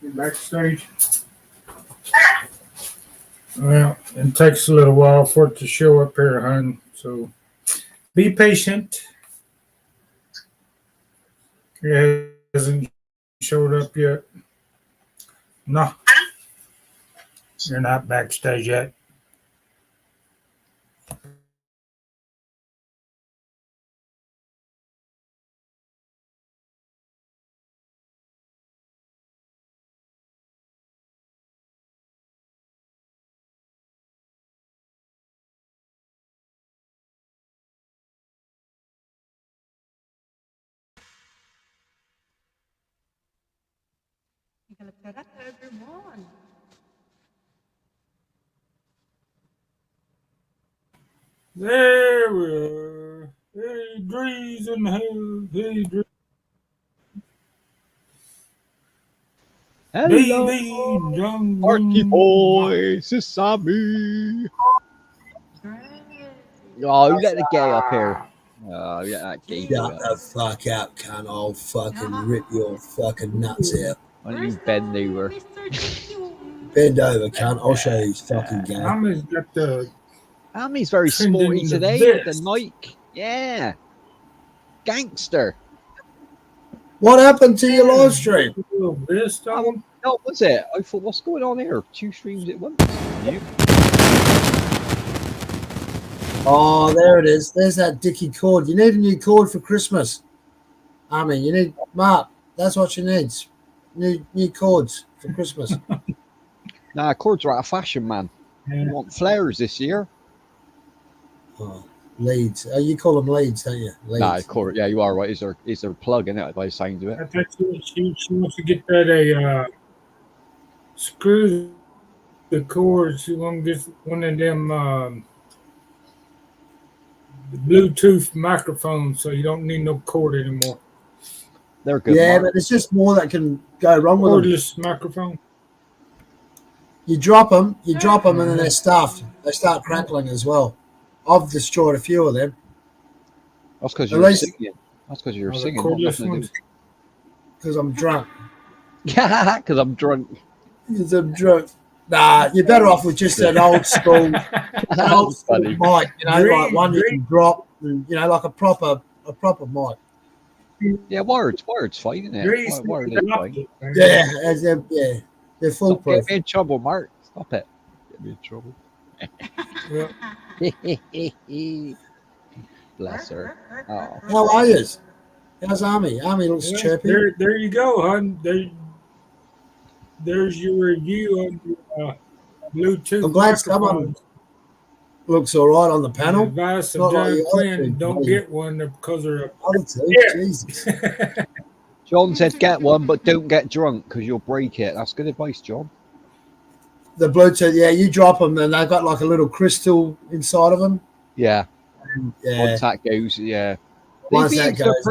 Backstage. Well, it takes a little while for it to show up here, hon. So be patient. It hasn't showed up yet. No, you're not backstage yet. There we are. Hey, Drees in the house. Hey, Drees. Hello, Party boys, it's Sammy. Oh, let the gay up here. Oh, let that gay Shut the fuck up, cunt. I'll fucking rip your fucking nuts out. Why don't you bend over? Bend over, cunt. I'll show you his fucking game. Ammy's got the. Ammy's very sporty today with the Nike. Yeah. Gangster. What happened to your live stream? No, was it? I thought, what's going on here? 2 streams at once. Yep. Oh, there it is. There's that dicky cord. You need a new cord for Christmas. I mean, you need Mark. That's what she needs. New cords for Christmas. Nah, cords are out of fashion, man. Yeah. You want flares this year? Oh, leads. You call them leads, don't you? Leads. Nah, cord. Yeah, you are right. Is there a plug in it by the sound of it? I think she wants to get that screw the cord. She wants to get one of them Bluetooth microphones, so you don't need no cord anymore. They're good. Yeah, but there's just more that can go wrong with them. Cordless microphone. You drop them, and then they're stuffed. They start crackling as well. I've destroyed a few of them. That's because you're singing. That's because you're singing. Because I'm drunk. Yeah, because I'm drunk. Because I'm drunk. Nah, you're better off with just an old school mic, like one you can drop, and, like a proper mic. Yeah, wired's fine, isn't it? Wired is fine. Yeah, they're foolproof. Get me in trouble, Mark. Stop it. Get me in trouble. Bless her. Oh. How are you? How's Army? Army looks chirpy. There you go, hon. There's your review on the Bluetooth. I'm glad someone looks all right on the panel. Advice of John Quinn, don't get one because they're Jesus. John said get one, but don't get drunk because you'll break it. That's good advice, John. The Bluetooth, yeah, you drop them and they've got like a little crystal inside of them. Yeah. Yeah. Once that goes, yeah. Once that goes,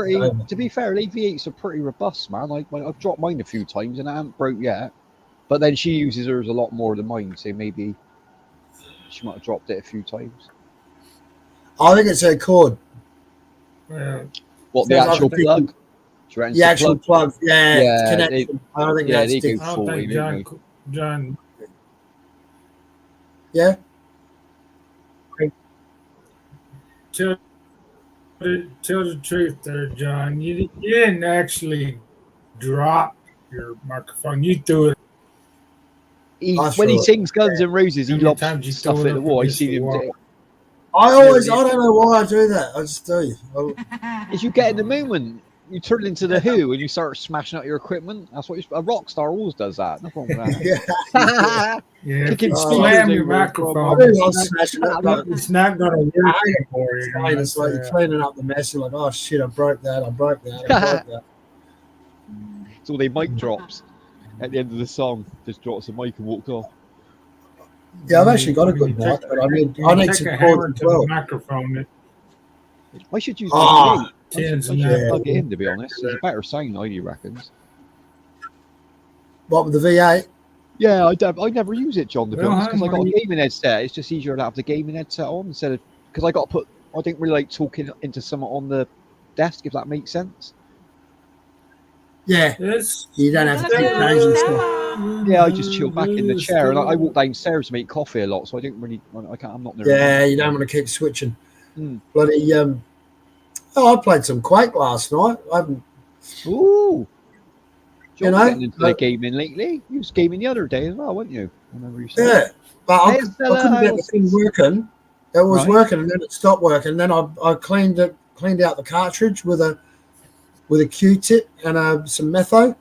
to be fair, the V8s are pretty robust, man. I've dropped mine a few times and I haven't broke yet. But then she uses hers a lot more than mine, so maybe she might have dropped it a few times. I think it's her cord. What, the actual plug? The actual plug, yeah. Connection. I don't think that's they go I don't think John. Yeah. Tell the truth there, John. You didn't actually drop your microphone. You threw it. When he sings Guns N' Roses, he lobs stuff at the wall. I see him do it. I don't know why I do that. I just do. If you get in the moment, you turn into the Who and you start smashing out your equipment. That's what a rock star always does that. No problem with that. Kicking slam your microphone. It's not going to work anymore. It's like you're cleaning up the mess. You're like, oh shit, I broke that. So they mic drops at the end of the song. Just drops the mic and walks off. Yeah, I've actually got a good mic, but I need some cords as well. Microphone. I should use my plug it in, to be honest. It's a better sound, I reckons. What with the V8? Yeah, I never use it, John, to be Well, honest, because I got a honey, gaming headset. It's just easier to have the gaming headset on instead of because I got to put. I didn't really like talking into someone on the desk, if that makes sense. Yeah, it's you don't have to keep changing stuff. Yeah, I just chill back in the chair, and I walk downstairs to make coffee a lot, so I didn't really. I can't. I'm not there. Yeah, you don't want to keep switching. Mm. Bloody oh, I played some Quake last night. I haven't, Ooh, John's know, getting into the gaming lately. You was gaming the other day as well, weren't you? I remember you saying. yeah, but I Hey, couldn't Stella, get the thing working. It was Right. working, and then it stopped working. Then I cleaned out the cartridge with a Q-tip and some metho.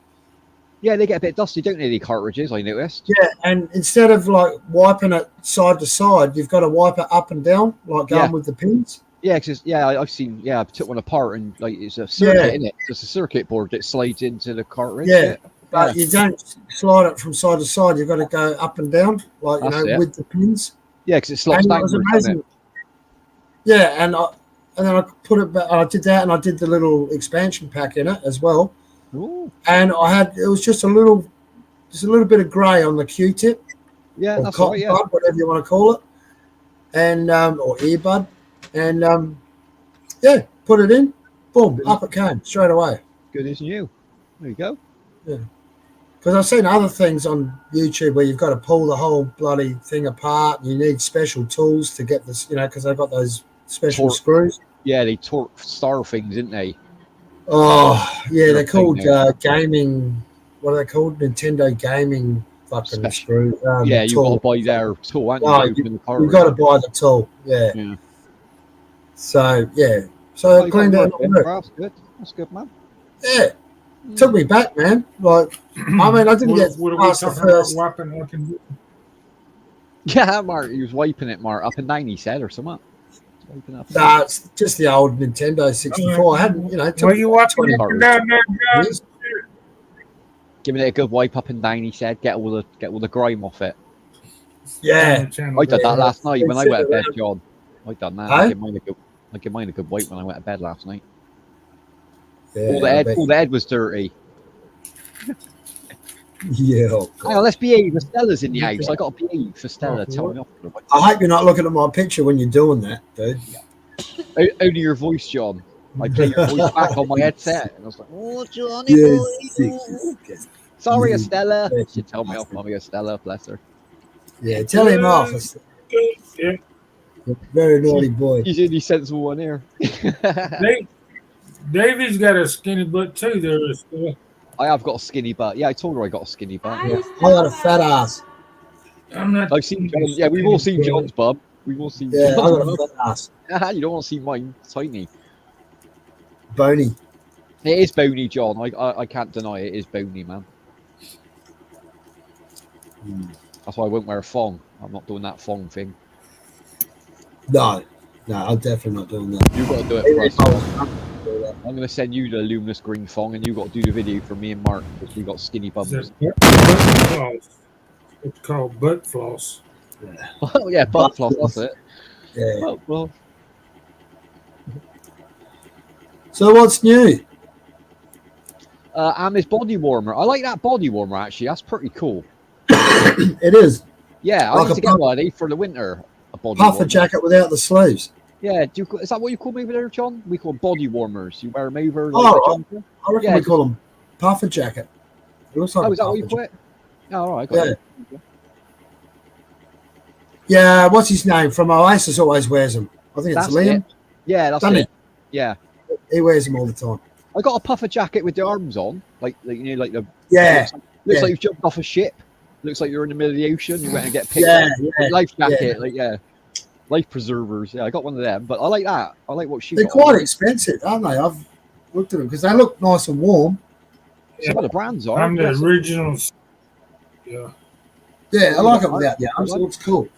Yeah, they get a bit dusty, don't they? The cartridges, I noticed. Yeah, and instead of like wiping it side to side, you've got to wipe it up and down, like going with the pins. Yeah, because I've seen. Yeah, I took one apart and like it's a circuit, isn't it? It's a circuit board that slides into the cartridge. Yeah, but you don't slide it from side to side. You've got to go up and down, like with the pins. Yeah, because it slots And it down. was amazing. Yeah, and then I put it back. I did that, and I did the little expansion pack in it as well. Ooh. And it was just a little bit of grey on the Q-tip. Yeah, or that's cotton right. Yeah, bud, whatever you want to call it, and or earbud, and put it in, boom, up it came straight away. good as new. There you go. Yeah, because I've seen other things on YouTube where you've got to pull the whole bloody thing apart, and you need special tools to get this, because they've got those special screws. Yeah, they torque star things, didn't they? Oh, yeah, they're called gaming. What are they called? Nintendo gaming fucking screws. Yeah, you've got to buy their tool, haven't you? You've got to buy the tool. Yeah. So so I cleaned out. That's good. That's good, man. Yeah, took me back, man. Like, I mean, I didn't get past the first. Yeah, Mark, he was wiping it, Mark, up and down. He said, or something. Nah, it's just the old Nintendo 64. I hadn't, Were you watching it down there, John? Giving it a good wipe up and down. He said, get all the grime off it. Yeah, I did that last night when I went to bed, John. I done that. I give mine a good wipe when I went to bed last night. Yeah, all the head was dirty. Yeah. Hang on, let's behave. The Stella's in the house. I got to behave for Stella. Tell me off. I hope you're not looking at my picture when you're doing that, dude. Only your voice, John. I played your voice back on my headset, and I was like, "Oh, Johnny boy." Sorry, Estella. She tell me off, Mommy Estella. Bless her. Yeah, tell him off. Yeah. Very naughty boy. He's the only sensible one here. Davy's got a skinny butt too. There, I have got a skinny butt. Yeah, I told her I got a skinny butt. Yeah. I got a fat ass. I've seen John. Yeah, we've all seen John's bub. We've all seen. Yeah, John's I got a fat ass. You don't want to see mine. It's tiny. Bony. It is bony, John. I can't deny it is bony, man. That's why I won't wear a thong. I'm not doing that thong thing. No, I'm definitely not doing that. You've got to do it for us. I'm going to send you the luminous green thong, and you've got to do the video for me and Mark because we got skinny bums. It's called butt floss. Yeah. Oh yeah, butt floss. That's it. Yeah. Butt floss. So what's new? And this body warmer. I like that body warmer actually. That's pretty cool. It is. Yeah, I need to get one for the winter. A body puffer warmer. jacket without the sleeves. Yeah, is that what you call them over there, John? We call them body warmers. You wear them over I reckon we call them puffer jacket. It looks like is that what you call it? Oh, all right. Yeah, what's his name? From Oasis always wears them. I think it's Liam. Yeah, that's it. Yeah. He wears them all the time. I got a puffer jacket with the arms on. Like the looks like you've jumped off a ship. Looks like you're in the middle of the ocean. You went to get picked up. Life jacket, life preservers. Yeah, I got one of them, but I like that. I like what she. They're quite expensive, aren't they? I've looked at them because they look nice and warm. Some of the brands are. I'm the originals. Yeah. Yeah, I like it without the arms. It looks cool.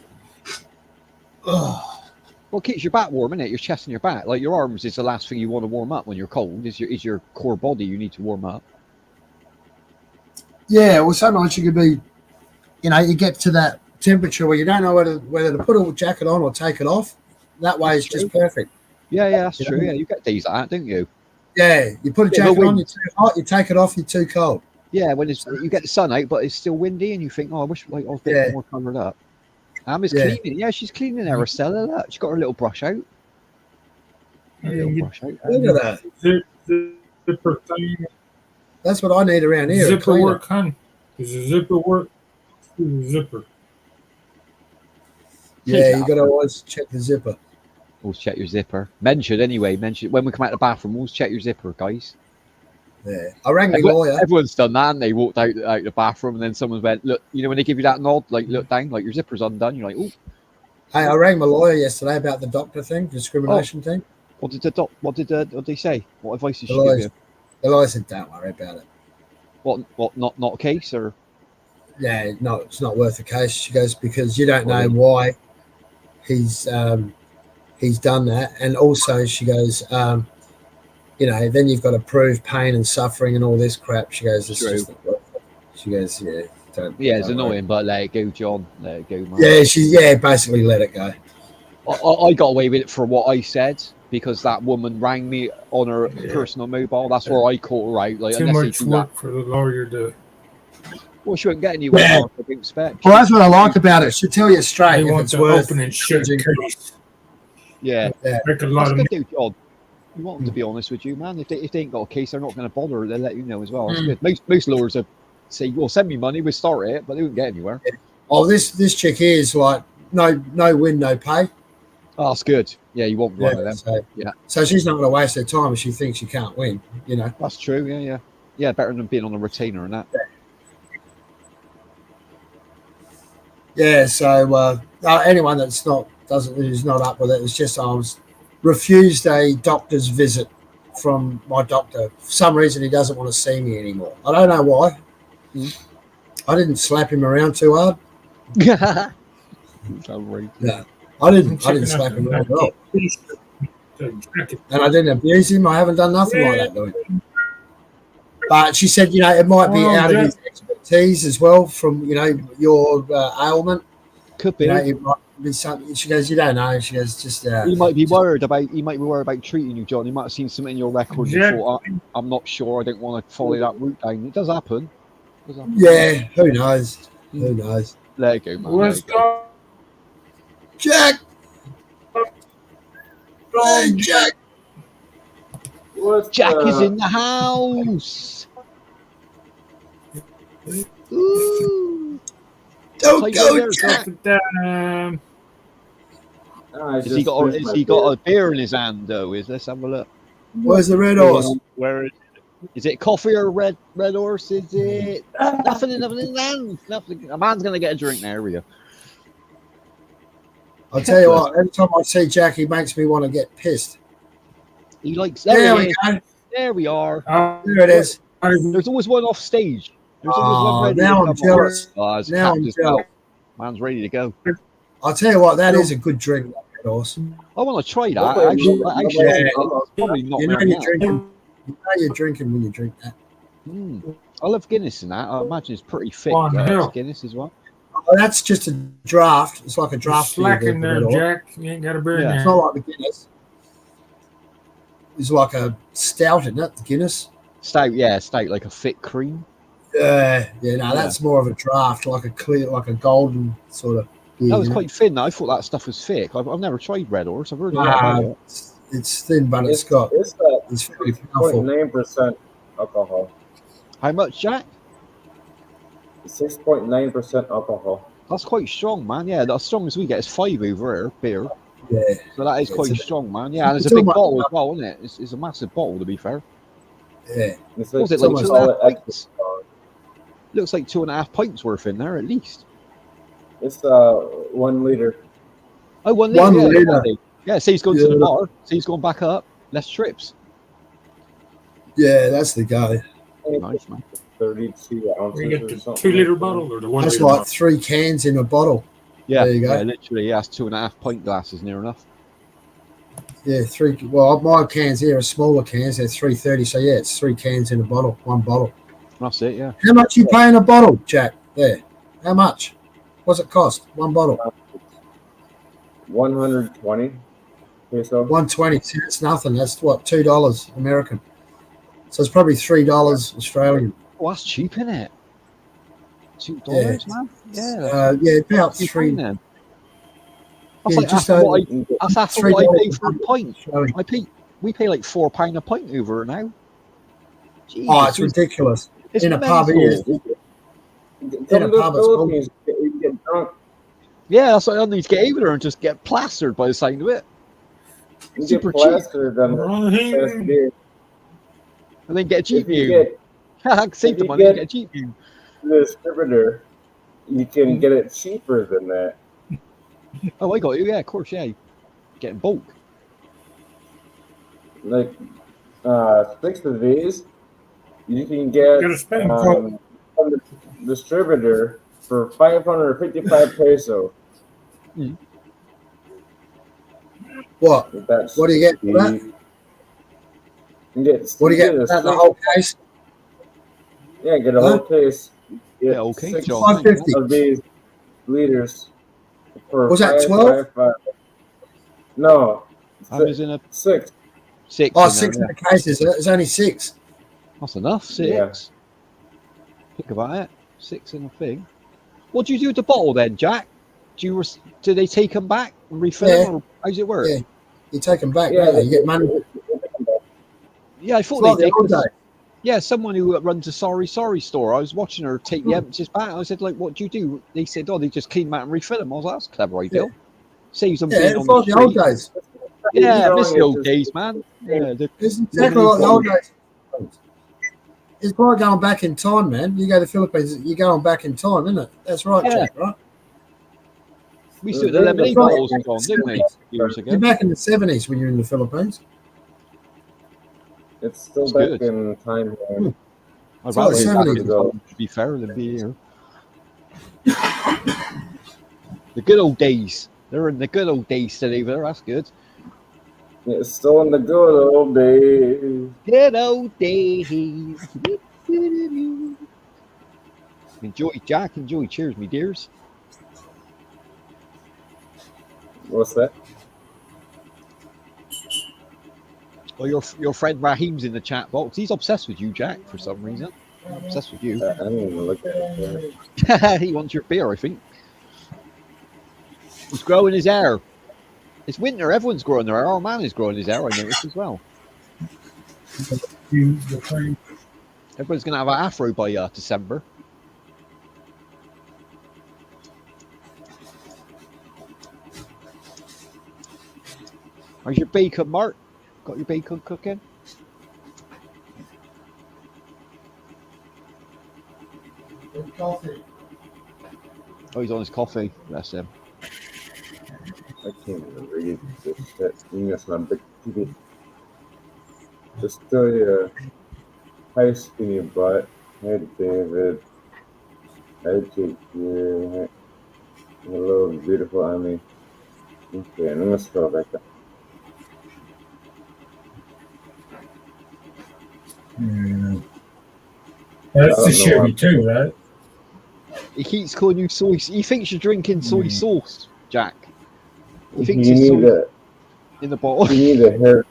Well, it keeps your back warm, innit? Your chest and your back. Like your arms is the last thing you want to warm up when you're cold. Is your core body you need to warm up. Yeah, well, sometimes you could be, you get to that temperature where you don't know whether to put a jacket on or take it off. That way it's just perfect. Yeah, that's true. Yeah, you get days like that, don't you? Yeah, you put a jacket on, you're too hot. You take it off, you're too cold. Yeah, when you get the sun out, but it's still windy, and you think, oh, I wish like I was a bit more covered up. Is cleaning. Yeah, she's cleaning her Estella. Look, she's got her little brush out. Look at that. Zipper thing. That's what I need around here. Zipper work, hun. Does the zipper work? The zipper. Yeah, you got to always check the zipper. Always check your zipper. Men should anyway. Men should, when we come out of the bathroom, always check your zipper, guys. Yeah, I rang my lawyer. Everyone's done that, and they walked out the bathroom, and then someone went, "Look, you know when they give you that nod, like look down, like your zipper's undone." You're like, "Oh." Hey, I rang my lawyer yesterday about the doctor thing, discrimination thing. What did they say? What advice did she give you? The lawyer said, "Don't worry about it." What? Not a case, or? Yeah, no, it's not worth a case. She goes, because you don't know why he's done that, and also she goes, you know, then you've got to prove pain and suffering and all this crap. She goes, it's just not worth it. She goes, yeah, it's annoying, but let it go, John. Let it go, man. Yeah, basically let it go. I got away with it for what I said, because that woman rang me on her personal mobile. That's where I caught her out. Like, too much work for the lawyer to. Well, she won't get anywhere. Yeah. I expect. Well, that's what I like about it. She'll tell you straight if it's worth open and shut case. Yeah. Make a lot that's of good, John. You want them to be honest with you, man. If they ain't got a case, they're not going to bother. They'll let you know as well. That's good. Most lawyers say, "Well, send me money. We'll start it," but they won't get anywhere. Oh, this chick here is like no win, no pay. Oh, that's good. Yeah, you want one of them. So she's not going to waste her time if she thinks she can't win. You know. That's true. Yeah. Better than being on a retainer and that. Yeah. So anyone who's not up with it, it's just I was refused a doctor's visit from my doctor. For some reason, he doesn't want to see me anymore. I don't know why. I didn't slap him around too hard. Yeah, I didn't slap him around at all. And I didn't abuse him. I haven't done nothing like that to him. But she said, you know, it might be out of his expertise as well from, you know, your ailment. Could be. You know, it might be something. She goes, you don't know. She goes, just. He might be worried about treating you, John. He might have seen something in your record and thought, I'm not sure. I don't want to follow that route down. It does happen. Yeah, who knows? Who knows? Let it go, man. Let's go. Jack! Hey, Jack! Jack is in the house. Ooh. Don't go, Jack! Has he got a beer in his hand, though? Let's have a look. Where's the red horse? Where is it? Is it coffee or red horse? Is it nothing in his hand? Nothing. A man's gonna get a drink now. Here we go. I'll tell you what. Every time I see Jack, he makes me want to get pissed. He likes. There we go. There we are. There it is. There's always one off stage. There's always one ready. Now I'm jealous. Now I'm jealous. Man's ready to go. I'll tell you what. That is a good drink. Red horse. I want to try that. Actually, probably not. You know you're drinking. You know you're drinking when you drink that. I love Guinness and that. I imagine it's pretty thick. Guinness as well. Oh, that's just a draft. It's like a draft. Slacking there, Jack. You ain't got a beer in there. It's not like the Guinness. It's like a stout, isn't it? The Guinness. Stout, stout, like a thick cream. That's more of a draft, like a clear, like a golden sort of. That was quite thin. I thought that stuff was thick. I've never tried Red Horse. I've heard of it. It's thin, but it's very powerful. 6.9% alcohol. How much, Jack? 6.9% alcohol. That's quite strong, man. Yeah, as strong as we get is 5 over here, beer. Yeah. So that is quite strong, man. Yeah, and it's a big bottle as well, isn't it? It's a massive bottle, to be fair. Yeah. It's like 2.5 pints? Looks like 2.5 pints worth in there, at least. It's 1 liter. Oh, 1 liter. 1 liter. Yeah, say he's going to the bar. Say he's going back up. Less trips. Yeah, that's the guy. Nice, man. 32 ounces. You get the 2-liter bottle or the 1 That's liter like bottle? 3 cans in a bottle. Yeah, there you go. Yeah, literally, that's 2.5 pint glasses near enough. Yeah, 3. Well, my cans here are smaller cans. They're 330. So yeah, it's 3 cans in a bottle. 1 bottle. That's it. Yeah. How much you paying a bottle, Jack? There. How much? What's it cost? 1 bottle. 120. So 120. See, that's nothing. That's what, $2 American. So it's probably $3 Australian. Oh, that's cheap, isn't it? $2, man. Yeah, about That's three. then. That's Yeah, like just half what over that's half of $3 what I pay for a pint. showing. We pay like £4 a pint over now. Jesus, Oh, it's ridiculous. It's In a pub, it is. mental. In a Come to the pub, it's Philippines, you get drunk. Yeah, that's why I need to get over there and just get plastered by the sound of it. You Super get plastered on the last Right. beer. And then get a Jeep If you view. get Save if the you money and get get a Jeep view. the distributor, you can get it cheaper than that. Oh, I got you. Yeah, of course. Yeah, get in bulk. Like 6 of these, you can get Gotta spend from the distributor for 555 peso. What? That's What do you get for that? You get, What do you get for a that? The six- whole case? Yeah, get a Huh? whole case. Get Yeah, okay, 6 John. $5.50. of these liters for Was that 12? 555. No, I was in a 6. 6 Oh, in there. 6 Yeah. in the cases. It's only 6. That's enough. 6. Yeah. Think about it. 6 in a thing. What do you do with the bottle then, Jack? Do they take them back and refill them, or how does it work? Yeah. You take them back. Yeah, Yeah, you get money. Yeah, I It's thought like they the old did. days. Yeah, someone who runs a sorry store. I was watching her take the empties back. I said, like, what do you do? They said, oh, they just clean them out and refill them. I was like, that's a clever idea. Yeah. Saves them Yeah, being it's on like the the old street. days. Yeah, I miss the It's old just- days, man. Yeah, It's exactly like the old days. It's like going back in time, man. You go to the Philippines, you're going back in time, isn't it? That's right, Yeah. Jack, right? we used to do the Very lemonade good. bottles and gone, didn't we? Years You're ago. back in the 70s when you're in the Philippines. It's still It's back good. in time. Man. I'd It's rather like be back 70s. in time, to be fair, than be here. The good old days. They're in the good old days still over there. That's good. It's still in the good old days. Good old days. Enjoy, Jack. Enjoy. Cheers, me dears. What's that? Well, your friend Raheem's in the chat box. He's obsessed with you, Jack, for some reason. Obsessed with you. I didn't even look at it. He wants your beer, I think. He's growing his hair. It's winter. Everyone's growing their hair. Our man is growing his hair. I noticed as well. Everyone's going to have an afro by December. How's your bacon, Mark? Got your bacon cooking? Oh, he's on his coffee. Bless him. I can't even read this shit. You missed my big TV. Just tell you, hi skinny butt. Hey David. Hi Jake here. Hello beautiful Amy. Okay, I'm gonna scroll back up. That's the Chevy too, right? He keeps calling you soy. He thinks you're drinking soy sauce, Jack. He thinks You it's need soy a in the bottle. you need a haircut.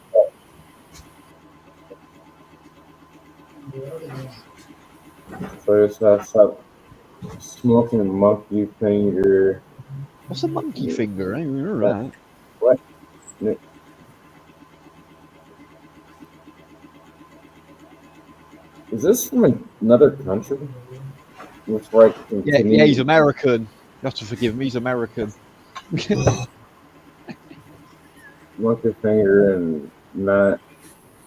So just stop smoking a monkey finger. What's a monkey finger? I don't remember that. What? Is this from another country? Before I continue. Yeah, he's American. You have to forgive him. He's American. Monkey finger and not.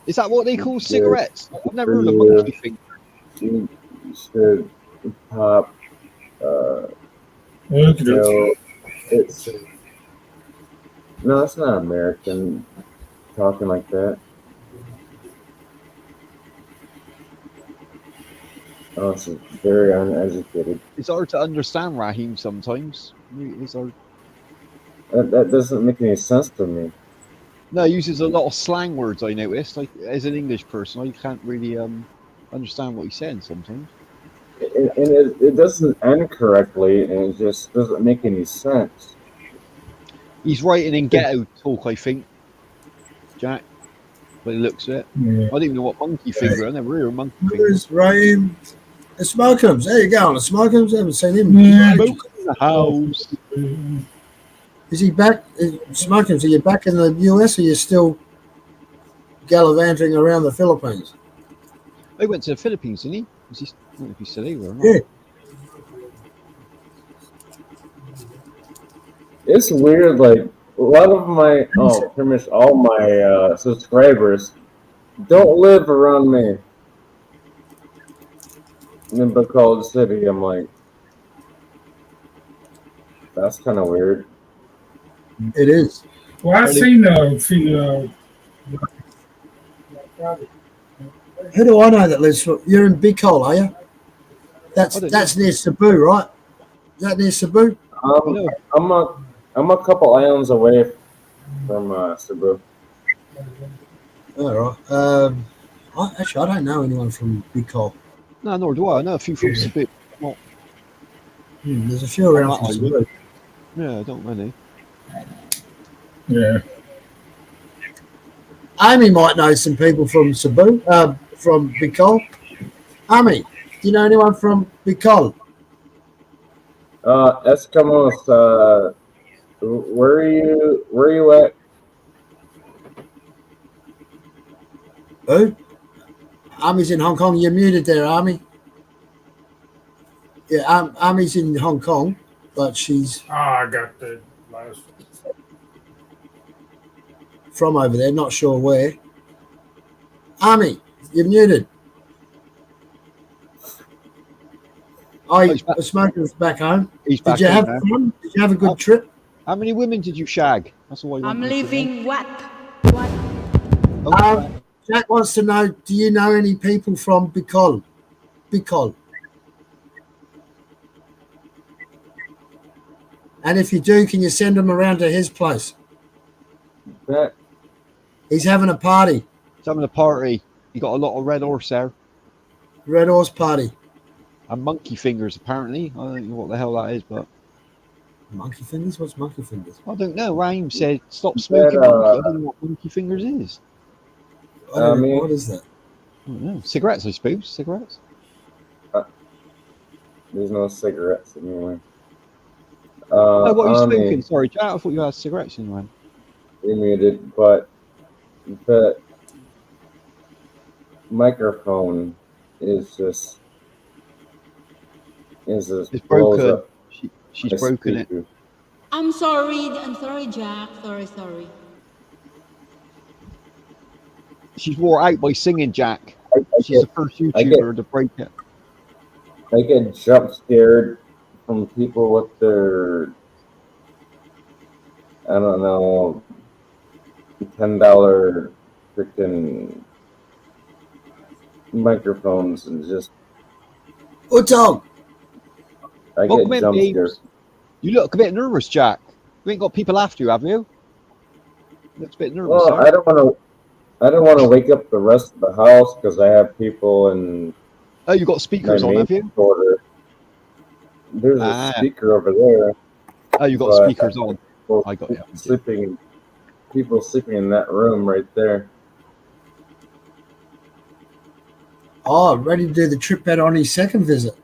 Is that what they call cigarettes? I've never heard of Yeah. monkey finger. You should pop. Look at it. No, it's no, it's not American talking like that. Oh, it's very uneducated. It's hard to understand Raheem sometimes. It's hard. That doesn't make any sense to me. No, he uses a lot of slang words. I noticed. Like as an English person, I can't really understand what he's saying sometimes. And it doesn't end correctly, and it just doesn't make any sense. He's writing in ghetto talk, I think. Jack, by the looks of it. Yeah. I don't even know what monkey finger. I never heard of monkey finger. Where's Raheem? The Smokums. There you go. The Smokums. I haven't seen him. Yeah. Smoke in the house. Is he back? Smokums, are you back in the US or are you still gallivanting around the Philippines? He went to the Philippines, didn't he? Was he? I don't know if he's still here or not. Yeah. It's weird. Like a lot of my, pretty much all my subscribers don't live around me in Bacolod City. I'm like, that's kind of weird. It is. Well, I've seen a few. Who do I know that lives? You're in Big Hole, are you? That's near Cebu, right? Is that near Cebu? I'm a couple islands away from Cebu. All right. Actually, I don't know anyone from Big Hole. No, nor do I. I know a few from Cebu. Well, there's a few around from Cebu. Yeah, I don't know. Yeah. Amy might know some people from Cebu, from Bicol. Amy, do you know anyone from Bicol? Eskimos, where are you at? Who? Amy's in Hong Kong. You're muted there, Amy. Yeah, Amy's in Hong Kong, but she's I got the last. From over there, not sure where. Amy, you're muted. Smoker's back home. Did you have fun? Did you have a good trip? How many women did you shag? That's all I want. I'm leaving what? Jack wants to know, do you know any people from Bicol? Bicol. And if you do, can you send them around to his place? Yeah. He's having a party. He's having a party. He got a lot of red horse there. Red horse party. And monkey fingers, apparently. I don't know what the hell that is, but... Monkey fingers? What's monkey fingers? I don't know. Raheem said, stop smoking monkey. I don't know what monkey fingers is. What is that? I don't know. Cigarettes, I suppose. Cigarettes? There's no cigarettes anywhere. Oh, what are you smoking? Sorry, Jack, I thought you had cigarettes in one. You muted, but the microphone is just it's broken. She's broken it. I'm sorry, Jack. Sorry. She's wore out by singing, Jack. She's the first YouTuber to break it. I get jump scared from people with their, I don't know, $10 freaking microphones and just. What's up? I get jump scared. You look a bit nervous, Jack. You ain't got people after you, have you? Looks a bit nervous. Well, I don't want to wake up the rest of the house because I have people in. Oh, you got speakers on, have you? Order. There's a speaker over there. Oh, you got speakers on. I got you. People sleeping in that room right there. Oh, ready to do the trip better on his second visit.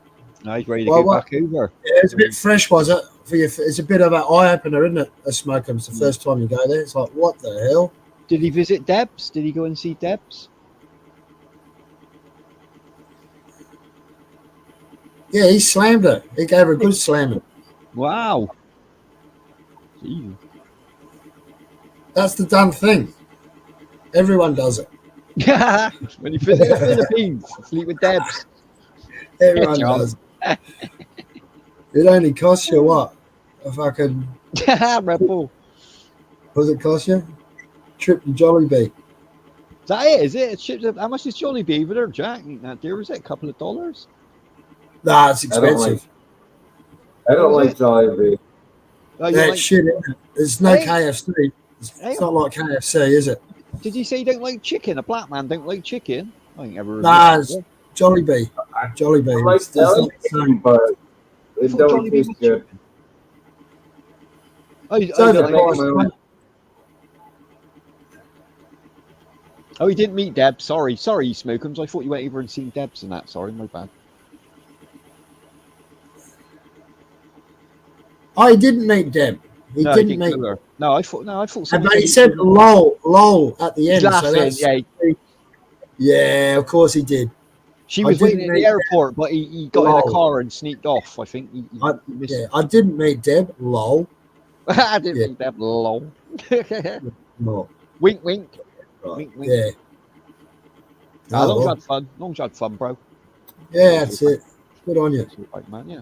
No, he's ready to go back over. Yeah, it's a bit fresh, was it? For you, it's a bit of an eye opener, isn't it? A smoker. It's the first time you go there. It's like, what the hell? Did he visit Debs? Did he go and see Debs? Yeah, he slammed her. He gave her a good slamming. Wow. Jeez. That's the done thing. Everyone does it. When you visit the Philippines, sleep with Debs. Everyone does it. It only costs you what? A fucking Red Bull. What does it cost you? Trip to Jollibee. Is that it? Is it? How much is Jollibee over there, Jack? Ain't that dear? Is it a couple of dollars? Nah, it's expensive. I don't like Jollibee. Oh, that shit. There's no KFC. It's not like KFC, is it? Did you say you don't like chicken? A black man don't like chicken? I ain't ever. Nah, it's Jollibee. Jollibee. I like Jollibee, but it don't taste good. Oh, he didn't meet Debs. Sorry, Smokums. I thought you went over and seen Debs and that. Sorry, my bad. Oh, he didn't meet Deb. He No, didn't he meet. didn't go there. No, I thought. But Somebody he said lol at the he's end. So laughing. that's Yeah, yeah. Of course he did. she I was waiting didn't at the meet airport, but he got in a lol. car and sneaked off. I think he missed Yeah, it. I didn't meet Deb. Lol. I didn't Yeah. meet that. Lol. No. Wink, wink. Right. Wink, wink. Yeah. As long as you well. had fun. As long as you had fun, bro. Yeah, that's it. Good on you. That's all right, man. Yeah.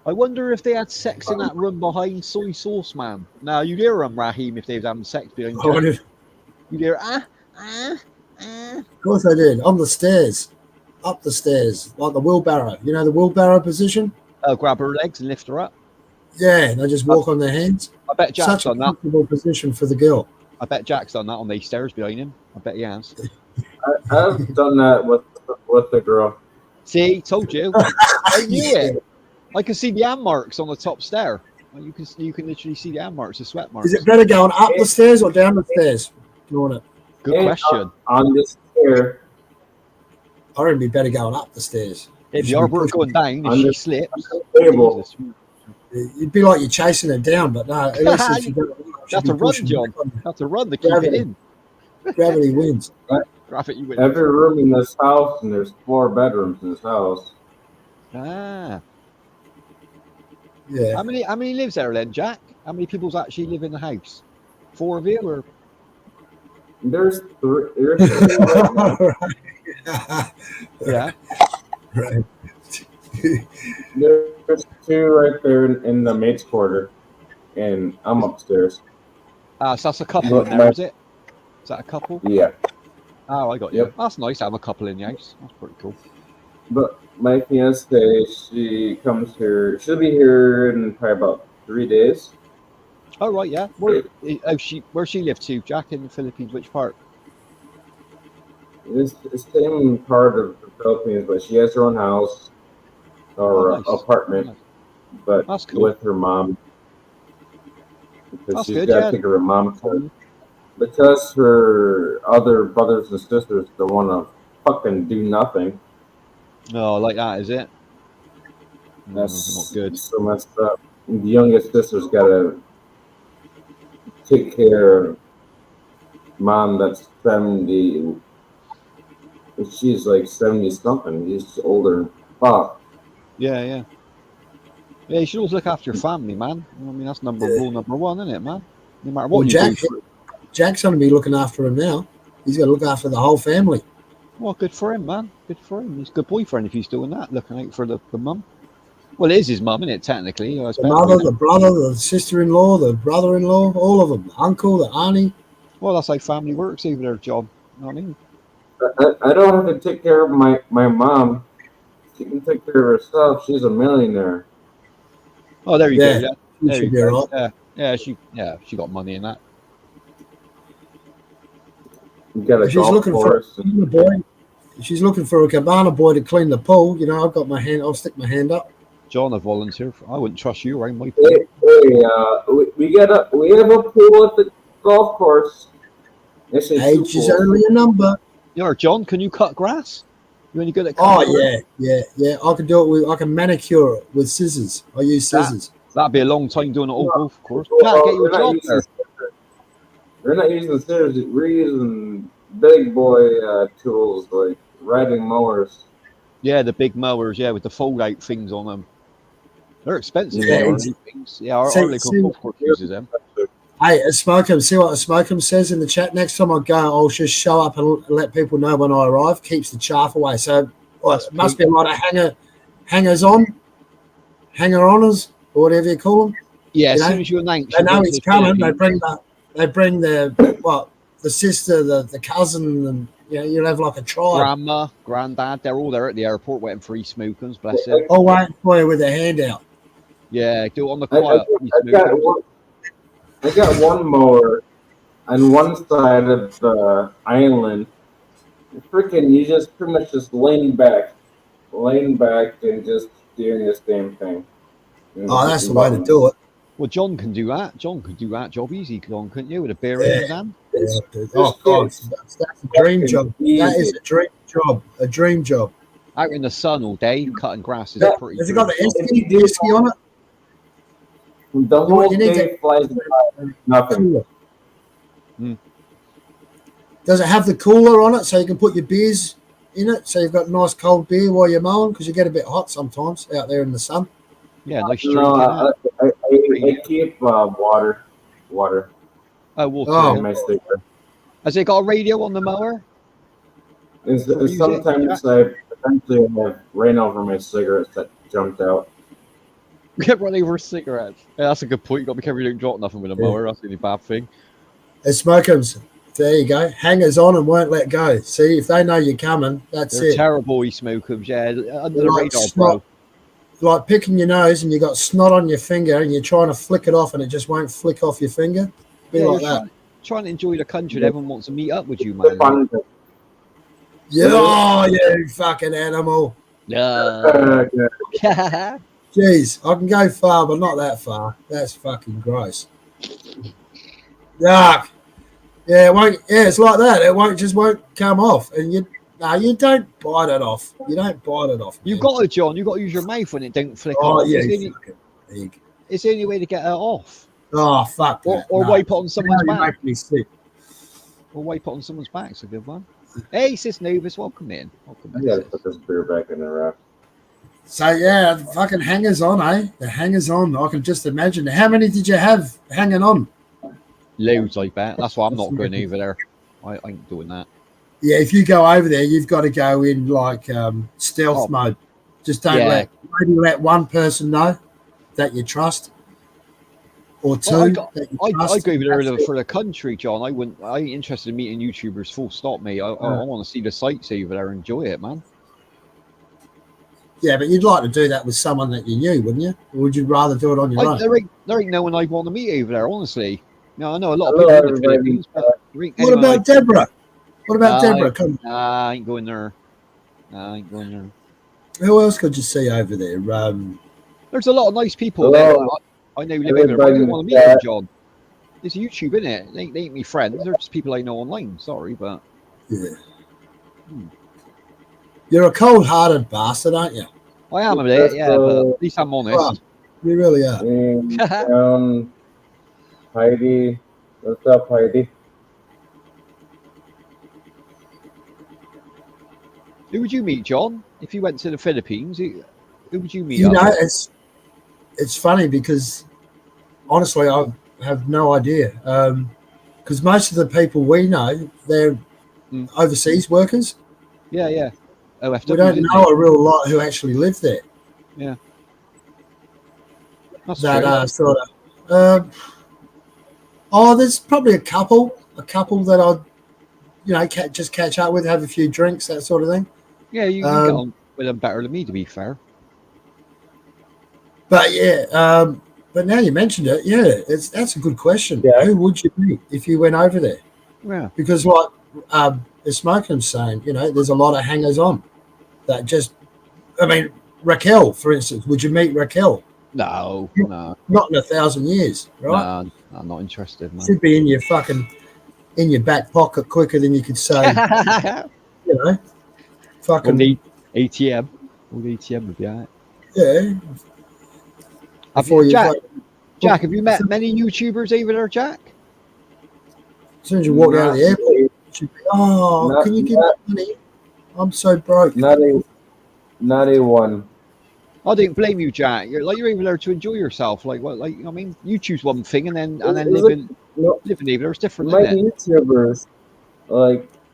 I wonder if they had sex in that room behind Soy Sauce Man. Now you'd hear them, Raheem, if they was having sex behind I wonder Jack. You'd hear Of course I did. On the stairs. Up the stairs. Like the wheelbarrow. You know the wheelbarrow position? Oh, grab her legs and lift her up. Yeah, and they just walk on their hands. I bet Jack's Such a done that. comfortable position for the girl. I bet Jack's done that on these stairs behind him. I bet he has. I've done that with the girl. See, told you. I knew it. I can see the hand marks on the top stair. You can literally see the hand marks, the sweat marks. Is it better going up the stairs or down the stairs? You want it? Good question. On this stair. I reckon it'd be better going up the stairs. If you are going down, if she slips, Table. It'd be like you're chasing her down, but no, at least if you go up, you have to run, John. You have to run to keep it in. Gravity wins. Gravity wins. Every room in this house, and there's 4 bedrooms in this house. Ah. Yeah. How many lives there then, Jack? How many people's actually live in the house? 4 of you, or There's 3. There's 2 right now. yeah? Right. There's 2 right there in the mate's quarter, and I'm upstairs. So that's a couple in there, is it? Is that a couple? Yeah. Oh, I got you. Yep. That's nice to have a couple in the house. That's pretty cool. But my fiance, she comes here. She'll be here in probably about 3 days. Oh right, yeah. Where she live to, Jack, in the Philippines? Which part? It's the same part of the Philippines, but she has her own house or nice. apartment, Nice. but That's cool. with her mom. Because That's she's good, got to yeah. take her mom because her other brothers and sisters don't want to fucking do nothing. No, like that, is it? No, That's not good. so messed up. The youngest sister's got to take care of mom that's 70. She's like 70 something. She's older than fuck. Yeah, yeah. Yeah, you should always look after your family, man. I mean, that's rule number 1, isn't it, man? No matter what Well, you do. Jack's going to be looking after him now. He's got to look after the whole family. Well, good for him, man. Good for him. He's a good boyfriend if he's doing that, looking out for the mum. Well, it is his mum, isn't it, technically? The mother, the brother, the sister-in-law, the brother-in-law, all of them. The uncle, the auntie. Well, that's how family works over there, John. You know what I mean? I don't have to take care of my mom. She can take care of herself. She's a millionaire. Oh, there you go. Yeah, You there should you be go. all right. She got money in that. You got a She's golf looking for course. a boy. She's looking for a cabana boy to clean the pool. You know, I've got my hand. I'll stick my hand up. John, a volunteer. I wouldn't trust you around my Hey, we have a pool at the golf course. Age is only a number. You're John. Can you cut grass? You any good at Oh cutting grass? yeah. I can do it with. I can manicure it with scissors. I use scissors. That'd be a long time doing it all golf course. Well, Can't get you a job there. We're not using scissors. We're using big boy tools like riding mowers. Yeah, the big mowers. Yeah, with the fold-out things on them. They're expensive. Yeah, Yeah, things. Yeah, our local golf course uses them. Hey, Smokem, see what Smokem says in the chat. Next time I go, I'll just show up and let people know when I arrive. Keeps the chaff away. So it must be a lot of hanger-oners, or whatever you call them. Yeah, You as know? soon as you announce, They know he's coming. They bring the sister, the cousin, and you'll have like a tribe. grandma, granddad, they're all there at the airport waiting for Smokers, bless them. All waiting for you with their hand out. Yeah, do it on the quiet. I got one mower on one side of the island. Freaking, you just pretty much just laying back and just doing this damn thing. Oh, that's the way to do it. Well, John can do that. John could do that job easy, John, couldn't you? With a beer in his hand. Yeah, dude. Oh, God, that's a dream job. That is a dream job. A dream job. Out in the sun all day, cutting grass is Yeah. pretty Has it good. got the esky, de-esky on it? The whole You need day flies by, nothing. Cooler. Mm. Does it have the cooler on it so you can put your beers in it? So you've got nice cold beer while you're mowing, because you get a bit hot sometimes out there in the sun. Yeah, nice drink No, in it. I keep water Oh, water. Oh. in my sticker. Has it got a radio on the mower? And For music, sometimes I eventually have ran over my cigarettes that jumped out. Get run over cigarettes. Yeah, that's a good point. You got to be careful you don't drop nothing with a mower. That's the only bad thing. It's Smokums. There you go. Hangers on and won't let go. See, if they know you're coming, that's They're it. terrible, smokers. Yeah, under They're the like radar, snot, bro. like picking your nose and you got snot on your finger and you're trying to flick it off and it just won't flick off your finger. Be Yeah, like you're that. trying to enjoy the country. And everyone wants to meet up with you, man. Fun. Yeah, oh, you fucking animal. Yeah. Jeez, I can go far, but not that far. That's fucking gross. Yuck. Yeah, it won't. Yeah, it's like that. It won't come off, and you don't bite it off. You don't bite it off. You man. got to, John. You got to use your mouth when it don't flick Oh off. yeah, It's the you only- fucking pig. it's the only way to get it off. Oh fuck that. Or No. wipe it on someone's Now you back. make me sick. Or wipe it on someone's back. It's a good one. Hey, Sis Novus, welcome in. Welcome I in, gotta sis. put this beer back in the rack. So yeah, the fucking hangers on, eh? The hangers on. I can just imagine. How many did you have hanging on? Loads like that. That's why I'm not going over there. I ain't doing that. Yeah, if you go over there, you've got to go in like stealth mode. Just don't maybe let one person know that you trust, or two Well, that you I trust. go over there That's it. for the country, John. I ain't interested in meeting YouTubers. Full stop, mate. I want to see the sights over there and enjoy it, man. Yeah, but you'd like to do that with someone that you knew, wouldn't you? Or would you rather do it on your own? There ain't no one I want to meet over there, honestly. No, I know a lot of Hello, people in the everybody. Philippines, but there ain't What anyone about Deborah? What about No, Deborah? Come, Nah, I ain't going there. Nah, I ain't going there. who else could you see over there? There's a lot of nice people Hello. there. I know live over there, but I Everybody don't in want the to meet them, chat. John. It's YouTube, isn't it? They ain't me friends. They're just people I know online. Sorry, but Yeah. You're a cold-hearted bastard, aren't you? I am a bit, yeah, but at least I'm honest. You really are. And Heidi, what's up, Heidi? Who would you meet, John? If you went to the Philippines, who would you meet? You up know, with? it's funny because honestly, I have no idea. Because most of the people we know, they're overseas workers. Yeah. OFW, We don't know a real lot who actually live there. Yeah. That's That true. sort of. There's probably a couple that I'd, just catch up with, have a few drinks, that sort of thing. Yeah, you get on with them better than me, to be fair. But yeah, but now you mentioned it, yeah, that's a good question. Yeah. Who would you meet if you went over there? Yeah. Because like the Smokeham's saying, there's a lot of hangers on that just. I mean, Raquel, for instance, would you meet Raquel? No. Not in 1,000 years, right? No, I'm not interested, man. Should be in your back pocket quicker than you could say. Fucking On the ATM. All the ATM would be alright. yeah. Jack, have you met many YouTubers over there, Jack? As soon as you walk out of the airport, you should be, Not- can you give me money? I'm so broke. Not a one. I don't blame you, Jack. You're over there to enjoy yourself. YouTube's one thing, and then living over there is different, My isn't it? YouTubers,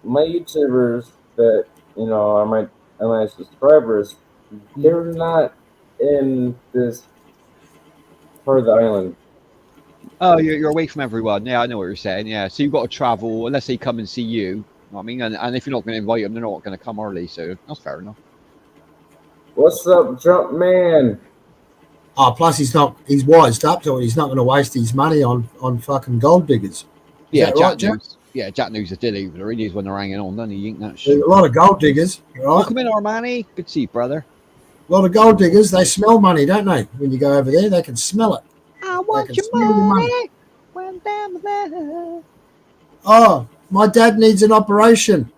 my YouTubers that are my subscribers, they're not in this part of the island. Oh, you're away from everyone. Yeah, I know what you're saying. Yeah, so you've got to travel unless they come and see you. You know what I mean? And if you're not going to invite them, they're not going to come early. So that's fair enough. What's up, Jump Man? Plus he's wised up to it. He's not going to waste his money on fucking gold diggers. Yeah, that Jack right, Jack? knows. Yeah, Jack knows the deal over there. He is when they're hanging on, doesn't he? Ain't that There's shit? a lot of gold diggers, right? Welcome in, Armani. Good to see you, brother. A lot of gold diggers. They smell money, don't they? When you go over there, they can smell it. I want your money. Oh, my dad needs an operation.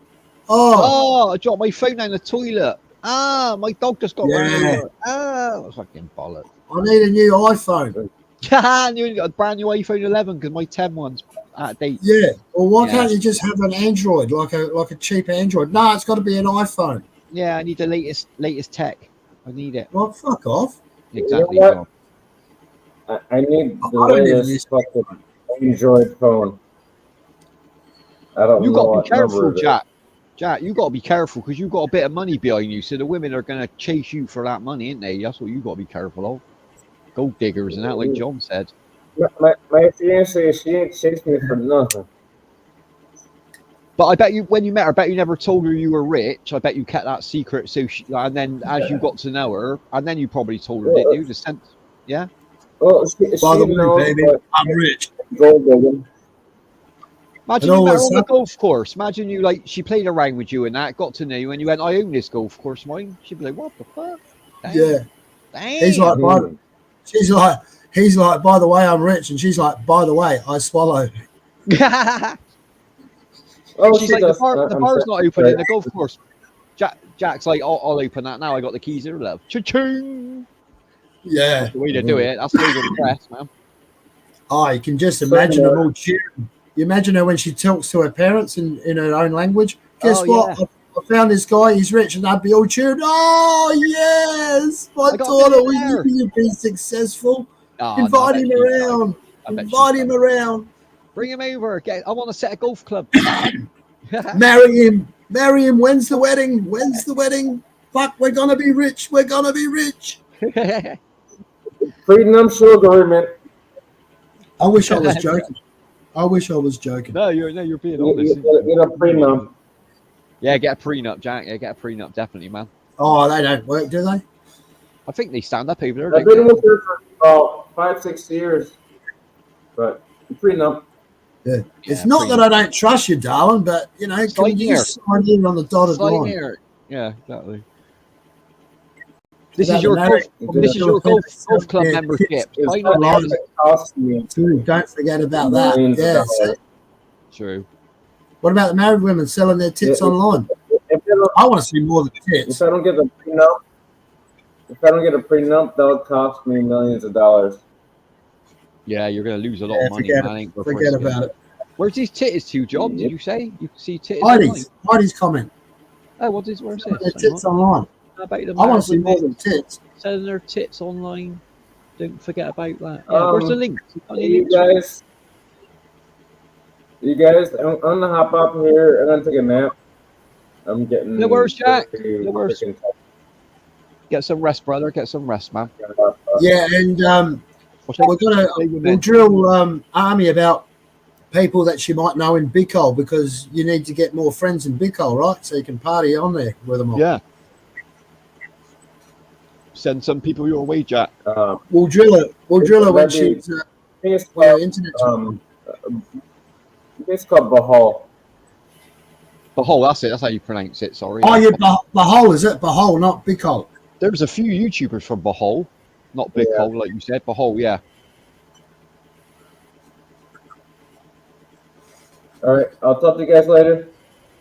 Oh, I dropped my phone down the toilet. My dog just got ran Yeah. over. Ah, fucking bollocks. I need a new iPhone. And you got a brand new iPhone 11 because my 10 one's out of date. Yeah. Well, why Yeah. can't you just have an Android, like a cheap Android? No, it's got to be an iPhone. Yeah, I need the latest tech. I need it. Well, fuck off. Exactly. You know what? I need the I don't even latest use- fucking Android phone. I don't You know got to what be careful, number it is. Jack. Jack, you got to be careful because you got a bit of money behind you, so the women are going to chase you for that money, ain't they? That's what you got to be careful of. Gold diggers and that, like John said. My fiance, she ain't chased me for nothing. But I bet you, when you met her, I bet you never told her you were rich. I bet you kept that secret. So, and then as you got to know her, and then you probably told her, didn't you? The sense, yeah. Well, she By the way, knows, baby, but I'm rich. gold digging. Imagine And you met her always on the something. golf course. Imagine you she played around with you and that, got to know you, and you went, "I own this golf course, mine." She'd be like, "What the fuck?" Damn. Yeah. Damn. He's like, he's like, by the way, I'm rich, and she's like, by the way, I swallow. Oh, She's she like, does. the bar's not open in the golf course. Jack's like, I'll open that now. I got the keys here, love. Cha-ching. Yeah. That's the way to do it. That's the way to impress, man. Oh, you can just imagine them all cheering. You imagine her when she talks to her parents in her own language. Guess what? Yeah. I found this guy. He's rich, and I'd be all cheering. Oh yes, my I got daughter. a millionaire. Will you be successful? Oh, Invite no, him around. Invite him around. Bring him over. I want to set a golf club. Marry him. Marry him. When's the wedding? When's the wedding? Fuck, we're gonna be rich. We're gonna be rich. Prenuptial agreement. I wish I was joking. I wish I was joking. No, you're being You honest. get a prenup. Yeah, get a prenup, Jack. Yeah, get a prenup, definitely, man. Oh, they don't work, do they? I think they stand up over there. I've been with her for about 5-6 years, but prenup. Yeah. It's not that I don't trust you, darling, but you know, can you just sign in on the dotted line? Here. Yeah, exactly. This is your golf club membership. Don't forget about that. Yeah. True. What about the married women selling their tits online? I want to see more than tits. If I don't get a prenup, that'll cost me millions of dollars. Yeah, you're gonna lose a lot of money, man. Forget about it. Where's these titties to, John? Did you say you can see titties? Heidi's comment. Oh, where's it? Their tits online. How about the I want to see more than tits. Selling their tits online. Don't forget about that. Yeah, where's the link? You guys, I'm gonna hop up here and then take a nap. I'm getting. No worries, Jack. No worries. Get some rest, brother. Get some rest, man. Yeah, and we'll drill Army about people that she might know in Bicol, because you need to get more friends in Bicol, right? So you can party on there with them all. Yeah. Send some people your way, Jack. We'll drill her. We'll drill her when she's internet. It's called Bahal. Bahal, that's it. That's how you pronounce it. Sorry. Oh, yeah, Bahal, is it? Bahal, not Bicol. There's a few YouTubers from Bahal, not Bicol, like you said. Bahal, yeah. All right, I'll talk to you guys later.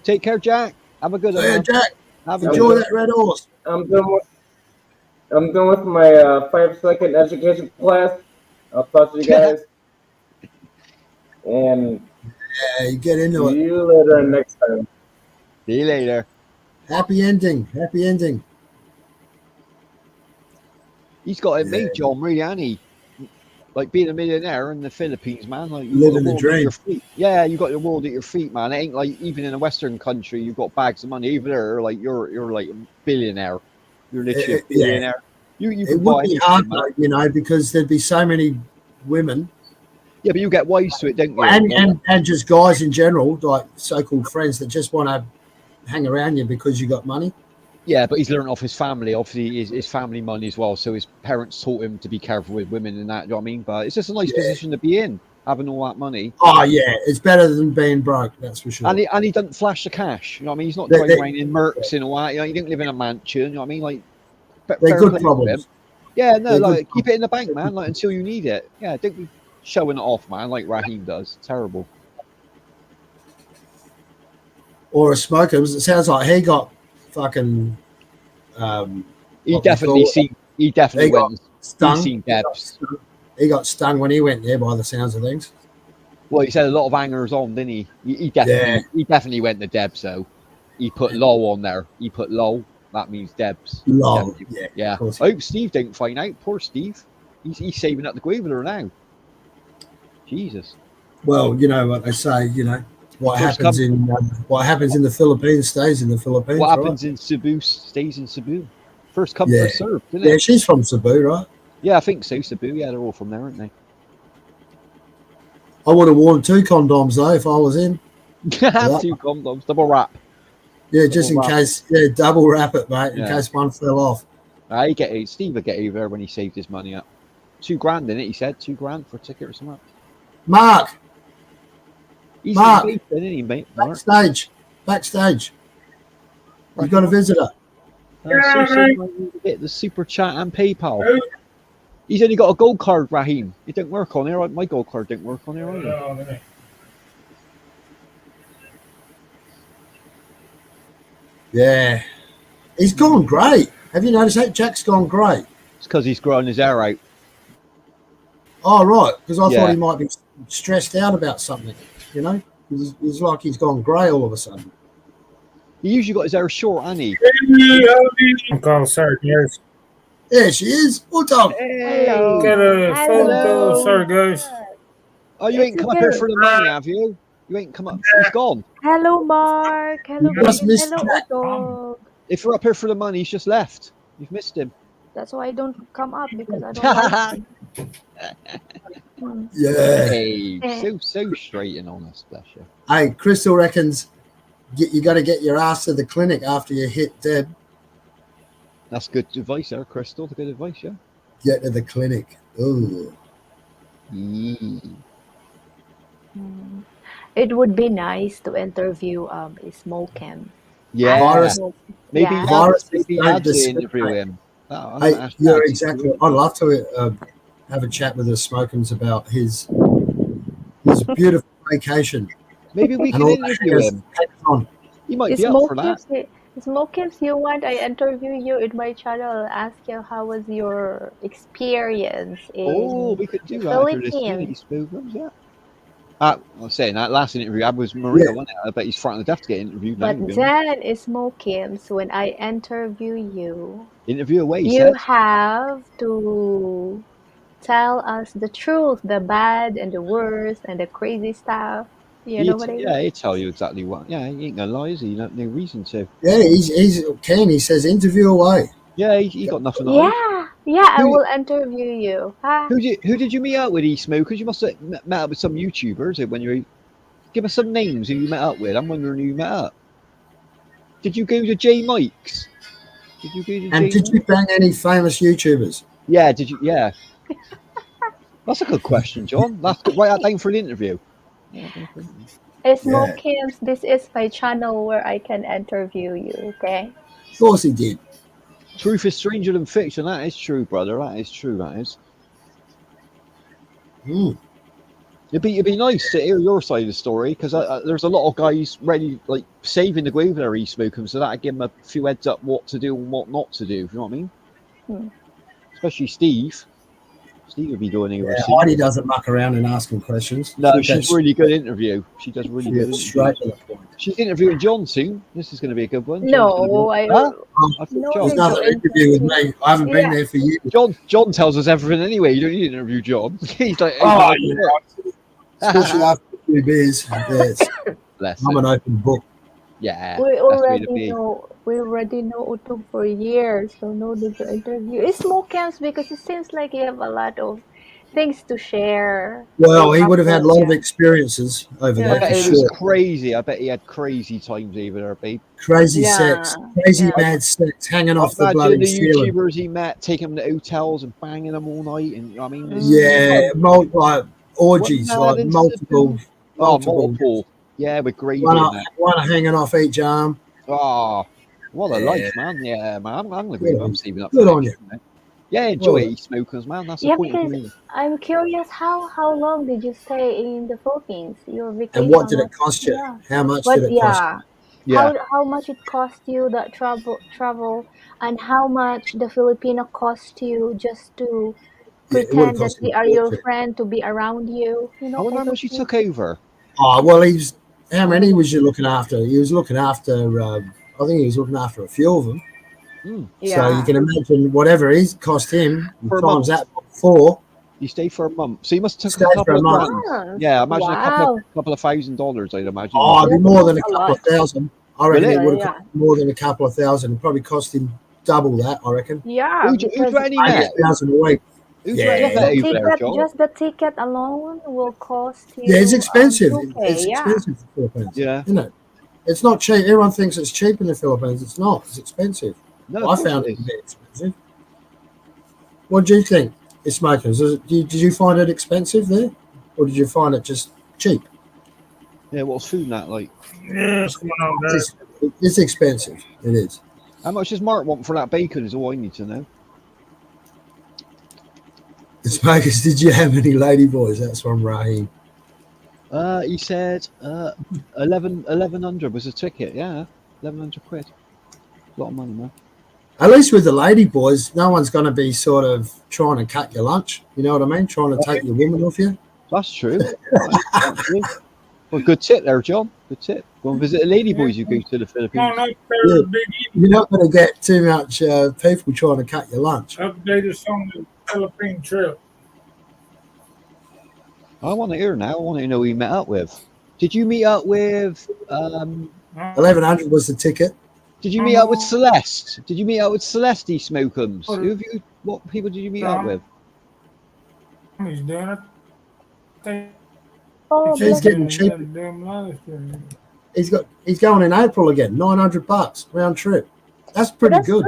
Take care, Jack. Have a good one. Yeah, Jack. Enjoy that red horse. I'm done with my 5-second education class. I'll talk to you guys. And you get into it. See you later next time. See you later. Happy ending. Happy ending. He's got it made, John, really, hasn't he? Like being a millionaire in the Philippines, man. Like living the dream. Yeah, you got the world at your feet, man. It ain't like even in a Western country, you've got bags of money. Even there, like you're like a billionaire. You're literally a billionaire. You it would be hard, though, because there'd be so many women. Yeah, but you get wise to it, don't you? And just guys in general, like so-called friends that just want to hang around you because you got money. Yeah, but he's learned off his family. Obviously, his family money as well. So his parents taught him to be careful with women and that. You know what I mean? But it's just a nice position to be in, having all that money. Oh yeah, it's better than being broke. That's for sure. And he doesn't flash the cash. You know what I mean? He's not driving around in Mercs and all that. You know, he didn't live in a mansion. You know what I mean? Like, they're good problems. Yeah, no, like keep it in the bank, man. Like until you need it. Yeah, don't be showing it off, man. Like Raheem does. Terrible. Or a smoker. It sounds like he got fucking He what we definitely call it. seen. He definitely He got went. stung. He's seen Debs. He got stung when he went there, by the sounds of things. Well, he said a lot of hangers on, didn't he? He definitely went to Debs. So he put low on there. He put low. That means Debs. Long, Yeah. Of course. I hope Steve didn't find out. Poor Steve. He's saving up the Guavler now. Jesus. Well, you know what they say. You know what First happens in the Philippines stays in the Philippines. What right? happens in Cebu stays in Cebu. First come, Yeah. first served, isn't Yeah, it? she's from Cebu, right? Yeah, I think so. Cebu. Yeah, they're all from there, aren't they? I would have worn 2 condoms though if I was in. 2 condoms, double wrap. Yeah, just in case. Yeah, double wrap it, mate, in Yeah. case one fell off. Steve would get over there when he saved his money up. $2,000 in it. He said $2,000 for a ticket or something. Mark, He's Mark. in Gleason, isn't he, mate? Mark. Backstage. You've got a visitor. Get the super chat and PayPal. He's only got a gold card, Raheem. It didn't work on there. My gold card didn't work on there either. Yeah. He's gone great. Have you noticed that? Jack's gone great. It's because he's growing his hair out. Oh, right. Because I Yeah. thought he might be stressed out about something, you know? He's like he's gone grey all of a sudden. He usually got his hair short, hasn't he? Uncle, sorry, guys. There she is. What's up? Hello. Got a photo. Hello. Sorry, guys. Oh, you ain't come up here for the money, have you? You ain't come up. He's gone. Hello, Mark. Hello, You just Babe. missed Hello, Jack. Otto. If you're up here for the money, he's just left. You've missed him. That's why I don't come up because I don't like him. Yeah. Hey, so straight and honest, bless you. Hey, Crystal reckons you got to get your ass to the clinic after you hit Deb. That's good advice there, Crystal. Good advice, yeah. Get to the clinic. Ooh. Mm. It would be nice to interview Smokem. Yeah. Virus. Maybe Yeah. Viruses maybe don't had to discriminate. interview him. Oh, I'm Hey, gonna ask you're that. exactly. I'd love to have a chat with the Smokums about his beautiful vacation. Maybe we And can all interview that him. on. He might be up for that. Smokems, you want I interview you in my channel? Ask you how was your experience Oh, in we could do the that after this Philippines? Philippines, yeah. I was saying that last interview I was Maria, Yeah. wasn't it? I bet he's frightened to death to get interviewed now. But then, Smokems, when I interview you, Interview away, he you said. have to tell us the truth, the bad and the worst and the crazy stuff. You know what I mean? Yeah, he'll tell you exactly what. Yeah, he ain't gonna lie, is he? No reason to. Yeah, he's Ken. He says interview away. Yeah, he got nothing to hide. Yeah, I Who- will interview you. Huh? Who did you meet up with, E-Smokers? You must have met up with some YouTubers when you were... Give us some names who you met up with. I'm wondering who you met up. Did you go to J Mike's? Did you go to And J did you bang any famous YouTubers? Yeah, did you? Yeah. That's a good question, John. That's good. Write that down for the interview. Smokems, this is my channel where I can interview you, okay? Of course he did. Truth is stranger than fiction. That is true, brother. That is true. That is. It'd be nice to hear your side of the story because there's a lot of guys ready, like saving the grave there, smoking, so that'd give them a few heads up what to do and what not to do. You know what I mean? Especially Steve. Steve would be doing it. Yeah, Heidi doesn't muck around and asking questions. No, she's really good interview. She does really good. Straight to the point. She's interviewing John soon. This is going to be a good one. No, I Huh? no, There's I another don't interview with me. I haven't been there for years. John tells us everything anyway. You don't need to interview John. He's like, Oh, yeah. Especially after a few beers. Yes. Bless I'm him. an open book. Yeah. We that's the way to already be. know. We already know Utug for years, so no need to interview. It's Smokems because it seems like you have a lot of things to share. Well, he would have had a lot of experiences over I there bet for it was sure. crazy. I bet he had crazy times over there, babe. Crazy Yeah. sex, crazy Yeah. mad sex, hanging off the Imagine bloody the ceiling. YouTubers he met, taking them to hotels and banging them all night, and you know what I mean, Yeah, like orgies, One like mad multiple. Yeah, with gravy One, and that. one hanging off each arm. Oh, what a Yeah. life, man! Yeah, man, I'm gonna Good go. on I'm saving up. Good for on next you. year, man. Yeah, enjoy Well, it, smokers, man. That's the Yeah, point of because doing it. I'm curious how long did you stay in the Philippines? Your vacation And what did it was cost you? yeah. How much But did it cost yeah, Yeah. how much it cost you that travel, and how much the Filipino cost you just to Yeah, it would have pretend that cost him they a are your fortune. friend to be around you. I wonder All how those much he things. took over. Oh well, he's how I many don't know. was you looking after? He was looking after. I think he was looking after a few of them. Hmm. So you Yeah. can imagine whatever he's cost him For a times month. that by 4. You stayed for a month. So he must have took a Stayed for couple a of month. grand. Months. Yeah, imagine a Wow. couple of $1,000, I'd imagine he Oh, it'd be took. more than That's a a couple lot. of thousand. I Will reckon it? it would have Yeah. cost more than a couple of thousand. It probably cost him double that. I reckon Yeah, Who'd because Rennie eighty met? thousand a week. Who'd Rennie just Yeah, met the over there, ticket, John? just the ticket alone will cost yeah, it's you expensive. 2K. It's Yeah. expensive for the Philippines, Yeah. isn't it? It's not cheap. Everyone thinks it's cheap in the Philippines. It's not. It's expensive. No, of Well, I course found it it a is. bit expensive. What do you think? It's smokers. Did you find it expensive there, or did you find it just cheap? Yeah, what's food and that like? Yeah, what's going on there? It's expensive. It is. How much does Mark want for that bacon is all I need to know. Smokers, did you have any lady boys? That's from Raheem. He said 1100 was a ticket, yeah. 1100 quid. A lot of money, man. At least with the lady boys, no one's going to be sort of trying to cut your lunch. You know what I mean? Trying to take your woman off you. That's true. Actually. Well, good tip there, John. Good tip. Go and visit the lady boys who go to the Philippines. Come on up Yeah. there, Big E. You're not going to get too much people trying to cut your lunch. Update us on the Philippine trip. I want to hear now. I want to know who you met up with. Did you meet up with 1100 was the ticket. Did you meet up with Celeste? Did you meet up with Celeste Smokums? What people did you meet up with? He's doing it. Oh, He's getting cheap. He's going in April again. $900 round trip. That's pretty that's good.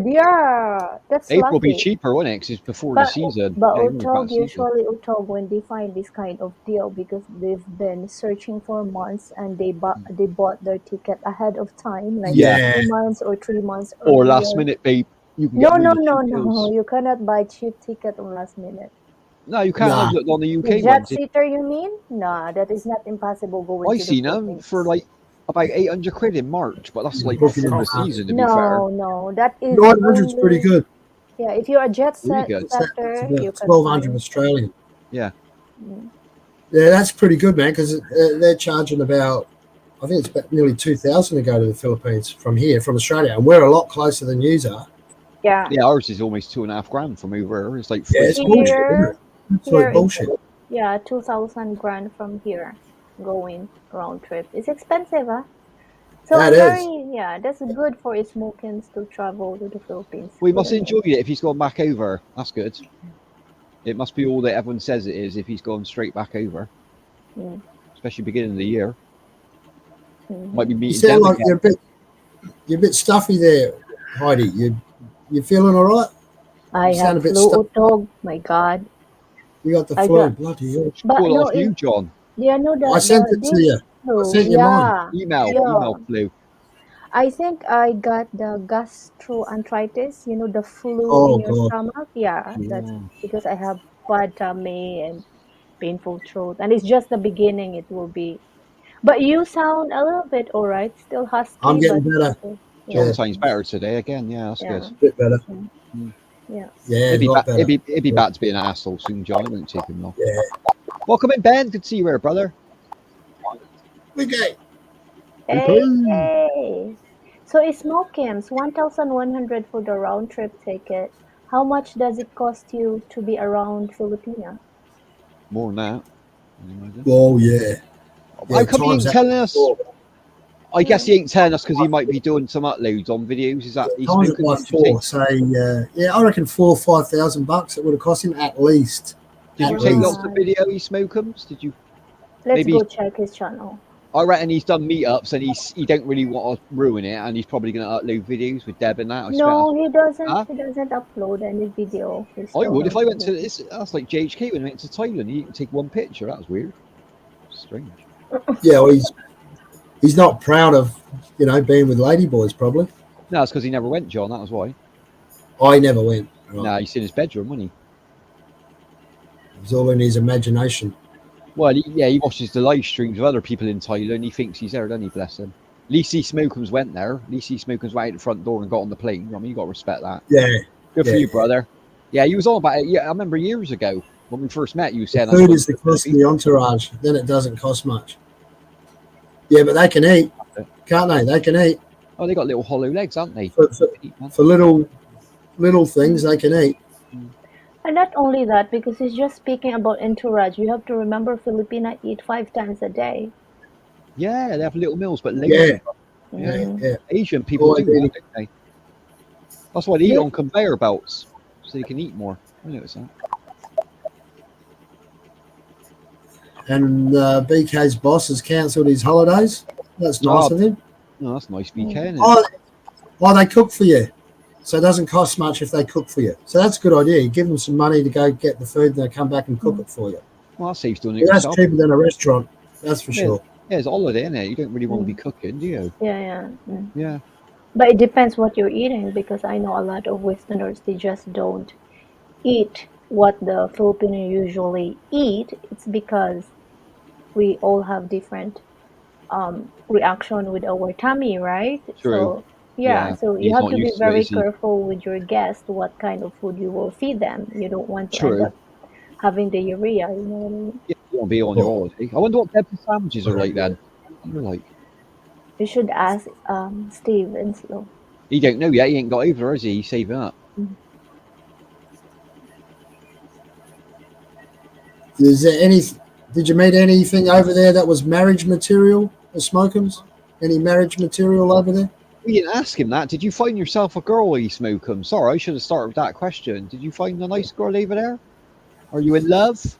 Yeah, that's April will be lucky. cheaper, won't it? 'Cause it's before the season. But Yeah, you know about the season. usually Utog, when they find this kind of deal, because they've been searching for months and they bought their ticket ahead of time, like Yeah. 2 months or 3 months Or earlier. last minute, babe. You can No, get no, really no, cheap no. deals. You cannot buy cheap ticket on last minute. No, you can't. Nah. I've looked on the The UK jet ones. seater, you mean? Nah, that is not impossible going I to the seen them Philippines. for like about 800 quid in March, but that's like Booking in before the advance. season, to be fair. No, that is 900 is pretty only. good. Yeah, if you're a jet Really set good. It's setter, you about can 1200 find. Australian. Yeah. Mm. Yeah, that's pretty good, man, because they're charging about, I think it's about nearly 2,000 to go to the Philippines from here, from Australia. And we're a lot closer than you are. Yeah. Yeah, ours is almost 2.5 grand from over here. It's like Yeah, free. it's bullshit, isn't Here, it? Absolute it's bullshit. 2,000 grand from here going round trip. It's expensive, huh? So That is. that's good for Smokins to travel to the Philippines. We must enjoy it if he's gone back over. That's good. It must be all that everyone says it is if he's gone straight back over. Mm. Especially beginning of the year. Mhm. Might be You meeting sound them like again. you're a bit stuffy there, Heidi. You feeling all right? I You sound have a bit flu, stuffy. Utog. My God. You got the I flu. got, Bloody hell. but Call it no, off you, John. yeah, no, I sent it to this you. I flu. sent you mine. Yeah. Email flu. I think I got the gastroenteritis, the flu Oh, in your God. stomach. Yeah, that's Yeah. because I have bad tummy and painful throat. And it's just the beginning, it will be. But you sound a little bit all right, still husky, I'm getting but better. okay. John Yeah. sounds better today again. Yeah, that's Yeah. good. A bit better. Yeah. Yeah, It'd a lot better. be back to being an asshole soon, John. It won't take him long. Yeah. Welcome in, Ben. Good to see you here, brother. Okay. Hey. So it's Smokeham's 1,100 for the round trip ticket. How much does it cost you to be around Filipina? More than that. Oh, yeah. How come he ain't times that telling us? four. I guess he ain't telling us because he might be doing some uploads on videos. Is that he's Times it smoking? by four. Say, I reckon $4,000 or $5,000 it would have cost him at least. Did you At take least. lots of video? He smokums? Did you? Let's Maybe- go check his channel. I reckon he's done meetups and he don't really want to ruin it, and he's probably going to upload videos with Deb and that. No, he doesn't. Huh? He doesn't upload any video. He I still would if I went to doesn't. this. That's like JHK when I went to Thailand. He didn't take one picture. That was weird. Strange. Yeah, well, he's not proud of, being with ladyboys, probably. No, it's because he never went, John. That was why. I never went. Right. No, he's in his bedroom, wasn't he? It was all in his imagination. Well, he watches the live streams of other people in Thailand. He thinks he's there, doesn't he? Bless him. Lisi Smokums went there. Lisi Smokums went out the front door and got on the plane. I mean, you got to respect that. Yeah. Good for you, brother. Yeah, you was on about it. Yeah, I remember years ago when we first met. You said Food is the costly entourage. Then it doesn't cost much. Yeah, but they can eat, can't they? They can eat. Oh, they got little hollow legs, haven't they? For little things, they can eat. And not only that, because he's just speaking about entourage. You have to remember, Filipina eat 5 times a day. Yeah, they have little meals, but lazy. Yeah. Asian people do that, don't they? That's why they eat on conveyor belts, so they can eat more. I noticed that. And BK's boss has cancelled his holidays. That's nice of him. No, that's nice, BK. Isn't it? Oh, they cook for you. So it doesn't cost much if they cook for you. So that's a good idea. You give them some money to go get the food, and they come back and cook it for you. Well, that saves doing it That's yourself. cheaper than a restaurant. That's for sure. Yeah, it's a holiday, isn't it? You don't really want to be cooking, do you? Yeah. But it depends what you're eating, because I know a lot of Westerners, they just don't eat what the Filipino usually eat. It's because we all have different reaction with our tummy, right? True. So so you have to be very careful with your guests what kind of food you will feed them. You don't want to end up having diarrhea, you know what I mean? Yeah, you want to be on your holiday. I wonder what Pepper sandwiches are like then. You're like, you should ask Steve and Slow. He don't know yet. He ain't got over, has he? He's saving up. Is there any? Did you meet anything over there that was marriage material? The Smokums? Any marriage material over there? We didn't ask him that. Did you find yourself a girl, you Smokums? Sorry, I should have started with that question. Did you find a nice girl over there? Are you in love?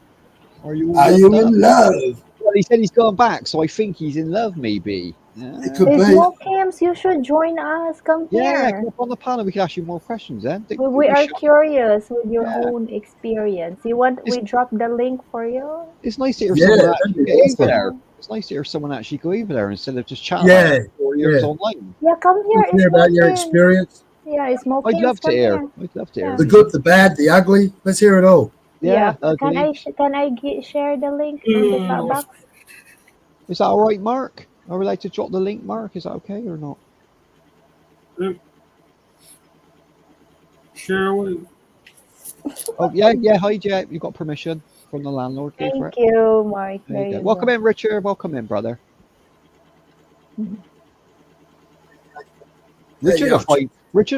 Are you in love? Well, he said he's going back, so I think he's in love, maybe. Yeah. It could be. More camps, you should join us. Come here. Yeah, come up on the panel. We can ask you more questions then. We are curious with your own experience. You want? We drop the link for you. It's nice to hear someone actually go over there. It's nice to hear someone actually go over there instead of just chatting about 4 years online. Yeah, come here. Let's hear about your experience. Yeah, it's more. I'd love to hear. I'd love to hear. The good, the bad, the ugly. Let's hear it all. Yeah. Can I share the link in the chat box? Is that all right, Mark? Are we like to drop the link, Mark? Is that okay or not? Share with. Oh yeah. Hi, Jet. You got permission from the landlord. Thank you, Mark. Welcome in, Richard. Welcome in, brother. Richard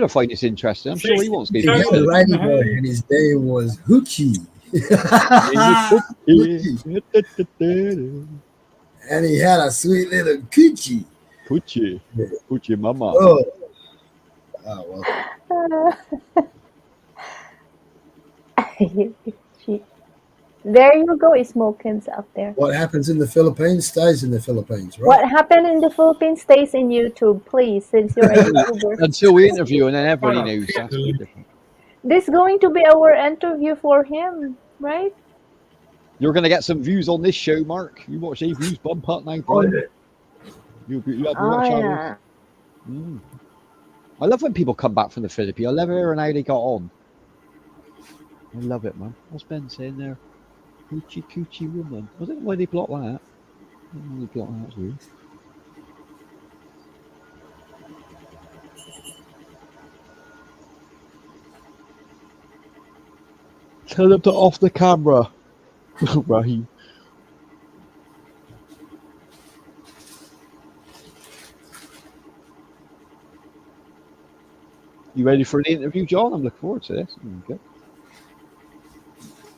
will find this interesting. I'm sure he wants to go. He had a righty boy, and his name was Hoochie. And he had a sweet little coochie. Coochie mama. Oh well. There you go, Smokins up there. What happens in the Philippines stays in the Philippines, right? What happened in the Philippines stays in YouTube, please, since you're a YouTuber. Until we interview, and then everybody knows. That's different. This is going to be our interview for him, right? You're going to get some views on this show, Mark. You watch a views bump up now, bro. You watch ours. I love when people come back from the Philippines. I love hearing how they got on. I love it, man. What's Ben saying there? Coochie woman. I don't know why they block that. I don't know why they block that. It's weird. Tell them to off the camera. Right. You ready for the interview, John? I'm looking forward to this. Okay.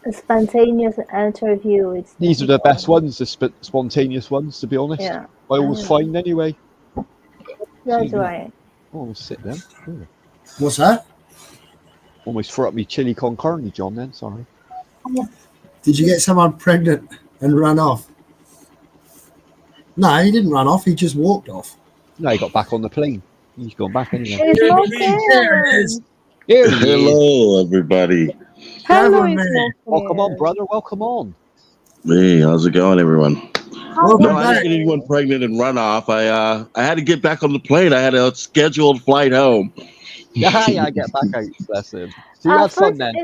A spontaneous interview. These are the best ones, the spontaneous ones, to be honest. Yeah. I always find anyway. That's right. Almost sit then. Ooh. What's that? Almost threw up me chili con carne, John, then. Sorry. Did you get someone pregnant and run off? No, he didn't run off. He just walked off. No, he got back on the plane. He's gone back anyway. There it is. Hello, everybody. Hello, welcome on, brother. Welcome on. Hey, how's it going, everyone? No, I didn't get anyone pregnant and run off. I had to get back on the plane. I had a scheduled flight home. Yeah, I get back out. Bless him. So you had fun then.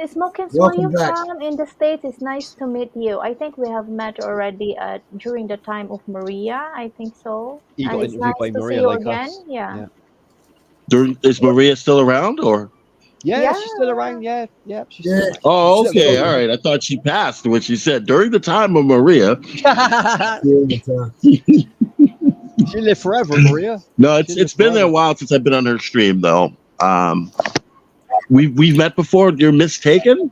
Smokins, where Welcome you back. from in the States? It's nice to meet you. I think we have met already during the time of Maria. I think so. He And got it's interviewed nice by to see Maria you like again. us. Yeah. Is Maria still around, or? Yeah, Yeah. she's still around. Yeah, yeah, she's Yeah. still around. Oh, She's okay, still all around. right. I thought she passed when she said during the time of Maria. Yeah, but, She lived forever, Maria. No, She it's lived been there a forever. while since I've been on her stream though. We've met before. You're mistaken.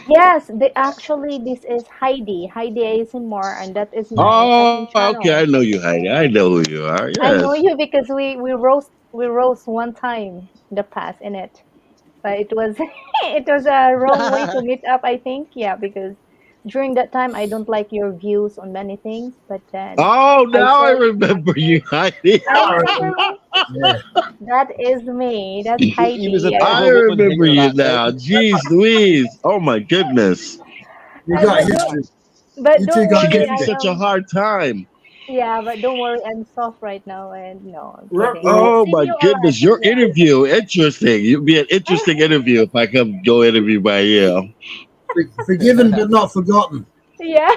Yes, actually this is Heidi. Heidi ASMR, and that is my second Oh, okay. I channel. know you, Heidi. I know who you are. I know Yes. you because we roast one time in the past in it. But it was it was a wrong way to meet up, I think. Yeah, because during that time I don't like your views on many things, but then Oh, I now I said, remember you, Heidi. I all right. know Yeah. that is me. That's He was Heidi. a bit of I a woman remember hater you that day. now. Jeez, Louise. Oh my goodness. You Uh, got but don't history. but You two don't She got worry, gave you I history. such a am. hard time. Yeah, but don't worry, I'm soft right now, and no, I'm Ru- kidding. I've Oh seen my you a lot. goodness. Your Yeah. interview, interesting. You'd be an interesting interview if I come go interview by you. Forgiven but not forgotten. Yeah.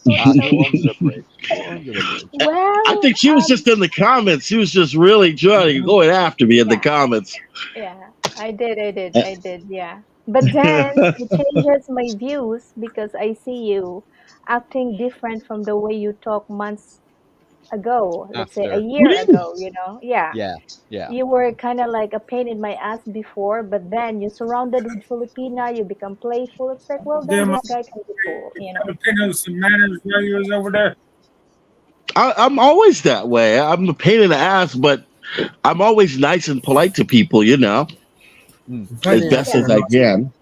Go Totally. under the bridge. Go under the bridge. I Well, think she was just in the comments. She was just really trying going after me in the yeah. comments. Yeah, I did, yeah. But then it changes my views because I see you acting different from the way you talk months ago, let's say a After. What year do you? ago, you know? Yeah. Yeah, yeah. You were kind of like a pain in my ass before, but then you surrounded with Filipina, you become playful. It's like, well, then Them this guy can be cool, you know? Filipino some manners while you was over there. I'm always that way. I'm a pain in the ass, but I'm always nice and polite to people, Mm. as Pain in the ass best Yeah. in as a I nice way. can.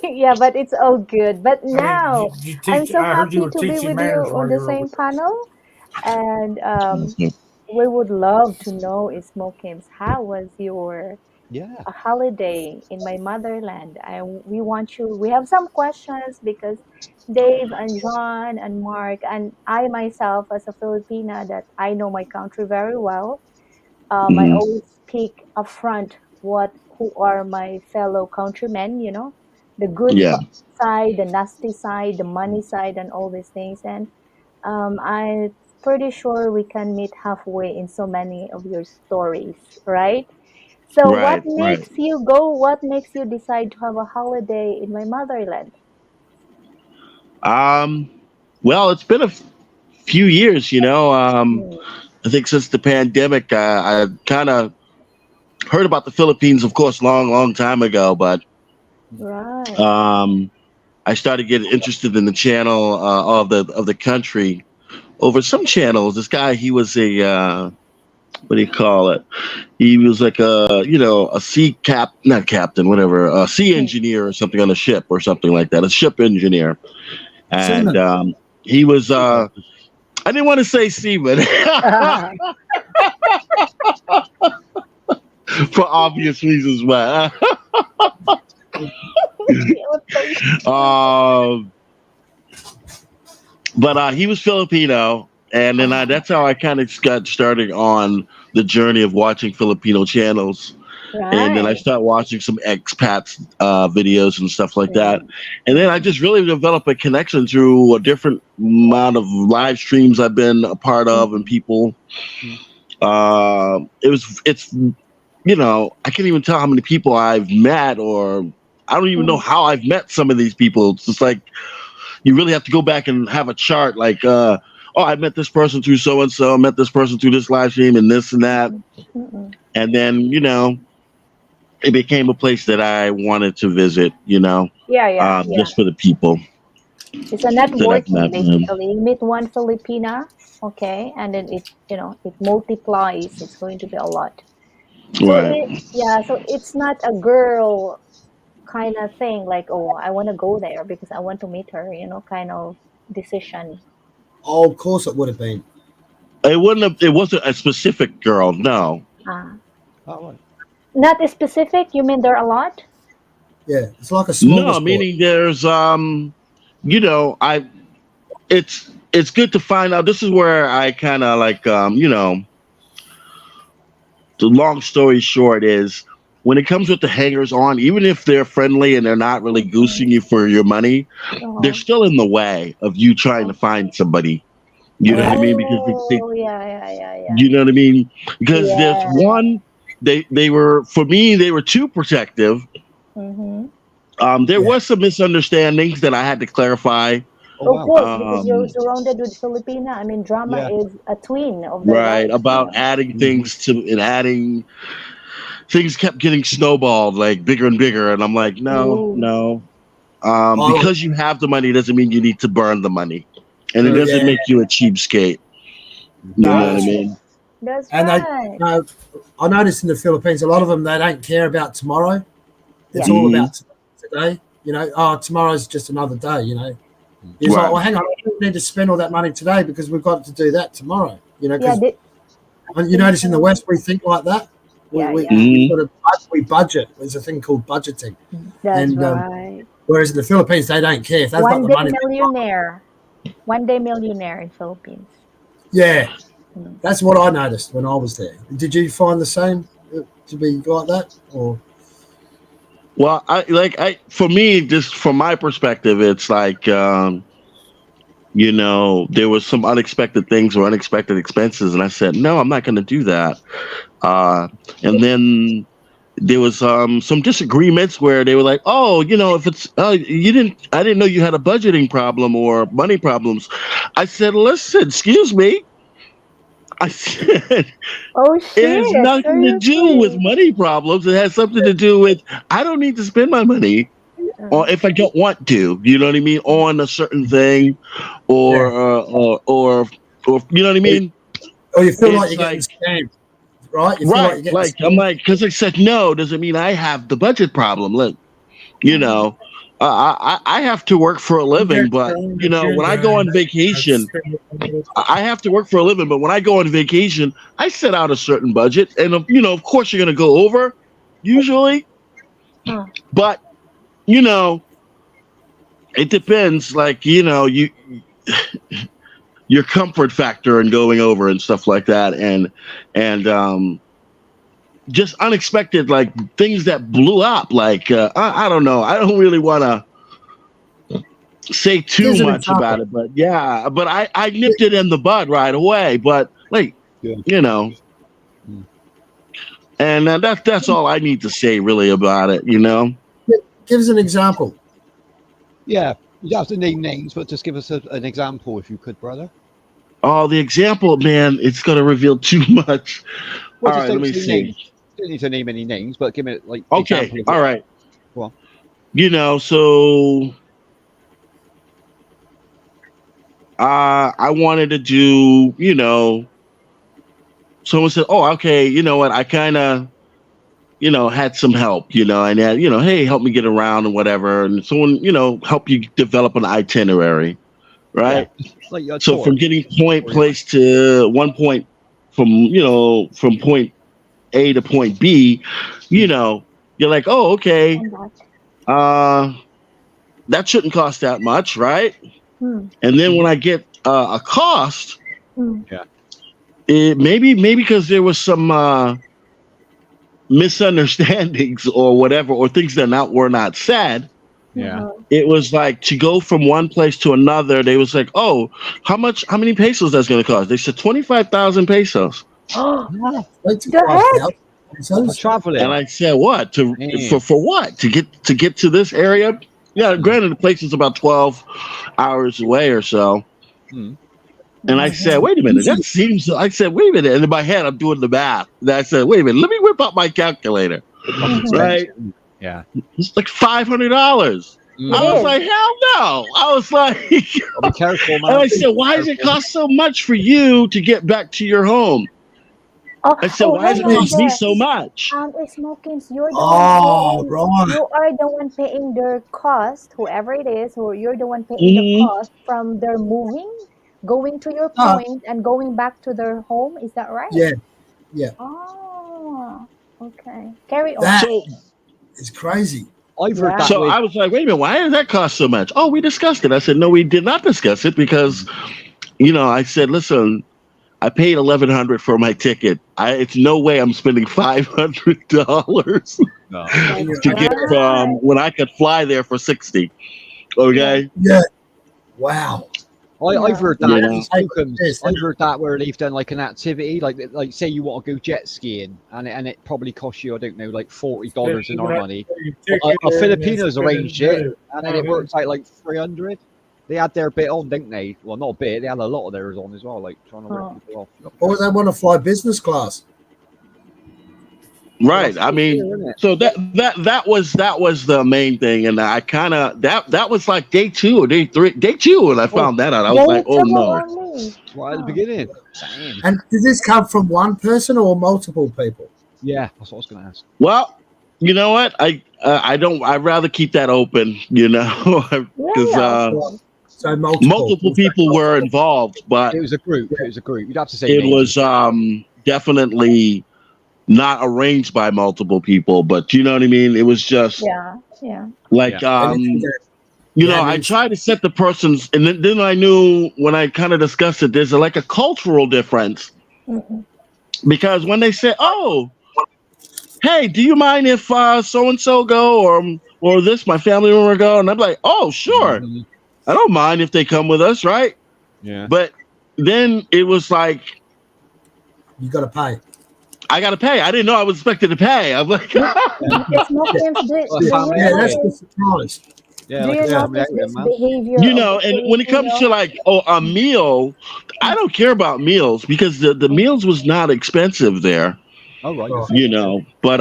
Yeah, but it's all good. But I mean, now you I'm teach. so I heard you happy were to be teaching with you manners on while the you were same over panel. And we would love to know, Smokims, how was your Yeah. a holiday in my motherland? We want you. We have some questions because Dave and John and Mark and I myself, as a Filipina, that I know my country very well. I Mhm. always speak upfront who are my fellow countrymen. The good Yeah, side, the nasty side, the money side, and all these things. And I'm pretty sure we can meet halfway in so many of your stories, right? So, what right, right. makes you go? What makes you decide to have a holiday in my motherland? Um, well, it's been a few years, Mm, I think since the pandemic, I kind of heard about the Philippines, of course, long, long time ago, but right. um, I started getting interested in the channel of the country over some channels. This guy, he was a what do you call it? He was like a sea not captain, whatever, a sea Mm. engineer or something on a ship or something like that, a ship engineer, and Seaman. he was. I didn't want to say seaman for obvious reasons, but um, he was Filipino, and then Oh, that's how I kind of got started on the journey of watching Filipino channels. And then I right. start watching some expats videos and stuff like that. Mm, And then I mm, just really developed a connection through a different amount of live streams I've been a part of and mm, people. Mm. It's I can't even tell how many people I've met, or I don't even know mm, how I've met some of these people. It's just like you really have to go back and have a chart, like oh, I met this person through so and so, met this person through this live stream and this and that. mm, mm. And then it became a place that I wanted to visit, Yeah, yeah, yeah. just for the people It's a that I've networking met. basically. You meet one Filipina, okay, and then it multiplies. It's going to be a lot. So Right. yeah, so it's not a girl kind of thing like, oh, I want to go there because I want to meet her, kind of decision. Oh, of course it would have been. It wasn't a specific girl, no. Ah, Oh, right. not specific. You mean there are a lot? Yeah, it's like a No, smorgasbord. meaning there's I it's good to find out. This is where I kind of like the long story short is when it comes with the hangers on, even if they're friendly and they're not really goosing you for your money, they're still in the way of you trying to find somebody. You know what I mean? Because Oh, yeah. you know what I mean? Because there's Yeah. one, they were, for me, they were too protective. Mm-hmm. There was some misunderstandings that I had to clarify. Of course, because you're Um, surrounded with Filipina. I mean, drama Yeah. is a twin of their right, life. about adding things to and adding things kept getting snowballed like bigger and bigger, and I'm like, no, Ooh. no. Oh, Because you have the money doesn't mean you need to burn the money, and it True. doesn't yeah. make you a cheapskate. You know what I mean? That's And right. I noticed in the Philippines, a lot of them, they don't care about tomorrow. It's Yeah. all Mhm. about today. You know, oh, tomorrow's just another day. You know, it's like, Right. well, hang on, I don't need to spend all that money today because we've got to do that tomorrow. You know, Yeah, because you notice in the West we think like that. Yeah, We yeah. Mhm. sort of we budget. There's a thing called budgeting, That's and right. whereas in the Philippines they don't care if they've got One the day money. millionaire. One day millionaire in Philippines. Yeah, Mm. that's what I noticed when I was there. Did you find the same to be like that, or? Well, for me, just from my perspective, it's like there was some unexpected things or unexpected expenses, and I said, no, I'm not going to do that. And then there was some disagreements where they were like, oh, if it's I didn't know you had a budgeting problem or money problems. I said, listen, excuse me. I said, Oh it has shit! nothing to do with Seriously? money problems. It has something to do with I don't need to spend my money, or if I don't want to, you know what I mean, on a certain thing, or Yeah. or you know what I mean. Or you feel like It's you're getting like scammed, right? You feel like right, you're getting like I'm scammed. like because I said no doesn't mean I have the budget problem. Look, you know, I have to work for a You living, get but going to do when I go that. on vacation, That's I have to work for a living. But when I go on vacation, I set out a certain budget, and of course, you're going to go over, usually. Huh. But it depends. Like your comfort factor in going over and stuff like that, and just unexpected like things that blew up. Like I don't know. I don't really want to say too Here's an much about example. it, but yeah, but I nipped it in the bud right away. But like Yeah. and that's all I need to say really about it. Give us an example. Yeah. You don't have to name names, but just give us an example if you could, brother. Oh, the example, man, it's going to reveal too much. Well, All just right, don't let me say see. names. You don't need to name any names, but give me like Okay, example of all it. right. Go on. So I wanted to do, someone said, oh, okay, you know what? I kind of, had some help, and had, hey, help me get around and whatever. And someone, help you develop an itinerary, right? Yeah. Like a So tour. from getting point Or- place to one point from point A to point B, you're like, oh, okay, that shouldn't cost that much, right? Hmm. And then when I get a cost, Yeah. it maybe because there was some misunderstandings or whatever, or things that were not said. Yeah. It was like to go from one place to another. They was like, oh, how many pesos that's going to cost? They said 25,000 pesos. The heck? For traveling. And I said, what Man. for what to get to this area? Yeah, granted, the place is about 12 hours away or so. Hmm. And I said, wait a minute, that seems. I said, wait a minute. And in my head, I'm doing the math. And I said, wait a minute, let me whip out my calculator. Right? Yeah. It's like $500. I was like, hell no. I was like, Be careful, man. and I said, why does it cost so much for you to get back to your home? I said, why does it cost me so much? Smokings, you're the Oh, one paying, right. you are the one paying their cost, whoever it is, or you're the one paying the cost from their moving, going to your point and going back to their home. Is that right? Yeah. Yeah. Oh, okay. Carry on. That is crazy. I've heard that. So I was like, wait a minute, why does that cost so much? Oh, we discussed it. I said, no, we did not discuss it because, I said, listen, I paid $1,100 for my ticket. It's no way I'm spending $500 No. to get from when I could fly there for 60. Okay. Yeah. Wow. I've heard that. Yeah. I've heard that where they've done like an activity, like say you want to go jet skiing, and it probably costs you, I don't know, like $40 in our money. A Filipinos arranged it, and then it worked out like 300. They had their bit on, didn't they? Well, not a bit. They had a lot of theirs on as well, like trying to work people off. Or they want to fly business class. Right. I mean, so that was the main thing, and I kind of that was like day 2 or day 3, day 2, and I found that out. I was like, oh no. Right at the beginning. And did this come from one person or multiple people? Yeah, that's what I was going to ask. Well, you know what? I don't. I'd rather keep that open. You know, because so multiple people were involved, but it was a group. It was a group. You'd have to say it was definitely not arranged by multiple people, but you know what I mean? It was just like you know, I tried to set the person's, and then I knew when I kind of discussed it, there's like a cultural difference because when they say, "Oh, hey, do you mind if so and so go or this my family member go?" and I'm like, "Oh, sure, I don't mind if they come with us, right?" Yeah. But then it was like, you got to pay. I got to pay. I didn't know I was expected to pay. I'm like, It's not that's the surprise. Yeah, do like you notice this behavior? you know, and when it comes to like, a meal, I don't care about meals because the meals was not expensive there. Oh, right. You know, but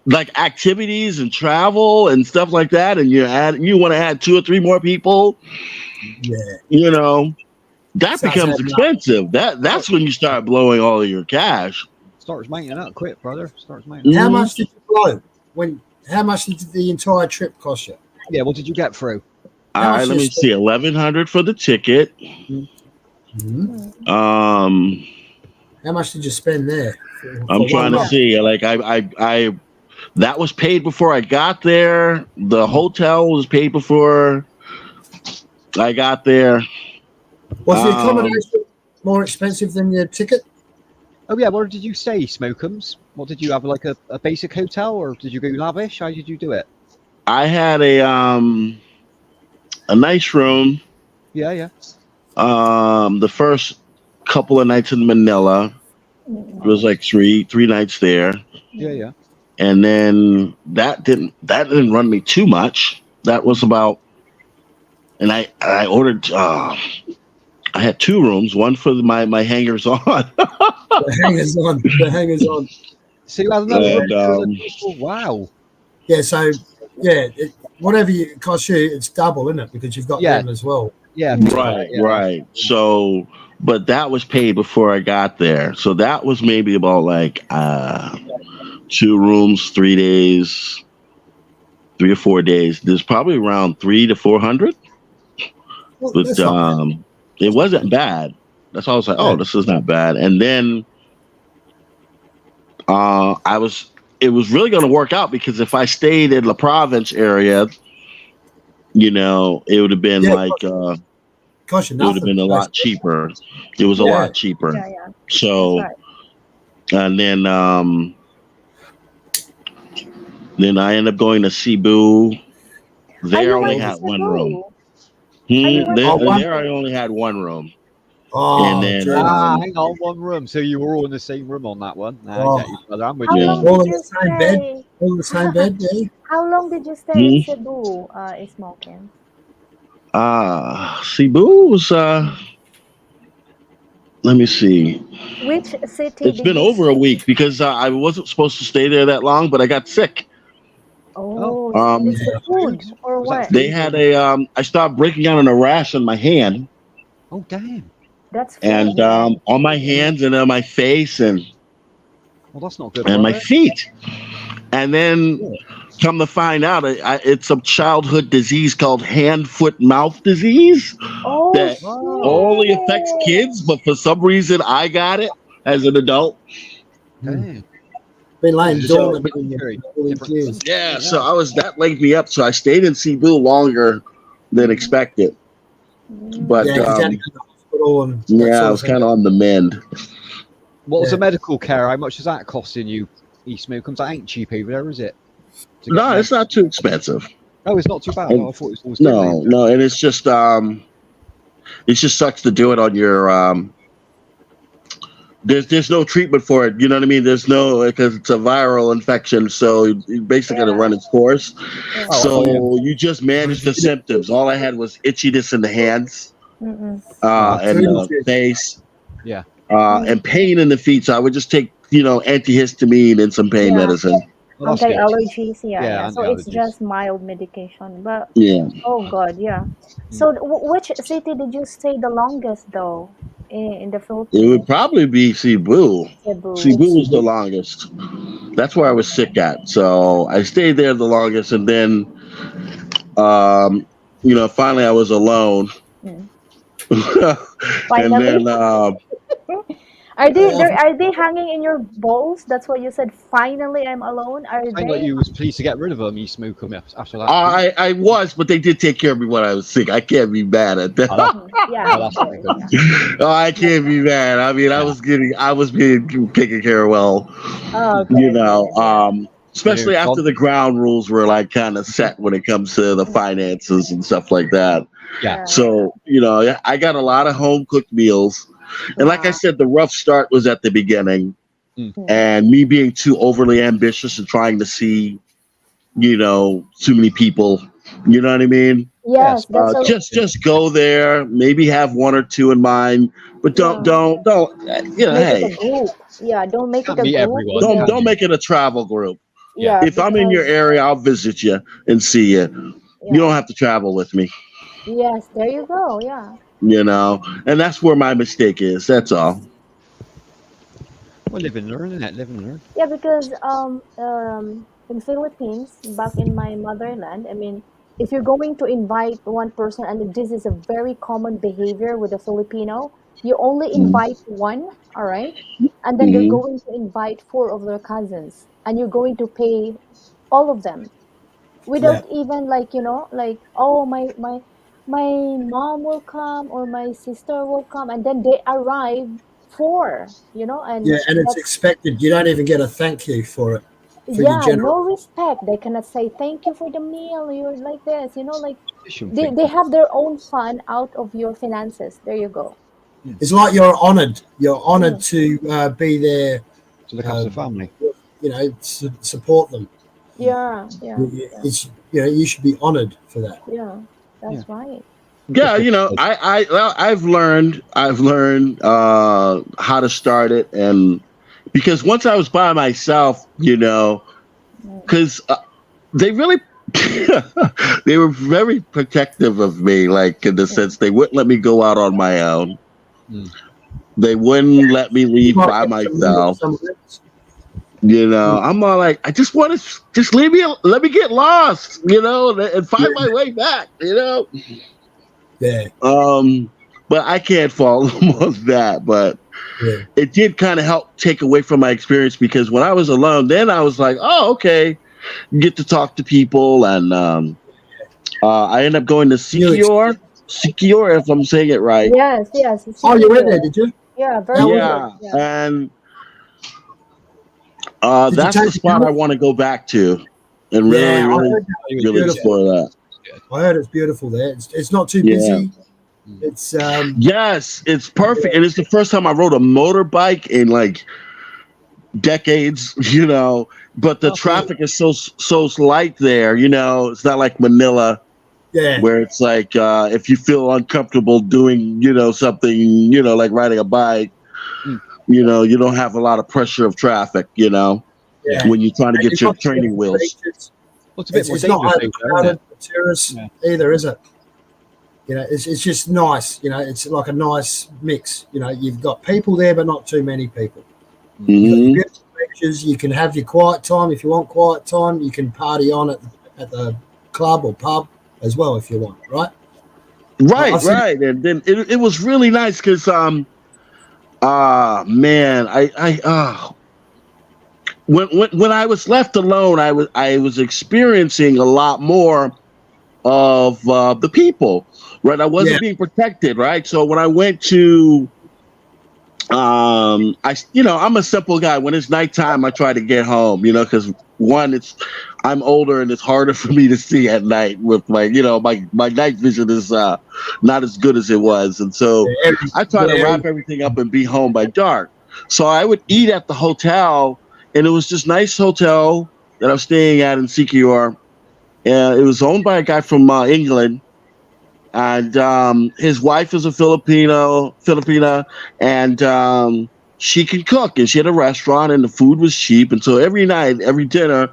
like activities and travel and stuff like that, and you want to add 2 or 3 more people. Yeah. You know, that becomes expensive. That's when you start blowing all of your cash. Starts making up quick, brother. Starts making. How much did you blow? How much did the entire trip cost you? Yeah, what did you get through? All right, let me see. $1,100 for the ticket. How much did you spend there? I'm trying to see. Like I that was paid before I got there. The hotel was paid before I got there. Was the accommodation more expensive than your ticket? Oh yeah, where did you stay, Smokums? What did you have, like a basic hotel, or did you go lavish? How did you do it? I had a nice room. Yeah. The first couple of nights in Manila, it was like three nights there. Yeah. And then that didn't run me too much. That was about, and I ordered. I had 2 rooms, one for my hangers on. The hangers on. So you had another room. Wow. Yeah. So whatever it costs you, it's double, isn't it? Because you've got them as well. Yeah. Right. So, but that was paid before I got there. So that was maybe about like 2 rooms, 3 days, 3 or 4 days. There's probably around 300 to 400. But it wasn't bad. That's why I was like, oh, this is not bad. And then it was really going to work out because if I stayed in La Province area, you know, it would have been it would have been a lot cheaper. It was a lot cheaper. Yeah. So, and then I ended up going to Cebu. There I only had 1 room. There I only had 1 room. Oh, and then hang on, 1 room. So you were all in the same room on that one. I get you, brother. I'm with you. All in the same bed. All in the same bed. Yeah. How long did you stay in Cebu, Smoking? Cebu was let me see. Which city? It's been over a week because I wasn't supposed to stay there that long, but I got sick. Oh, is the food or what? They had I started breaking out in a rash on my hand. Oh, damn. That's food. And on my hands and on my face and that's not good. And my feet. And then come to find out, it's a childhood disease called hand, foot, mouth disease that only affects kids, but for some reason I got it as an adult. Damn. Been lying dormant. Yeah, so that laid me up. So I stayed in Cebu longer than expected. But hospital and that Yeah, sort I of was thing. kind of on the mend. What was Yeah. the medical care? How much is that costing you? East Comes that ain't cheap over there, is it? No, it's not too expensive. Oh, it's not too bad. And Oh, I thought it was almost deadly. no, and it's just it just sucks to do it on your there's no treatment for it. You know what I mean? There's no, because it's a viral infection, so you basically got to run its course. Yeah. So you just manage the symptoms. All I had was itchiness in the hands, Mm-mm. and the face, Yeah. and pain in the feet. So I would just take antihistamine and some pain Yeah. medicine. Well, that's good. Anti-allergies, Yeah, yeah. So it's anti-allergies. just mild medication. But Yeah, oh God, yeah. So which city did you stay the longest though in the it Philippines? would probably be Cebu. Cebu. Cebu was the longest. That's where I was sick at. So I stayed there the longest, and then finally I was alone. Mm. And Finally. then Are they hanging in your bowls? That's why you said finally I'm alone. Are Sound like they? you was pleased to get rid of them. You smoke them after that. I was, but they did take care of me when I was sick. I can't be mad at that. Yeah, Oh, of that's course. good. Yeah. Oh, I can't be mad. I mean, I was being taken care of well, Oh, okay, okay. Yeah. especially after the ground rules were like kind of set when it comes to the finances and stuff like that. Yeah. So, I got a lot of home cooked meals. And like I Wow. said, the rough start was at the beginning. And me being too overly ambitious and trying to see, too many people. You know what I mean? Yes, that's a Just go there, maybe have one or two in mind, but don't, make it hey, a group. Yeah, don't make it Can't a meet group everyone. with the don't make it a travel group. yeah, If I'm in your because area, I'll visit you and see you. You don't yeah. have to travel with me, Yes, there you go. Yeah. and that's where my mistake is. That's all. Well, live and learn, isn't it? Live and learn. Yeah, because in Philippines, back in my motherland, I mean, if you're going to invite one person, and this is a very common behavior with a Filipino, you only invite one, all right? And then they're Hmm. going to invite four of their cousins, and you're going to pay all of them Yeah. without even like, like, oh, my mom will come or my sister will come, and then they arrive four, Yeah, and and it's that's expected. You don't even get a thank you for it, for your yeah, general. no respect. They cannot say thank you for the meal. You're like this, like Shouldn't they, think they that. have their own fun out of your finances. There you go. It's like you're honoured. You're honoured Mm. to be there. To look after the family. Support them. Yeah, yeah, yeah, It's you should be honoured for that. yeah. Yeah. That's right. Yeah, Just I've learned how to start it, and because once I was by myself, Mm. because they really they were very protective of me, like in the sense they wouldn't let me go out on my own. Mm. They wouldn't let me leave by myself. I'm all like, I just want to just let me get lost, and find my way back, Yeah, but I can't follow them on that. But yeah, it did kind of help take away from my experience, because when I was alone, then I was like, oh, okay, you get to talk to people, and I ended up going to Sikior, if I'm saying it right. Yes, yes. It's Oh, you went secure. there, did you? Yeah, very How was good. Yeah, Yeah. and Did you that's take the the spot I camel? want to go back to, and really, Yeah, I really, heard that was really beautiful. explore that. I heard it's beautiful there. It's not too Yeah. busy. It's Yes, it's perfect, and it's the first time I rode a motorbike in like decades. But the traffic is so light there. It's not like Manila, yeah, where it's like if you feel uncomfortable doing something, like riding a bike, Mm. you don't have a lot of pressure of traffic, yeah. when you're trying to And get you've your got training wheels. beaches. Well, it's a bit more It's not dangerous over there, isn't overcrowded it? for tourists Yeah. either, is it? It's just nice. It's like a nice mix. You've got people there, but not too many people. You've got your Hmm. beautiful beaches. You can have your quiet time if you want quiet time. You can party on at the club or pub as well if you want. Right? Right, I've seen right, and then it was really nice because man, when I was left alone, I was experiencing a lot more of the people, right? I wasn't being protected, right? So when I went to I'm a simple guy. When it's nighttime, I try to get home, because one, I'm older and it's harder for me to see at night with my night vision is not as good as it was. And so I try to wrap everything up and be home by dark. So I would eat at the hotel, and it was this nice hotel that I'm staying at in Sikior. And it was owned by a guy from England, and his wife is a Filipina, and she can cook, and she had a restaurant, and the food was cheap. And so every night, every dinner,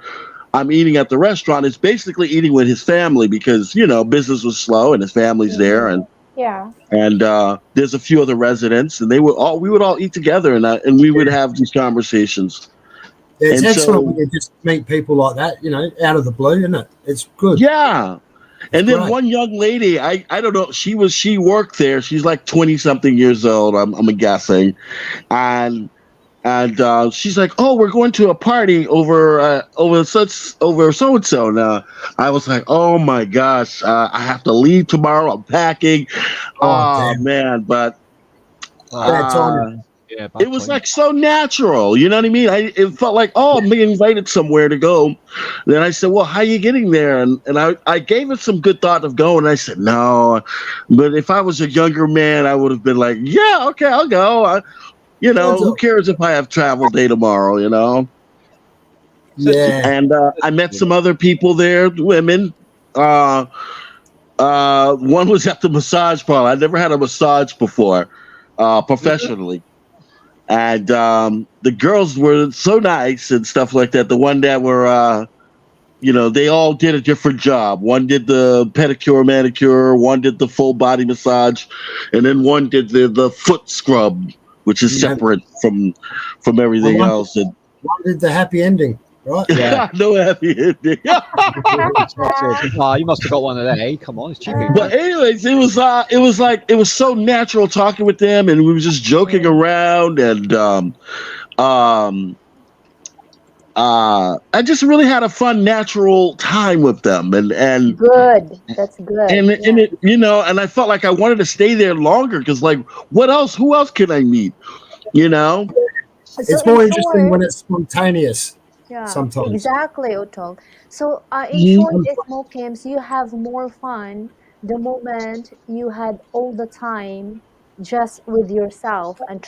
I'm eating at the restaurant. It's basically eating with his family because business was slow, and his family's there, and Yeah. and there's a few other residents, and we would all eat together, and we would have these conversations. Yeah, it's And excellent so, when you just meet people like that, out of the blue, isn't it? It's good. yeah. And then great. one young lady, I don't know, she worked there. She's like 20 something years old, I'm guessing. And she's like, "Oh, we're going to a party over so and so." Now I was like, "Oh my gosh, I have to leave tomorrow. I'm packing." Oh Damn. man, but Bad timing. Yeah, bad it was timing. like so natural, you know what I mean? It felt like, I'm being invited somewhere to go. Then I said, "Well, how are you getting there?" And I gave it some good thought of going. I said, "No," but if I was a younger man, I would have been like, "Yeah, okay, I'll go." Who cares if I have travel day tomorrow? Yeah. And I met some other people there, women. One was at the massage parlor. I never had a massage before, professionally. And the girls were so nice and stuff like that. The one that were, they all did a different job. One did the pedicure, manicure. One did the full body massage, and then one did the foot scrub, which is separate from everything else. And one did the happy ending, right? Yeah. no happy ending. You must have got one of them. Hey, come on, it's cheap. But anyways, it was so natural talking with them, and we were just joking around, and I just really had a fun, natural time with them, and Good. That's good. and it, and I felt like I wanted to stay there longer because, like, what else? Who else can I meet? It's more interesting when it's spontaneous. Yeah, sometimes. exactly, Otol. So, in short, in smoke camps, you have more fun the moment you had all the time just with yourself and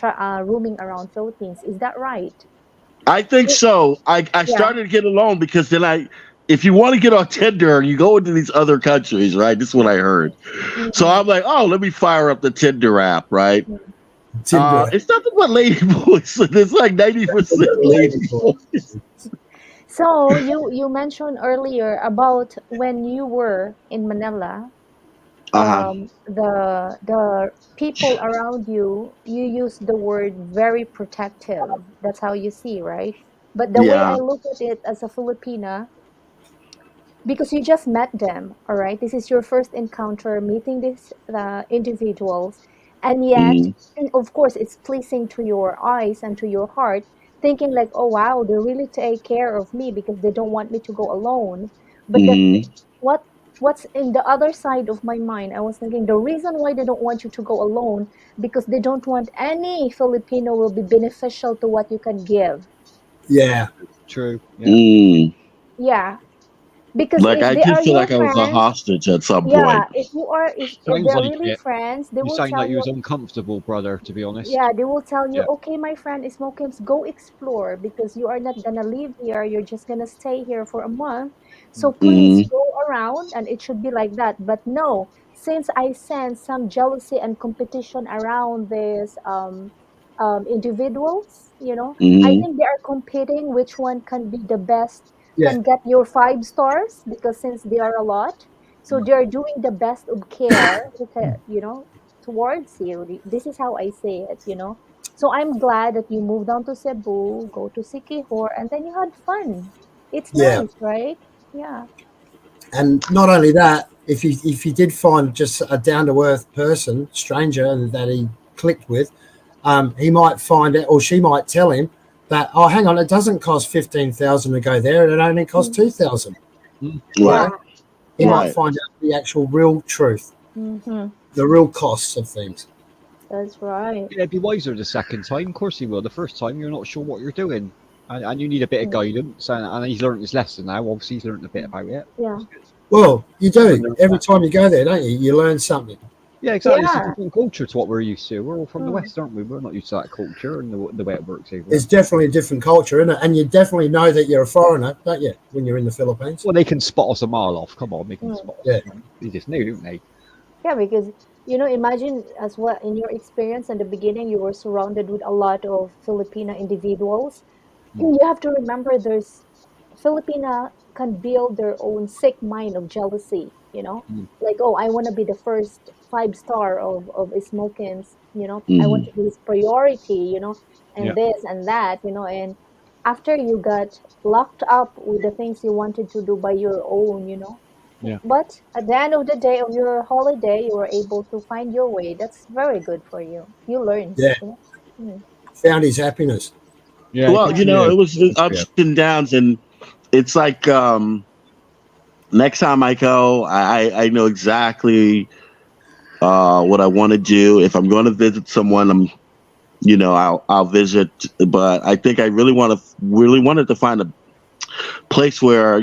roaming around Philippines. Is that right? I think so. I started to get alone because then if you want to get on Tinder, you go into these other countries, right? This is what I heard. So I'm like, oh, let me fire up the Tinder app, right? It's nothing but lady boys. It's like 90% lady boys. So you mentioned earlier about when you were in Manila, the people around you use the word very protective. That's how you see, right? But the way I look at it as a Filipina, because you just met them, all right? This is your first encounter meeting these individuals, and yet, and of course, it's pleasing to your eyes and to your heart, thinking like, oh wow, they really take care of me because they don't want me to go alone. But what's in the other side of my mind, I was thinking the reason why they don't want you to go alone because they don't want any Filipino will be beneficial to what you can give. Yeah, true. Yeah. Because like if I they did are feel your like I was a friends, hostage at some yeah, point. if Sounds they're like really it. friends, they You will sound tell like you you, was uncomfortable, brother, to be honest. yeah, they will tell you, Yeah. okay, my friend is smoking, go explore because you are not gonna live here. You're just gonna stay here for a month. So please go around, and it should be like that. But no, since I sense some jealousy and competition around these individuals, I think they are competing which one can be the best, yeah, can get your 5 stars because since they are a lot, so they are doing the best of care, towards you. This is how I say it. So I'm glad that you moved down to Cebu, go to Siquijor, and then you had fun. It's yeah. nice, right? Yeah. And not only that, if you did find just a down to earth person, stranger that he clicked with, he might find it, or she might tell him that, oh, hang on, it doesn't cost 15,000 to go there, it only costs 2,000. Yeah. he might Right. find out the actual real truth, Mm-hmm. the real costs of things. That's right. Yeah, be wiser the second time. Of course he will. The first time you're not sure what you're doing, and you need a bit of guidance. And he's learned his lesson now. Obviously, he's learned a bit about it. Yeah. Well, you do. Every time you go there, don't you? You learn something. Yeah, exactly. It's a Yeah. different culture to what we're used to. We're all from the Mm. West, aren't we? We're not used to that culture and the way it works over It's there. definitely a different culture, isn't it? And you definitely know that you're a foreigner, don't you, when you're in the Philippines? Well, they can spot us a mile off. Come on, they can Mm. spot us. Yeah. They just know, don't they? Yeah, because imagine as well in your experience in the beginning, you were surrounded with a lot of Filipino individuals. Mm. You have to remember there's Filipina can build their own sick mind of jealousy. Mm. Like, oh, I want to be the first 5 star of Smokins, I want Mhm. to be his priority, Yeah. and this and that, and after you got locked up with the things you wanted to do by your own. Yeah. But at the end of the day of your holiday, you were able to find your way. That's very good for you. You learned. Yeah. Mm, Found his happiness. Yeah. Well, yeah. it was ups and downs, and it's like next time I go, I know exactly what I want to do. If I'm going to visit someone, I'll visit. But I think I really wanted to find a place where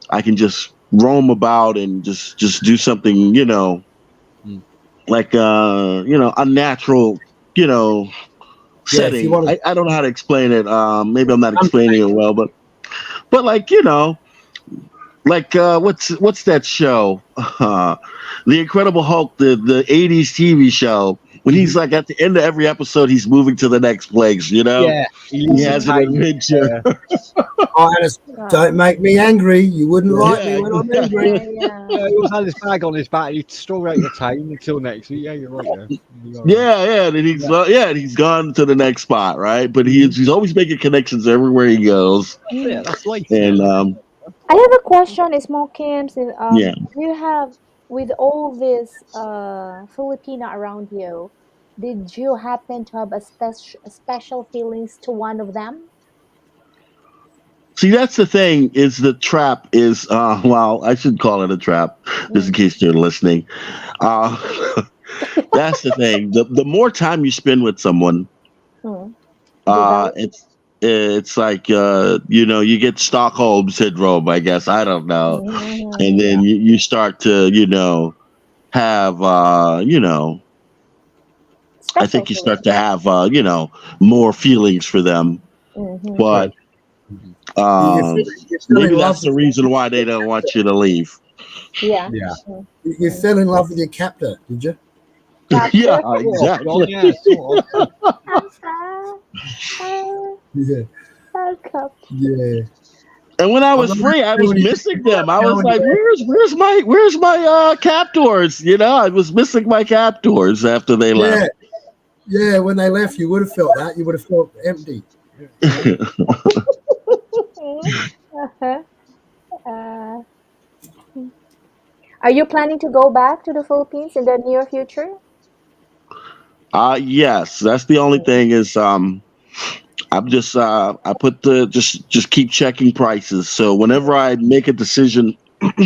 I can just roam about and just do something, Mm. like unnatural, you know Yeah, if you setting. want to. I don't know how to explain it. Maybe I'm not explaining it well, but like what's that show? The Incredible Hulk, the '80s TV show. When he's like at the end of every episode, he's moving to the next place. Yeah. He He has an adventure. Oh, Alice, Right. don't make me angry. You wouldn't like me Yeah, when I'm Yeah, angry. yeah. Yeah, he always had his bag on his back. He'd stroll out of town until next week. Yeah, you're right there. You are right. yeah, and he's gone to the next spot, right? But he's always making connections everywhere he goes, Yeah, that's life. and I have a question, Small Kims. yeah. Do you have, with all this Filipina around you, did you happen to have a special feelings to one of them? See, that's the thing. Is the trap is well, I should call it a trap, just in Mm, case you're listening. Uh, that's the thing. The more time you spend with someone, mm. Develop. it's like you get Stockholm syndrome, I guess. I don't know, and Mm, then you start to have I special think you start feelings. to have more feelings for them, Mm-hmm. but Mhm. You fell maybe in love that's the with reason why they don't want you to leave. Yeah. Yeah. Mm, you mm. fell in love with your captor, did you? Yeah, Capture. Sort of, exactly. yeah, sort of. Yeah, Capture. yeah. And when I I'm was not free, I was telling you, missing them. I was telling like, you. where's my captors? I was missing my captors after they Yeah, left. yeah. When they left, you would have felt that. You would have felt empty. Yeah. Uh-huh. Uh, are you planning to go back to the Philippines in the near future? Yes, that's the only thing is I'm just I put the just keep checking prices. So whenever I make a decision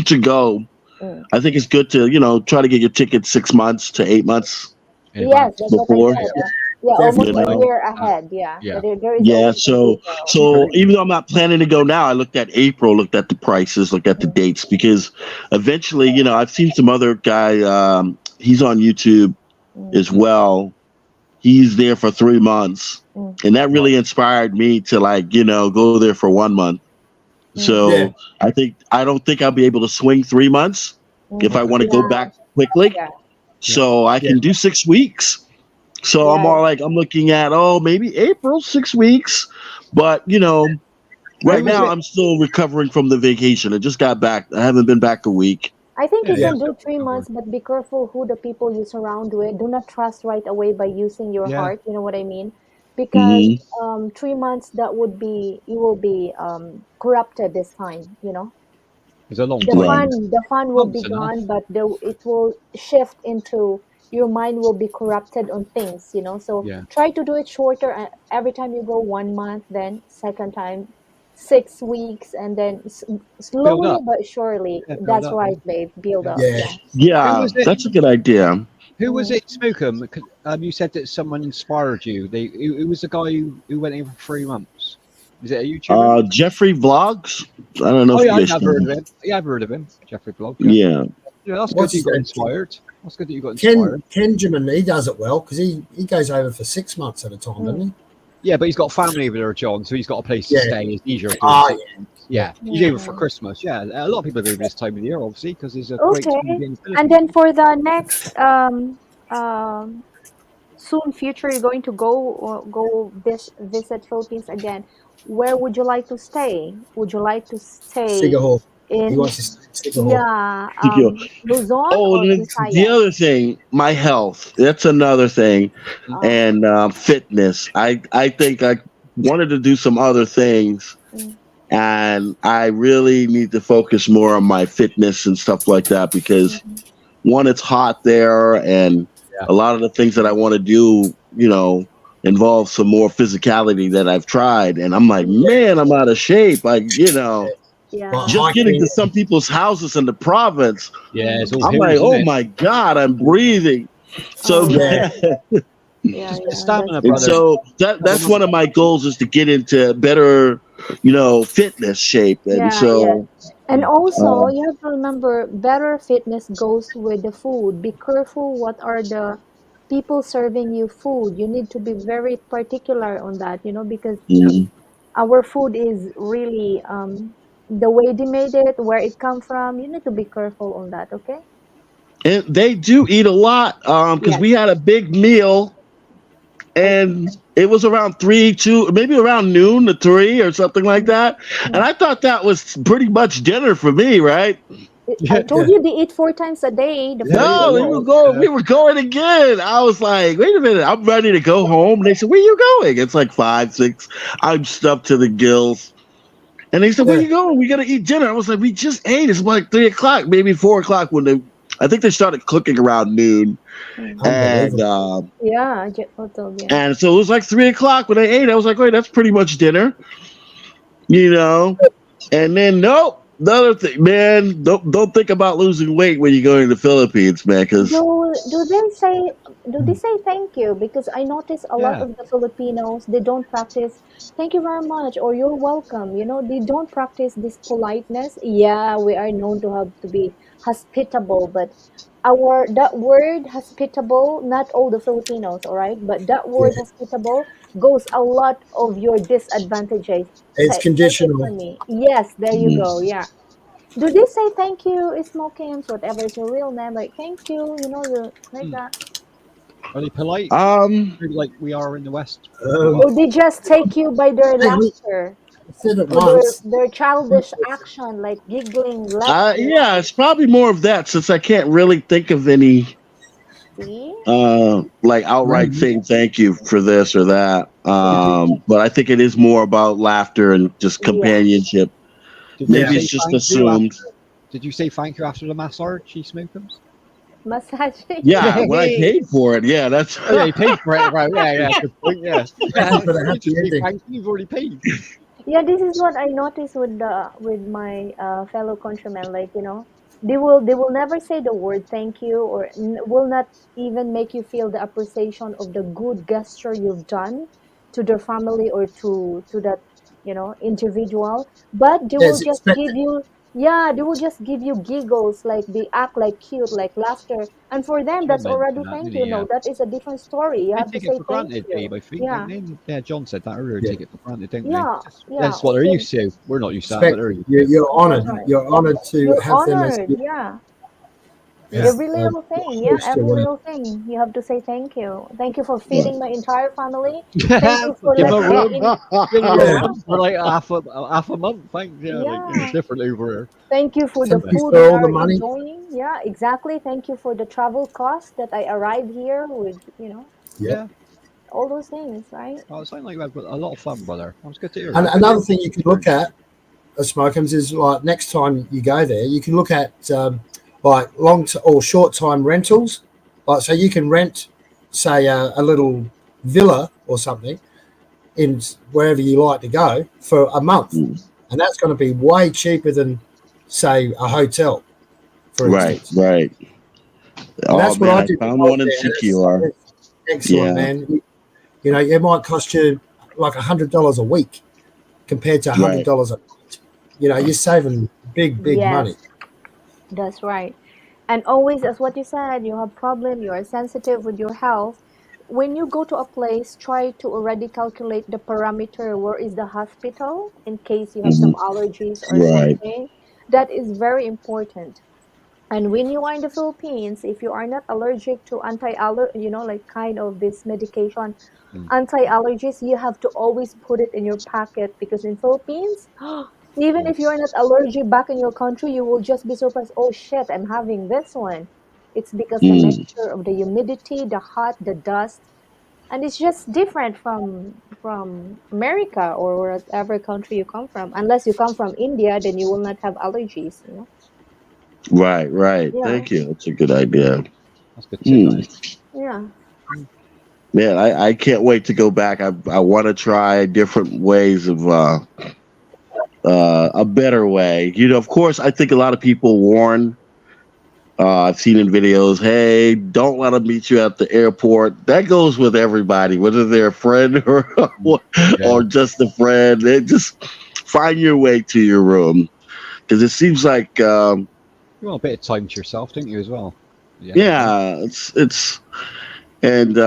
to go, Mm. I think it's good to try to get your ticket 6 months to 8 months In Yes, advance. that's what I before. said. Yeah, almost You Definitely. a know, year ahead. Yeah, Yeah. there is yeah. always a So window. so even though I'm not planning to go now, I looked at April, looked at the prices, looked at the Mm, dates because eventually, I've seen some other guy. He's on YouTube mm, as well. He's there for 3 months, mm, and that really inspired me to go there for 1 month. mm, Yeah, So I don't think I'll be able to swing 3 months if I mm. want to go Yeah, back quickly. yeah, Yeah. So I yeah. can do 6 weeks. So I'm yeah. all like I'm looking at maybe April 6 weeks, but I right Who is think now it? I'm still recovering from the vacation. I just got back. I haven't been back a week. I think Yeah, you Yeah, you're can do still three recovering. months, but be careful who the people you surround with. Do not trust right away by using your Yeah. heart. You know what I mean? Because Hmm. 3 months that would be you will be corrupted this time. It's a long The time. Right. fun will be Months enough. gone, but it will shift into your mind will be corrupted on things. So Yeah. try to do it shorter. Every time you go 1 month, then second time 6 weeks, and then slowly up. but surely. Yeah, build That's up, right, babe. Build up. Yeah. Yeah. Who Yeah, was it? that's a good idea. Who was it, Smookum? You said that someone inspired you. Who was the guy who went in for 3 months? Is it a YouTuber? Jeffrey Vlogs. I don't know Oh if yeah, you I've guys never heard know. of him. Yeah, I've heard of him. Jeffrey Blog. Yeah. Yeah, that's good What's that you his got name? inspired. That's good that you got inspired. Kenjamin, he does it well because he goes over for 6 months at a time, doesn't he? Yeah, but he's got family over there, John, so he's got a place to Yeah. stay. It's easier doing Ah, 6 months. Yeah, he's over for Christmas. Yeah, a lot of people are over this time of the year, obviously, because there's a great time to be Okay. in the And Philippines. then for the next soon future, you're going to go visit Philippines again. Where would you like to stay? Would you like to stay Sigahawk. He in, wants to stay in Sigahawk. yeah, Thank you. Luzon Oh, or and the Visayas? other thing, my health. That's another thing, and fitness. I think I wanted to do some other things, Mm. and I really need to focus more on my fitness and stuff like that because one, it's hot there, and a lot of the things that I want to do, involve some more physicality that I've tried, and I'm like, man, I'm out of shape. Yeah. Just getting Hiking. to some people's houses in the province, Yeah, it's all I'm hills, like, isn't oh it? my God, I'm breathing so Oh, bad. Yeah, Just yeah. stamina, And brother. so that's one of my goals is to get into better, fitness shape. And Yeah, yeah. so, And also, um, you have to remember, better fitness goes with the food. Be careful what are the people serving you food. You need to be very particular on that, because mhm. our food is really the way they made it, where it come from. You need to be careful on that, okay? And they do eat a lot because Yes. we had a big meal I, and it was around 2, maybe around noon to 3 or something like that. And I thought that was pretty much dinner for me, right? I told you they eat 4 times a day, the Yeah, No, we were Filipinos. going. We were going again. I was like, "Wait a minute! I'm ready to go home." And they said, "Where you going?" It's like 5, 6. I'm stuffed to the gills. And they said, "Where Yeah. you going? We gotta eat dinner." I was like, "We just ate. It's like 3 o'clock, maybe 4 o'clock when they. I think they started cooking around noon, and Unbelievable. Yeah, jet photo, yeah. and so it was like 3 o'clock when I ate. I was like, "Wait, that's pretty much dinner," you know. And then nope. The other thing, man, don't think about losing weight when you go to the Philippines, man, because Do they say thank you? Because I notice a lot Yeah. of the Filipinos, they don't practice thank you very much or you're welcome. They don't practice this politeness. Yeah, we are known to have to be hospitable, but that word hospitable, not all the Filipinos, all right? But that word Yeah. hospitable goes a lot of your disadvantages. It's Say thank it for conditional. me. Yes, there you go. Yeah. Do they say thank you, Smokings, whatever is your real name, like thank you, like that? Are they polite? um, Maybe like we are in the West. Or they just take you by their I laughter said it or their once. their childish action, like giggling, laughing. yeah, it's probably more of that since I can't really think of any See? like outright saying thank you for this or that. Yeah. But I think it is more about laughter and just Yeah. companionship. Did Maybe you it's say just thank you assumed. Did you say thank you after the massage, she Smookums? Massaging. Yeah, when I paid for it, yeah, that's Oh yeah, you paid for it, right? Yeah, good point. Yeah, For the you happy just say ending. thank you. You've already paid. Yeah, this is what I notice with my fellow countrymen. Like they will never say the word thank you, or will not even make you feel the appreciation of the good gesture you've done to their family or to that individual. But they Yeah, will it's just give expected. you, yeah, they will just give you giggles, like they act like cute, like laughter, and for them John that's mentioned already that, thank didn't you. he? No, Yeah. that is a different story. You They have to take it say for thank granted, you. Dave. I think, don't Yeah, they? Yeah, John said that earlier. Yeah. Take it for granted, don't they? yeah, yeah. That's what they're Okay, used to. We're not used to that, but they're Expected. used You're, to it. you're that's honored. right. You're honored to You're have them as honored, your, yeah. Yeah. Every little your thing, yeah, host or every whatever. little thing. You have to say thank you. Thank you for Right. feeding my entire family. Thank you for Give them a letting me room. in. Give them a Yeah. Yeah, room for like half a month. Thanks. Yeah, like it's yeah. different over here. Thank you for the Thank you food for we all the are money. enjoying. Yeah, exactly. Thank you for the travel cost that I arrived here with, Yep. Yeah. all those things, right? Oh, it sounds like we've got a lot of fun, brother. That was good to hear And that. another thing you could look at, Smokums, is like next time you go there, you can look at like or short time rentals. Like, so you can rent, say, a little villa or something in wherever you like to go for a month, and that's going to be way cheaper than, say, a hotel, for instance. Right. And that's what Man, I I did. found one in Secure. That's excellent, man. You know, it might cost you like $100 a week compared to $100 a night. You know, you're saving big money. That's right. And always, as what you said, you have problem, you are sensitive with your health. When you go to a place, try to already calculate the parameter. Where is the hospital in case you have some allergies or Right. something? That is very important. And when you are in the Philippines, if you are not allergic to like kind of this medication, anti-allergies, you have to always put it in your pocket because in Philippines, even if you're not allergic back in your country, you will just be surprised. Oh shit, I'm having this one. It's because the mixture of the humidity, the hot, the dust, and it's just different from America or whatever country you come from. Unless you come from India, then you will not have allergies. Right. Yeah, Thank you. That's a good idea. That's good tip. yeah. Man, I can't wait to go back. I want to try different ways of a better way. You know, of course, I think a lot of people warn. I've seen in videos, hey, don't let them meet you at the airport. That goes with everybody, whether they're a friend or just a friend. They just find your way to your room because it seems like You want a bit of time to yourself, don't you, as well? it's and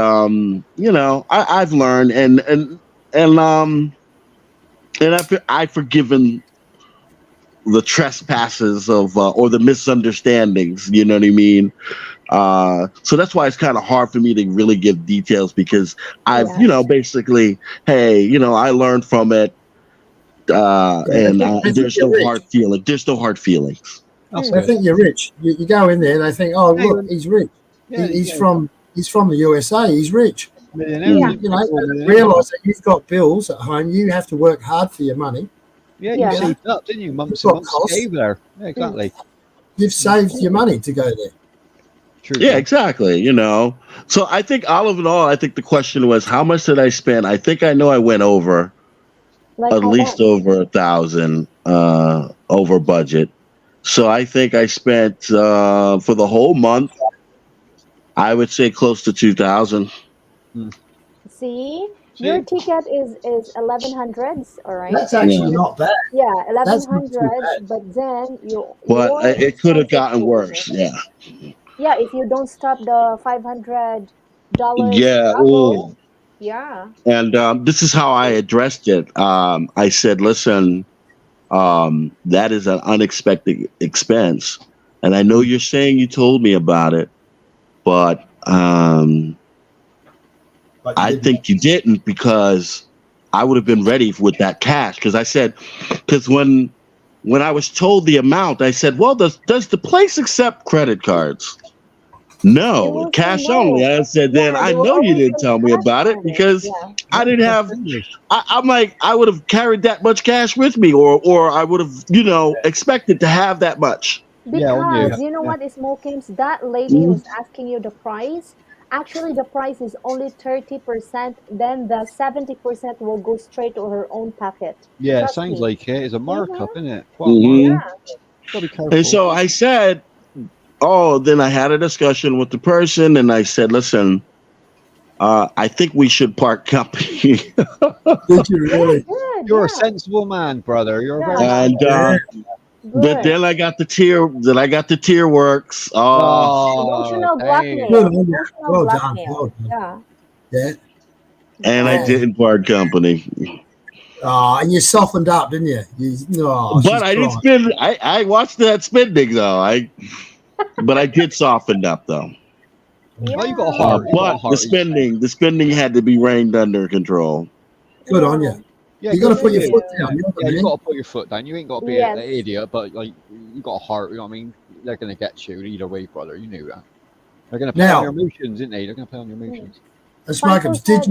you know, I've learned and I've forgiven the trespasses of or the misunderstandings. You know what I mean? So that's why it's kind of hard for me to really give details because I've, you know, basically, hey, you know, I learned from it, and there's no hard feeling. There's no hard feelings. I think you're rich. You go in there and they think, oh, look, he's rich. He's from the USA. He's rich. You know, realize that you've got bills at home. You have to work hard for your money. Yeah, you saved up, didn't you? Months and months to go there. Yeah, exactly. You've saved your money to go there. True. Yeah, exactly. You know, so I think all of it all, I think the question was, how much did I spend? I think I know I went over at least over 1,000 over budget. So I think I spent for the whole month, I would say close to 2,000. See, your ticket is 1,100s, all right? That's actually not bad. Yeah, 1,100s, but then But it could have gotten worse. Yeah. Yeah, if you don't stop the $500 Yeah. travel. Yeah. And this is how I addressed it. I said, listen, that is an unexpected expense. And I know you're saying you told me about it, but I think you didn't because I would have been ready with that cash. Because I said, because when I was told the amount, I said, well, does the place accept credit cards? No, cash only. I said, then I know you didn't tell me about it because I didn't have. I'm like, I would have carried that much cash with me, or I would have, you know, expected to have that much. Because you know what is Mokims? That lady who's asking you the price. Actually, the price is only 30%. Then the 70% will go straight to her own pocket. Yeah, Trust sounds me. like it. It's a markup, isn't it? Gotta be careful. And so I said, oh, then I had a discussion with the person, and I said, listen, I think we should part company. Did you really? You're a sensible man, brother. You're very. And but then I got the tier. Then I got the tier works. Emotional blackmail. Well done. Yeah. And I didn't part company. Oh, and you softened up, didn't you? But I didn't spend. I watched that spending though. But I did soften up though. Well, you got a heart. But the spending had to be reined under control. Good on you. Yeah, you got to put your foot down. You got to put your foot down. You ain't got to be an idiot, but like you got a heart. You know what I mean? They're gonna get you either way, brother. You knew that. They're gonna play on your emotions, isn't they? They're gonna play on your emotions. Smokers, did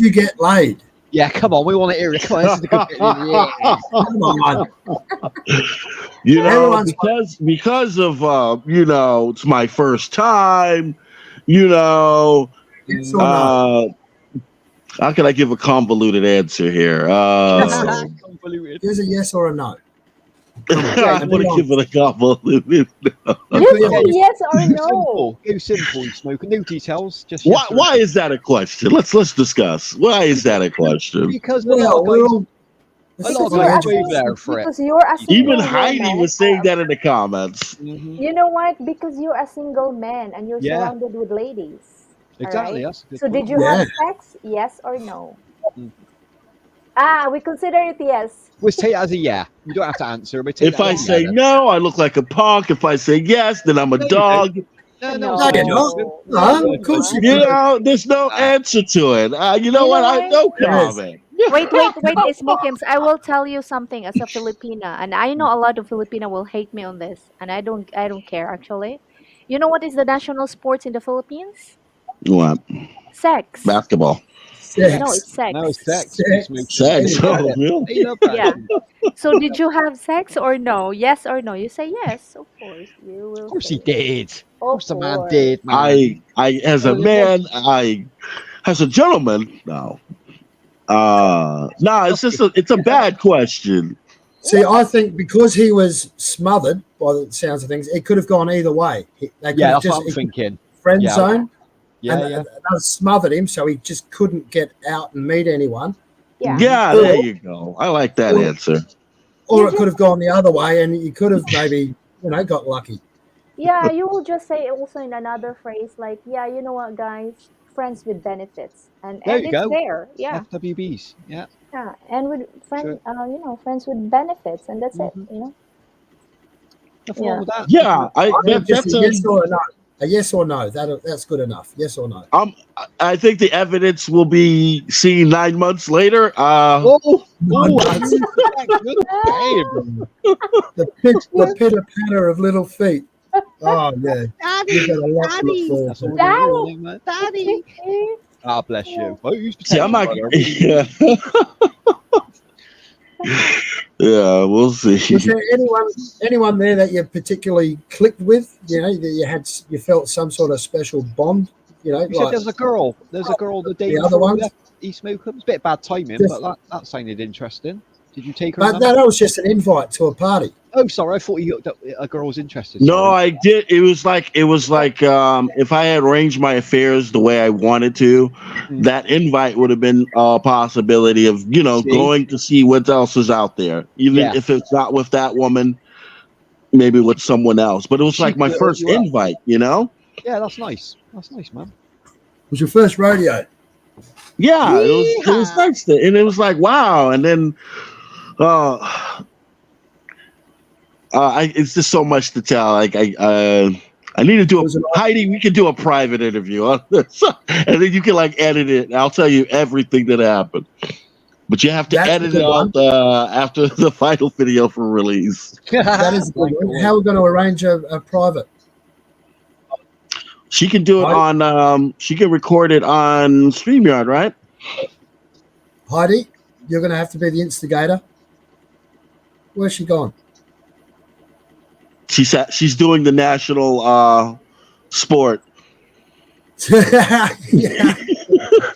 you get laid? Yeah, come on. We want to hear it. Come on, this is the good bit. Yeah. Come on. You know, because of you know, it's my first time. You know, How can I give a convoluted answer here? Convoluted. Here's a yes or a no. I want to give it a convoluted. Just say yes or no. Simple. Go simple. You smoke. No details. Just Why? yes or Why no. is that a question? Let's discuss. Why is that a question? Because Well, we're all. a lot of Because you're guys asking, over there for it. because you're a single Even Heidi woman. was saying that in the comments. Mhm. You know what? Because you're a single man and you're Yeah. surrounded with ladies. Exactly. Alright? That's a good So point. did you Yeah. have sex? Yes or no? Mm. We consider it yes. We'll take it as a yeah. You don't have to answer. But take If that I as a say yeah, then. no, I look like a punk. If I say yes, then I'm a No, you dog. No, No, No, you're not. no, No, you're of course you not. You do. know, there's no answer to it. You know You what? know I why? no Yes. comment. Wait, Smokims. I will tell you something as a Filipina, and I know a lot of Filipina will hate me on this, and I don't care actually. You know what is the national sports in the Philippines? What? Sex. Basketball. No, Sex. it's sex. No, it's sex. Sex. You smoke. Sex. They love Oh, it. really? They love that. Yeah. shit. So did you have sex or no? Yes or no? You say yes, of course. You Of will course he say. did. Of Of course the man course. did, man. As a Well, it was- man, as a gentleman, no. No, it's a bad question. See, I think because he was smothered by the sounds of things, it could have gone either way. They could Yeah, have that's what I'm just thinking. friend Yeah. zone, Yeah, and yeah. they smothered him, so he just couldn't get out and meet anyone. Yeah. Yeah, Or- there you go. I like that or- answer. Or You it could have gone the other way, and you could have maybe, got lucky. Yeah, you will just say also in another phrase like, yeah, you know what, guys, friends with benefits, and There and you it's go. there, yeah, FWBs. Yeah. yeah, and with Sure. friends with benefits, and that's it, Mhm. Nothing Yeah. wrong with that. Yeah, I think just that's a yes or a no. A yes or no. That's good enough. Yes or no. I think the evidence will be seen 9 months later. Oh, No, that's good game. the pitter patter of little feet. Oh yeah, you've got a lot to look forward That's all to. we're gonna hear, man. Daddy. Ah, bless you. Oh, use See, I'm protection, not. brother. Yeah, yeah, we'll see. Was there anyone there that you particularly clicked with? That you felt some sort of special bond. You said Like there was a girl. There's a girl the day the other before we ones? left East Morecambe. It's a bit bad timing, Just- but that sounded interesting. Did you take her? But number? that was just an invite to a party. Oh, sorry. I thought a girl was interested. No, Sorry. I did. It was like if I had arranged my affairs the way I wanted to, that invite would have been a possibility of See? going to see what else is out there, even Yeah. if it's not with that woman, maybe with someone else. But it was She like my could first hook you up. invite, Yeah, that's nice. That's nice, man. It was your first rodeo. Yeah, it was nice, and it was like wow, and then it's just so much to tell. Like I need to do Was it Heidi. We could do a private interview on this, and then you can edit it. And I'll tell you everything that happened, but you have to That's a edit good it out after the final video for release. That is a good one. How are we going to arrange a private? She can do it on. She can record it on StreamYard, right? Heidi, you're going to have to be the instigator. Where's she gone? She's doing the national sport. Yeah.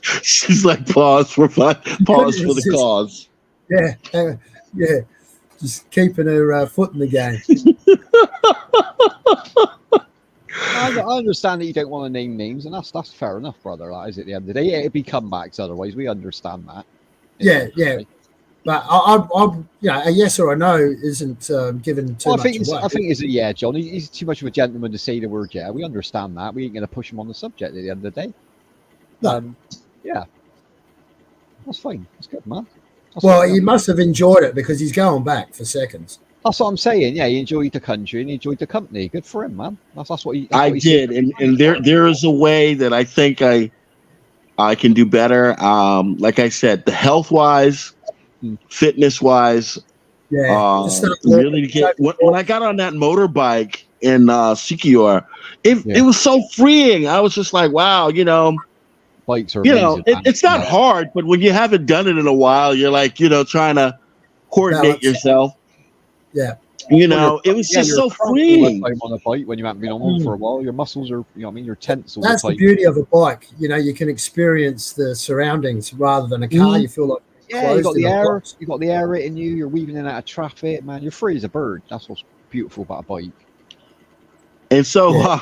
She's like pause for the cause. Yeah. Just keeping her foot in the game. I understand that you don't want to name names, and that's fair enough, brother. That is at the end of the day. It'd be comebacks otherwise. We understand that. Yeah. But a yes or a no isn't given too Well, much away. I think it's a yeah, John. He's too much of a gentleman to say the word yeah. We understand that. We ain't going to push him on the subject at the end of the day. No. Yeah. That's fine. That's good, man. He must have enjoyed it because he's going back for seconds. That's what I'm saying. Yeah, he enjoyed the country and he enjoyed the company. Good for him, man. That's what he. I did, and there is a way that I think I can do better. Like I said, the health wise, fitness wise, really get when I got on that motorbike in Sikior, it was so freeing. I was just like, wow, bikes are amazing, it's not hard, but when you haven't done it in a while, you're like, trying to coordinate yourself. Yeah. You Well, know, it was just you're so cramped all the freeing. time on a bike when you haven't been on one for a while. Your muscles are, you know, what I mean, you're tense all That's the the time. beauty of a bike. You know, you can experience the surroundings rather than a car. You feel like Yeah, you got closed in the a air. box. You got the air hitting you. You're weaving in and out of traffic, man. You're free as a bird. That's what's beautiful about a bike. And so, Yeah.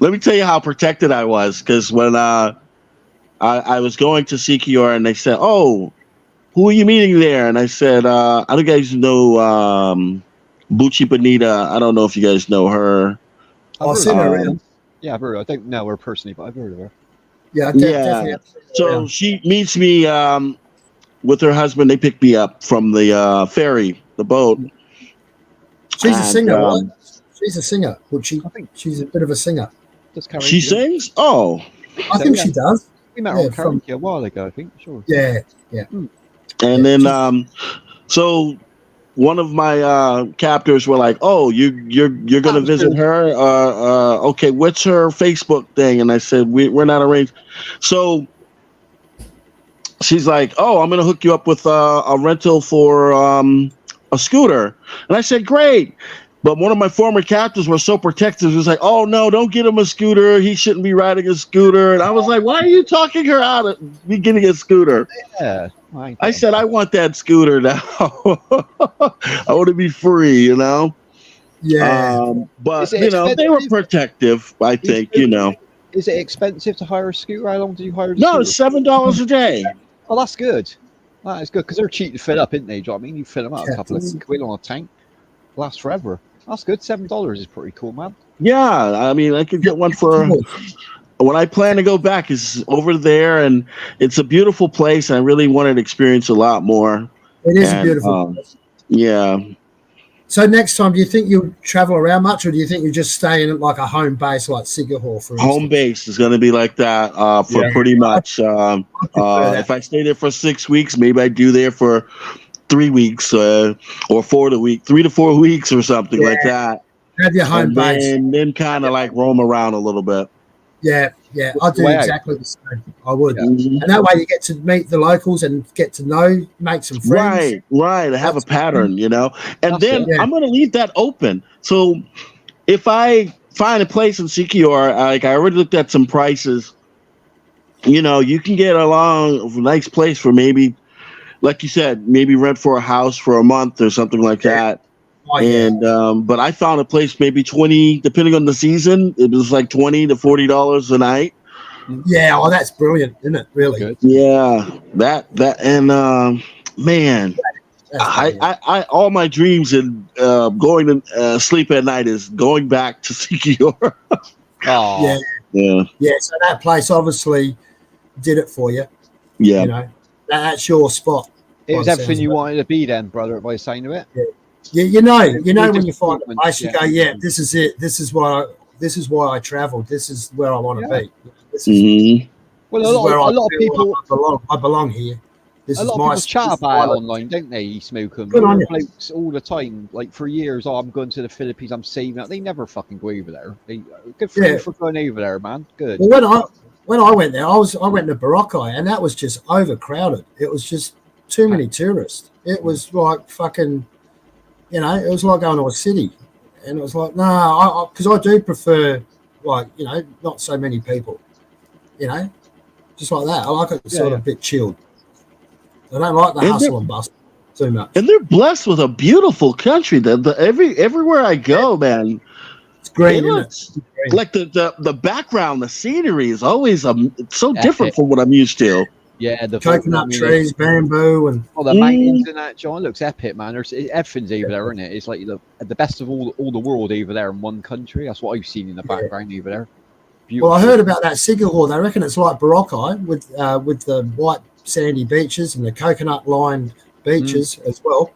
let me tell you how protected I was, because when I was going to CQR and they said, "Oh, who are you meeting there?" And I said, "I don't guys know Bucci Bonita. I don't know if you guys know her." I've I've heard seen of her her. around. Yeah, I've heard. I don't know her personally, but I've heard of her. Yeah, definitely Yeah. have seen her So around. she meets me with her husband. They picked me up from the ferry, the boat, She's a and singer, right? She's a singer. Would she? I think She's a bit of a singer. does she karaoke. sings. Oh, I think I so. think Yeah, she does. we met her Yeah, on from karaoke a while ago. I think. Sure. yeah. and Yeah. then She's, so one of my captors were like, "Oh, you're That gonna was visit good. her? Okay, what's her Facebook thing?" And I said, "We're not arranged." So she's like, "Oh, I'm gonna hook you up with a rental for a scooter," and I said, "Great." But one of my former captors was so protective. He was like, "Oh no, don't get him a scooter. He shouldn't be riding a scooter." And I was like, "Why are you talking her out of me getting a scooter?" Yeah. I ain't I got said, "I want that scooter now. I want to be free," you know. yeah. But Is it you know, they were expensive? protective. I You think, you smoke- know. Is it expensive to hire a scooter? How long do you hire the No, it's scooter? $7 a day. Oh, that's good. That is good because they're cheap to fill up, isn't they? Do you know what I mean? You fill them up a couple of Cactus. quid on a tank, lasts forever. That's good. $7 is pretty cool, man. Yeah, I mean, I could get one for when I plan to go back. Is over there, and it's a beautiful place. I really wanted to experience a lot more. It is a And beautiful place. yeah, So next time, do you think you'll travel around much, or do you think you just stay in like a home base like Sigahor, for home instance? base is going to be like that for Yeah. pretty much. I prefer that. If I stay there for 6 weeks, maybe I do there for 3 weeks or 3 to 4 weeks or something like that, Have your home and base. then kind of like roam around a little bit. Yeah, I do Way out. exactly the same. I would, Yeah. Mhm. and that way you get to meet the locals and get to know, make some friends. Right. I have a That's- pattern, you know, and That's then it. Yeah. I'm going to leave that open. So if I find a place in CQR, like I already looked at some prices, you know, you can get a nice place for maybe, like you said, maybe rent for a house for a month or something like that. Oh yeah, And but I found a place maybe 20, depending on the season, it was like $20 to $40 a night. yeah. Oh, that's brilliant, isn't it? Really, Good. Yeah, that and man, that's brilliant. I all my dreams and going to sleep at night is going back to CQR. Oh, Yeah, Yeah, yeah. So that place obviously did it for you. yeah. You know, that's your spot. it by was the everything sounds you of it. wanted to be, then, brother. By the sound of it. You know Just when you find a movement, place, you yeah. go, yeah, this is it. This is why I traveled. This is where I want to Yeah. be. This is Hmm. Well, this is where a I lot of feel people, like I belong. I belong here. This a is lot of my people chat this is about it my- online, don't they? You smoke them. Good You on hear you. blokes all the time, like for years. Oh, I'm going to the Philippines. I'm saving up. They never fucking go over there. Good for Yeah. you for going over there, man. Good. Well, when I went there, I went to Boracay, and that was just overcrowded. It was just too many tourists. It was like fucking, it was like going to a city, and it was like no, because I do prefer like not so many people, just like that. I like it sort of a bit chilled. I don't like the And hustle and bustle too much. And they're blessed with a beautiful country. Everywhere I go, man, It's green, it isn't looks it? Green. like the background, the scenery is always it's so Epic. different from what I'm used to. Yeah, the Coconut trees, bamboo, and the mountains and that, John, looks epic, man. Everything's over there, isn't it? It's like the best of all the world over there in one country. That's what I've seen in the background over there. Beautiful. well, I heard about that Sigahor. They reckon it's like Boracay with the white sandy beaches and the coconut lined beaches as well.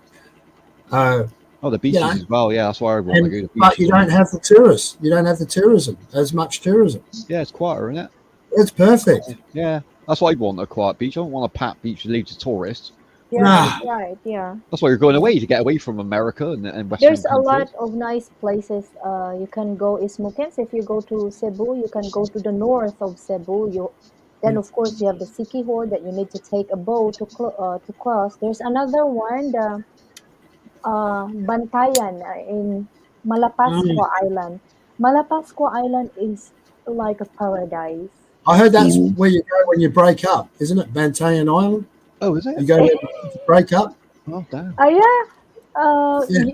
Oh, the beaches as well. Yeah, that's why I want to go to the beaches. But you don't have the tourists. You don't have the tourism, as much tourism. Yeah, it's quieter, isn't it? It's perfect. Yeah, that's why I want a quiet beach. I don't want a packed beach with loads of tourists. Yeah, Nah. right. Yeah. That's why you're going away, to get away from America and Western There's a countries. lot of nice places. You can go Ismukens. If you go to Cebu, you can go to the north of Cebu. Then of course you have the Sikihor that you need to take a boat to cross. There's another one. Bantayan in Malapascua Island. Malapascua Island is like a paradise. I heard that's Mhm. where you go when you break up, isn't it? Bantayan Island. Oh, is You it? go there to break up. Oh, damn. Yeah, Yeah.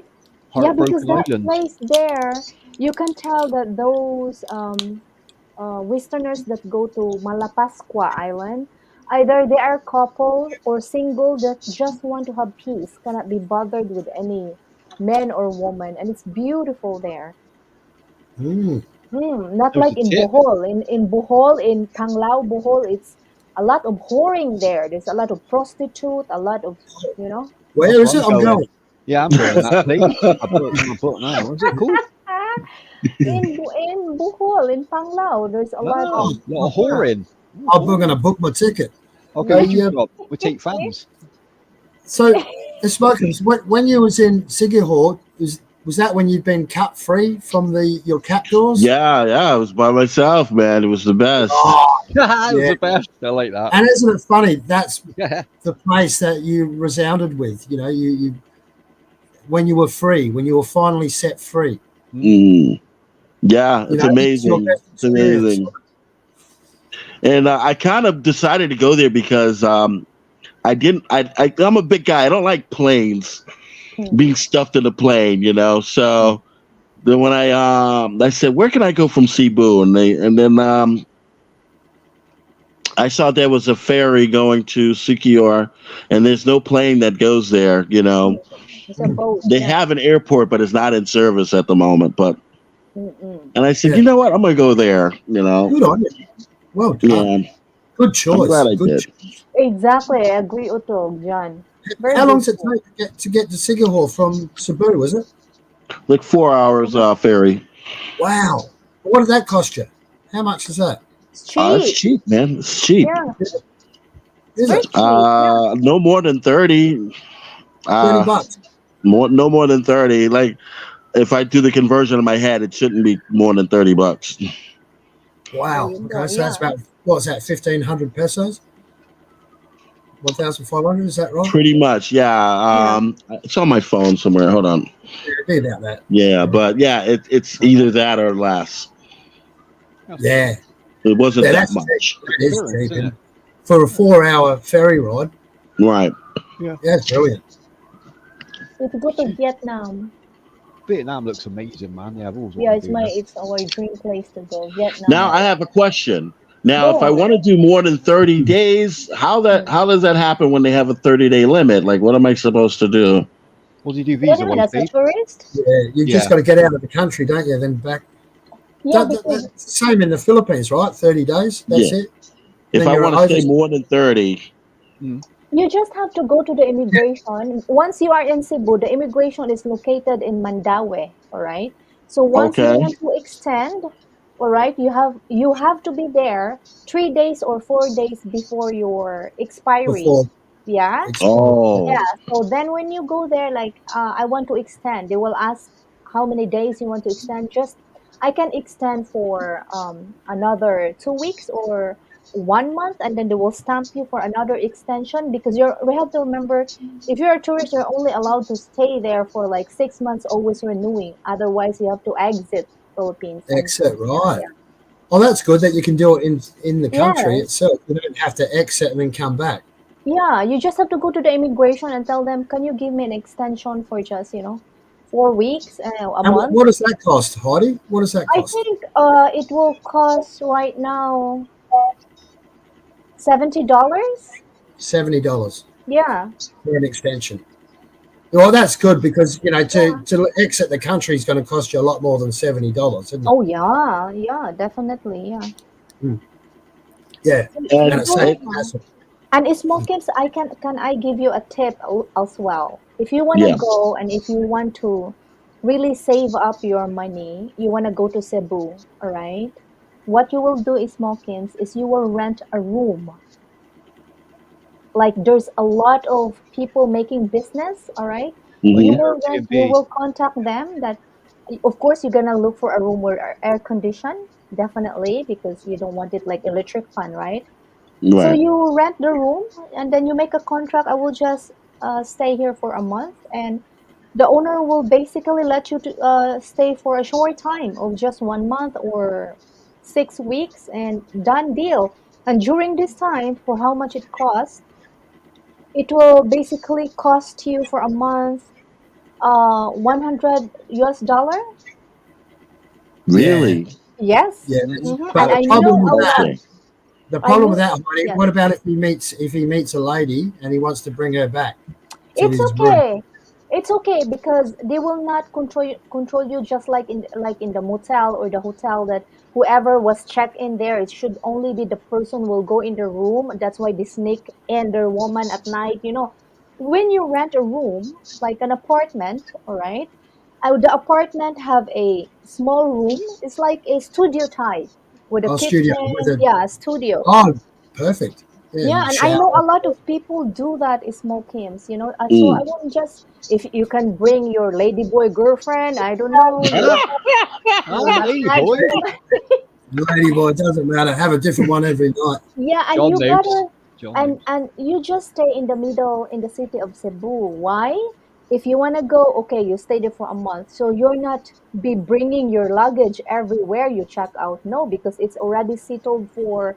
yeah, because Heartbroken that Island. place there, you can tell that those Westerners that go to Malapascua Island, either they are couple or single that just want to have peace, cannot be bothered with any man or woman, and it's beautiful there. Mm. Not There's like a in tip. Bohol. In Bohol, in Panglao, Bohol, it's a lot of whoring there. There's a lot of prostitute, a lot of, you know. That's Where is where it? I'm I'm going. going. Yeah, I'm going that place. I put now. What's it called? In Bohol, in Panglao, there's a lot Ah, of. a lot of Yeah. whoring. Oh, I'm cool. going to book my ticket. Okay, They, would you job? We take fans. so, Smokers, when you was in Sigihor, was that when you'd been cut free from your captors? Yeah, I was by myself, man. It was the best. Oh, It was yeah. the best. I like that. And isn't it funny? That's Yeah. the place that you resounded with. You know, you when you were free, when you were finally set free. Mm. Yeah, You it's know, it's your amazing. best It's experience. amazing. And I kind of decided to go there because I didn't. I'm a big guy. I don't like planes being stuffed in a plane. So then when I said, where can I go from Cebu? And then I saw there was a ferry going to Siquijor, and there's no plane that goes there. It's a boat, They yeah. have an airport, but it's not in service at the moment. But Mm-mm. and I said, Yeah. you know what? I'm gonna go there. Good on you. Well done. Yeah, Good I'm glad choice. I Good. did. Exactly, I agree, Utog, John. Very How long good does it choice. take to get to Sigahor from Cebu? Was it? Like 4 hours ferry. Wow. What did that cost you? How much is that? It's It's cheap. cheap, man. It's cheap. Yeah, it's Is very it cheap. Yeah. No more than 30. 30 Uh, bucks? no more than 30. Like if I do the conversion in my head, it shouldn't be more than $30. There Wow. you go. Okay, so Yeah. that's about what's that? 1,500 pesos? 1,500? Is that right? Pretty much, yeah. Yeah. It's on my phone somewhere. Hold on. Yeah, it'd be about that. Yeah, but yeah, it's either that or less. Yeah. It wasn't Yeah, that that's cheap. much. That is Clearance, cheap. isn't And it? for a 4-hour ferry ride, Right. yeah, it's brilliant. So to go to Vietnam, Vietnam looks amazing, man. Yeah, I've always yeah, wanted to do that. it's our dream place to go. Vietnam. Now I have a question. Now, if I Go. want to do more than 30 days, how does that happen when they have a 30-day limit? Like, what am I supposed to do? What do you do What do you mean visa-wise, as a Dave? tourist? Yeah, you just Yeah. got to get out of the country, don't you? Then back. Yeah, That's because the same in the Philippines, right? 30 days. That's Yeah. it. If Then I you're want to stay over. more than 30, you just have to go to the immigration. Once you are in Cebu, the immigration is located in Mandaue, all right? So once you okay. want to extend, all right, you have to be there 3 days or 4 days before your expiry. Before Yeah? expiry. Oh, Yeah. So then when you go there, like, I want to extend, they will ask how many days you want to extend. Just, I can extend for another 2 weeks or 1 month, and then they will stamp you for another extension because we have to remember, if you're a tourist, you're only allowed to stay there for like 6 months, always renewing. Otherwise, you have to exit Philippines and Exit, right? yeah. Oh, that's good that you can do it in the country Yes. itself. You don't have to exit and then come back. Yeah, you just have to go to the immigration and tell them, can you give me an extension for just, 4 weeks, a And month? what does that cost, Heidi? What does that I cost? think it will cost right now $70. $70 Yeah, for an extension. Well, that's good because yeah. to exit the country is going to cost you a lot more than $70, isn't it? Oh yeah, yeah, definitely, yeah. Yeah, and and It it's will, saving hassle. and small kids, can I give you a tip as well? If you want to yeah, go and if you want to really save up your money, you want to go to Cebu, all right? What you will do is, small kids, is you will rent a room. Like, there's a lot of people making business, all right? You hmm Yeah, will rent, you Airbnb. will contact them that, of course, you're gonna look for a room where air conditioned, definitely, because you don't want it like electric fan, right? So right. you rent the room and then you make a contract. I will just stay here for a month, and the owner will basically let you to stay for a short time of just 1 month or 6 weeks, and done deal. And during this time, for how much it costs, it will basically cost you for a month 100 US dollar. Yeah, Really? Yes. yeah. And But I the know problem with a that, lot. Interesting. the I problem know. with that, Heidi, Yes. what about if he meets a lady and he wants to bring her back to It's his room? okay. It's okay because they will not control you just like in the motel or the hotel, that whoever was checked in there, it should only be the person will go in the room. That's why they sneak in their woman at night. When you rent a room, like an apartment, all right, the apartment have a small room. It's like a studio type with a Oh, studio with kitchen. a Yeah, studio. oh, perfect. Yeah, Yeah, and and I shower. know a lot of people do that in smoke hymns. So I Mm. won't just, if you can bring your ladyboy girlfriend, I don't know, Huh? your Lady massage boy. room. Lady boy, it doesn't matter. Have a different one every night. Yeah, and John you knows. better, John and knows. and you just stay in the middle in the city of Cebu. Why? If you want to go, okay, you stay there for a month. So you're not be bringing your luggage everywhere you check out. No, because it's already settled for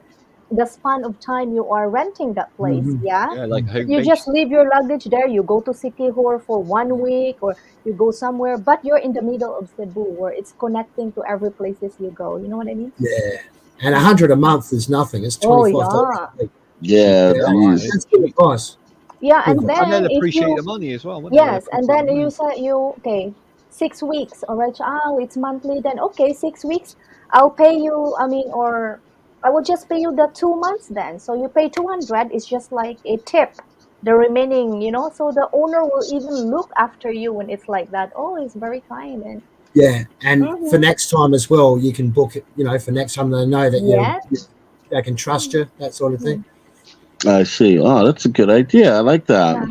the span of time you are renting that place. Hmm. Yeah. Yeah, like home You base. just leave your luggage there. You go to Sikihor for 1 week, or you go somewhere, but you're in the middle of Cebu where it's connecting to every places you go. You know what I mean? Yeah, and 100 a month is nothing. It's Oh $25 yeah. a week. Cheap Yeah, as Yeah, hell, that is. geez. that's good Cheap. advice. Yeah, Good and advice. And then they'll if appreciate the you, money as well, wouldn't they? They'll yes, and appreciate the then you money. say okay, 6 weeks, all right, oh, it's monthly, then okay, 6 weeks, I'll pay you, I mean, or I will just pay you the 2 months then. So you pay 200, it's just like a tip, the remaining. So the owner will even look after you when it's like that. Oh, it's very kind. And Yeah, and for mm-hmm. next time as well, you can book it. For next time they know that Yes. they can trust you, that sort of thing. Mm. I see. Oh, that's a good idea. I like that. Yeah.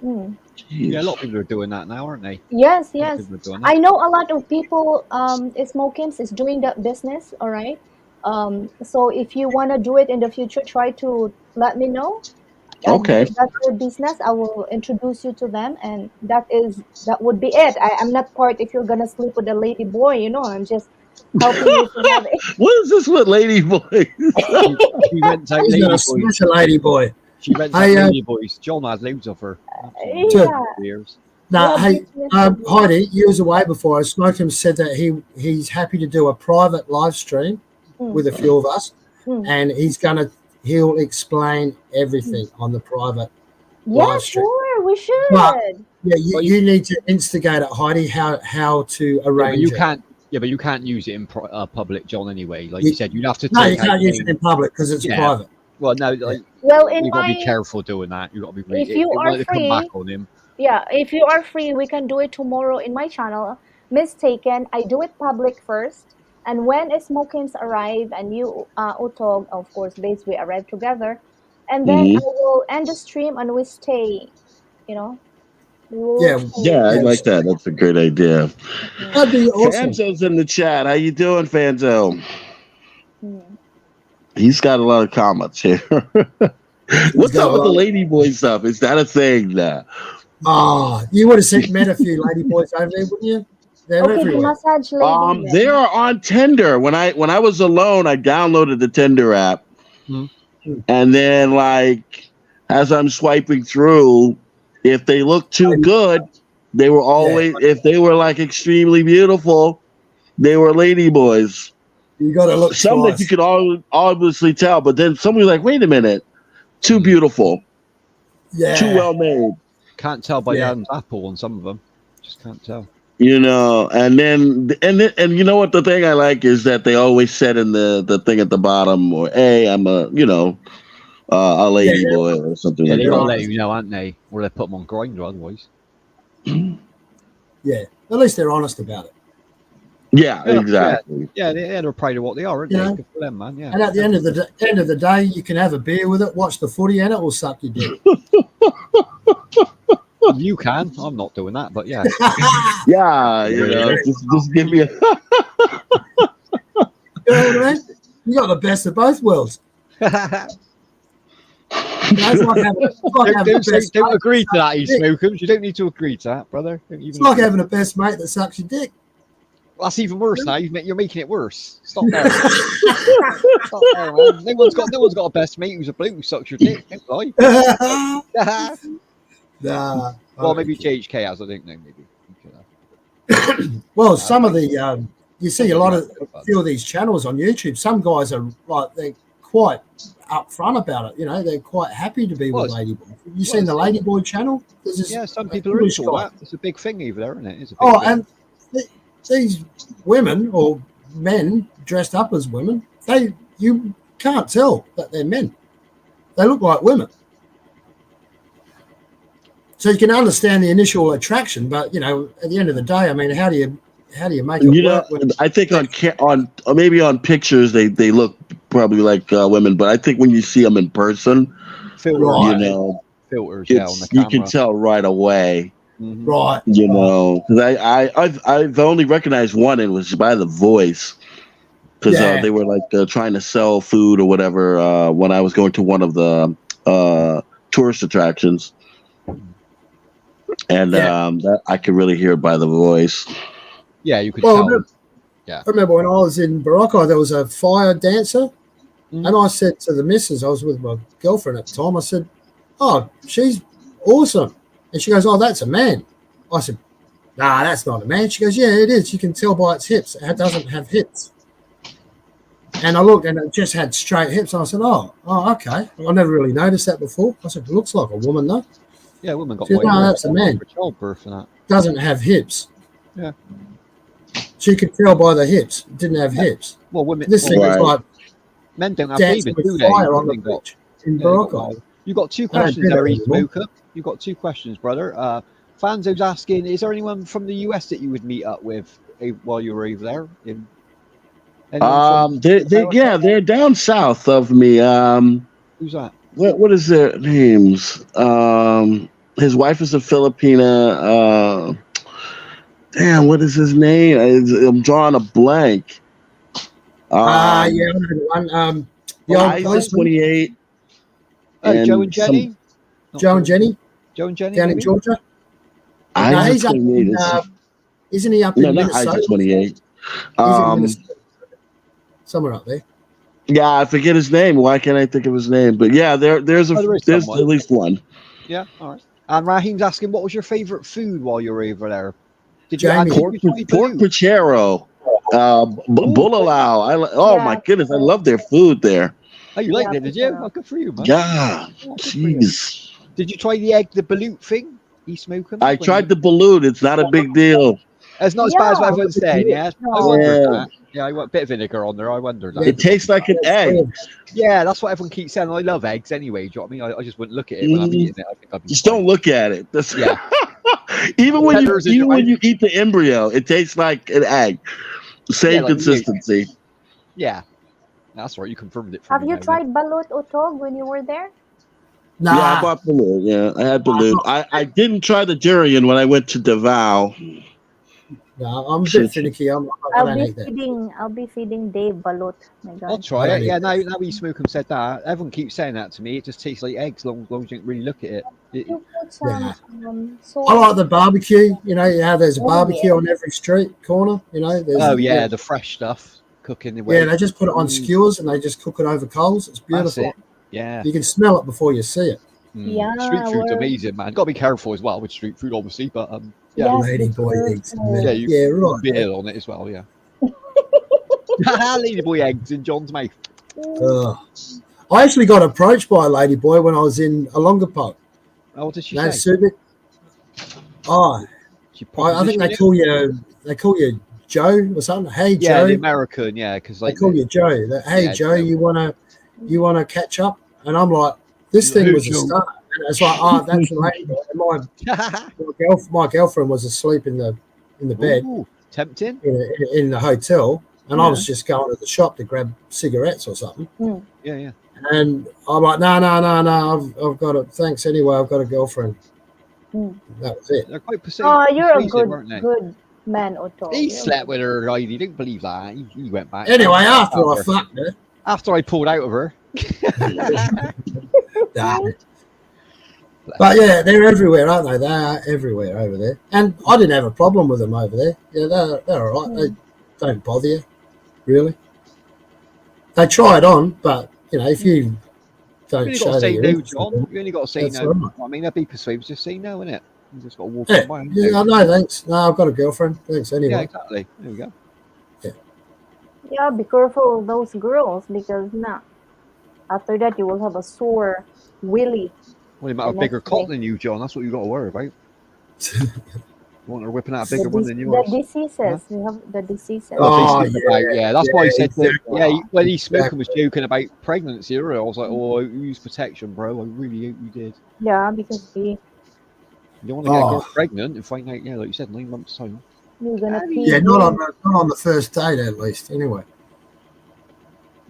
Mm. Yeah, a lot Jeez. of people are doing that now, aren't they? Yes, A lot of yes. people are doing that. I know a lot of people, Smokims is doing that business, all right? So if you want to do it in the future, try to let me know. And Okay. if that's your business, I will introduce you to them, and that would be it. I'm not part if you're gonna sleep with a lady boy, I'm just helping you to have it. What is this with lady boys? She rents out He's gonna lady boys. smash a lady boy. She rents out Hey, lady boys. John had loads of her. Absolutely loads to, Yeah, for years. now, yeah, hey, business idea. Heidi, you was away before. Smoke said that he's happy to do a private live stream Mm, with a few of us, mm, and he'll explain mm. everything on the private Yeah, live stream. sure, we But should. yeah, But you need to instigate it, Heidi, how to yeah, but you arrange it. can't. Yeah, but you can't use it in public, John. Anyway, like you You, said, you'd have to no, you take out can't use it name. in public because it's Yeah. private. Well, no, Yeah. like Well, in you got to be my, careful doing that. You got to be. if It, you it are might come back free, on him. yeah, if you are free, we can do it tomorrow in my channel. Mistaken, I do it public first. And when Smokins arrive and you, Utog, of course, base, we arrive together. And then I Hmm. will end the stream and we stay, you know, we will Yeah, stay Yeah, I yeah, like that. That's a great idea. Mhm. that'd be awesome. Fanzo's in the chat. How you doing, Fanzo? Mhm. He's got a lot of comments here. He's What's got up a with the lot. lady boy stuff? Is that a thing now? You would have met a few lady boys over there, wouldn't you? They're Okay, the everywhere. massage lady They then. are on Tinder. When I was alone, I downloaded the Tinder app, Hmm. and then as I'm swiping through, if they look too good, they were Yeah, always if they were extremely beautiful, they were lady boys. you got to look Some that you twice. could obviously tell, but then somebody wait a minute, too beautiful, too Yeah, well made. Can't tell by yeah, Adam's apple on some of them. Just can't tell. And you know what the thing I like is that they always said in the thing at the bottom, or hey, I'm a yeah. lady boy or something Yeah, like they got to They're let that. honest. you know, aren't they? Or they put them on grinder otherwise. Yeah, at least they're honest about it. Yeah, Yeah, yeah, exactly. yeah. They're proud of what they are, aren't You they? know, Good for them, man. Yeah. and at the end of the day, you can have a beer with it, watch the footy, and it will suck your dick. You can. I'm not doing that, but yeah. Yeah, Yeah. just give me a You know what I mean? You got the best of both worlds. It's like having, Don't agree to that, you smokers. You don't need to agree to that, brother. It's like having a best mate that sucks your dick. Well, that's even worse now. You're making it worse. Stop there. Stop there, man. No one's got a best mate who's a bloke who sucks your dick. Don't lie. Nah. Well, maybe JHK has. I don't know. Maybe. Well, some of the you see a few of these channels on YouTube. Some guys are like they're quite upfront about it. You know, they're quite happy to be with Ladyboy. You seen the Ladyboy channel? Yeah, some people are into that. It's a big thing over there, isn't it? It's a big thing. And these women or men dressed up as women, you can't tell that they're men. They look like women. So you can understand the initial attraction, but at the end of the day, I mean, how do you make it work? I think on maybe on pictures they look probably like women, but I think when you see them in person, filters, you can tell right away. Mm-hmm. Right. Because I've only recognized one, and it was by the voice. Because they were like trying to sell food or whatever when I was going to one of the tourist attractions. And that I could really hear it by the voice. Yeah, you could tell. I remember when I was in Morocco, there was a fire dancer. And I said to the missus, I was with my girlfriend at the time, I said, "Oh, she's awesome." And she goes, "Oh, that's a man." I said, "Nah, that's not a man." She goes, "Yeah, it is. You can tell by its hips. It doesn't have hips." And I looked, and it just had straight hips. And I said, "Oh, okay. I never really noticed that before." I said, "It looks like a woman, though." Yeah, woman got white. No, that's a man. For childbirth and that. Doesn't have hips. Yeah. She could tell by the hips. It didn't have hips. Well, women. This thing is like men don't have dancing babies, with do fire they? on the beach in Morocco. You got two questions there, Smoker. You got two questions, brother. Fanzo's asking: is there anyone from the US that you would meet up with while you were over there? They're down south of me. Who's that? What is their names? His wife is a Filipina. Damn, what is his name? I'm drawing a blank. I know the old policeman. 28. Joe and Jenny? Joe and Jenny? Joe and Jenny? Down in Georgia? He's up in, isn't he up in Minnesota? Not 28. He's in Minnesota. Somewhere up there. Yeah, I forget his name. Why can't I think of his name? But yeah, there's at least one. Yeah, all right. And Raheem's asking, what was your favorite food while you were over there? Did you pork puchero, bulalau. My goodness, I love their food there. Oh, you liked it, did you? Oh, good for you, man. Yeah, jeez. Did you try the balut thing? I tried the balut. It's not a big deal. It's not as bad as what everyone's saying, yeah? Yeah, I want a bit of vinegar on there. I wondered that. It tastes like an egg. Yeah, that's what everyone keeps saying. I love eggs anyway. Do you know what I mean? I just wouldn't look at it when I'm eating it. I think I'd be just don't look at it. Even when you eat the embryo, it tastes like an egg. Same consistency. Yeah, that's right. You confirmed it. Have you tried balut utog when you were there? Nah. Yeah, I bought balut. Yeah, I had balut. I didn't try the durian when I went to Davao. No, I'm a bit finicky. I'll be feeding Dave balut. My God. I'll try it. Yeah, now we smoke and said that. Everyone keeps saying that to me. It just tastes like eggs, long as you don't really look at it. I like the barbecue. You know how there's a barbecue on every street corner. You know. The fresh stuff cooking. They just put it on skewers and they just cook it over coals. It's beautiful. That's it. Yeah, you can smell it before you see it. Yeah, street food's amazing, man. Got to be careful as well with street food, obviously, but Ladyboy eggs. Right. Beer on it as well, yeah. Ladyboy eggs in John's mouth. I actually got approached by a ladyboy when I was in Olongapo. Oh, what did she say? I think they call you Joe or something. Hey Joe. Yeah, the American, because they call you Joe. Hey Joe, you wanna catch up? And I'm like, this thing was a start. And it's like, that's the ladyboy. My girlfriend was asleep in the bed. Ooh, tempting. In the hotel, and I was just going to the shop to grab cigarettes or something. Yeah. And I'm like, no, I've got it. Thanks anyway. I've got a girlfriend. That was it. They're quite you're a good man, Otto. He slept with her. I didn't believe that. He went back. Anyway, after I fucked her. After I pulled out of her. Nah. But yeah, they're everywhere, aren't they? They are everywhere over there. And I didn't have a problem with them over there. Yeah, they're all right. They don't bother you, really. They try it on, but, if you don't You only got show to that say you're no, interested, John. You only got to say that's no. all right. I mean, that'd be persuasive. Just say no, innit? You just got to walk Yeah, by. yeah, no, thanks. No, I've got a girlfriend. Thanks, Yeah, anyway. exactly. There we go. Yeah, be careful of those girls because after that you will have a sore willy Well, you might the have a bigger next cock day. than you, John. That's what you got to worry about. You want her whipping out a The, bigger one dis- than the yours. diseases, we have the diseases. Oh, Oh, basically, yeah. That's why he said that. exactly. Yeah, when he smoking was Exactly. joking about pregnancy earlier, I was like, oh, you use protection, bro. I really hope you did. Yeah, because You don't want to get a girl Oh, pregnant and find out, yeah, like you said, 9 months time. you're gonna yeah, feed not him. on the first date, at least, anyway.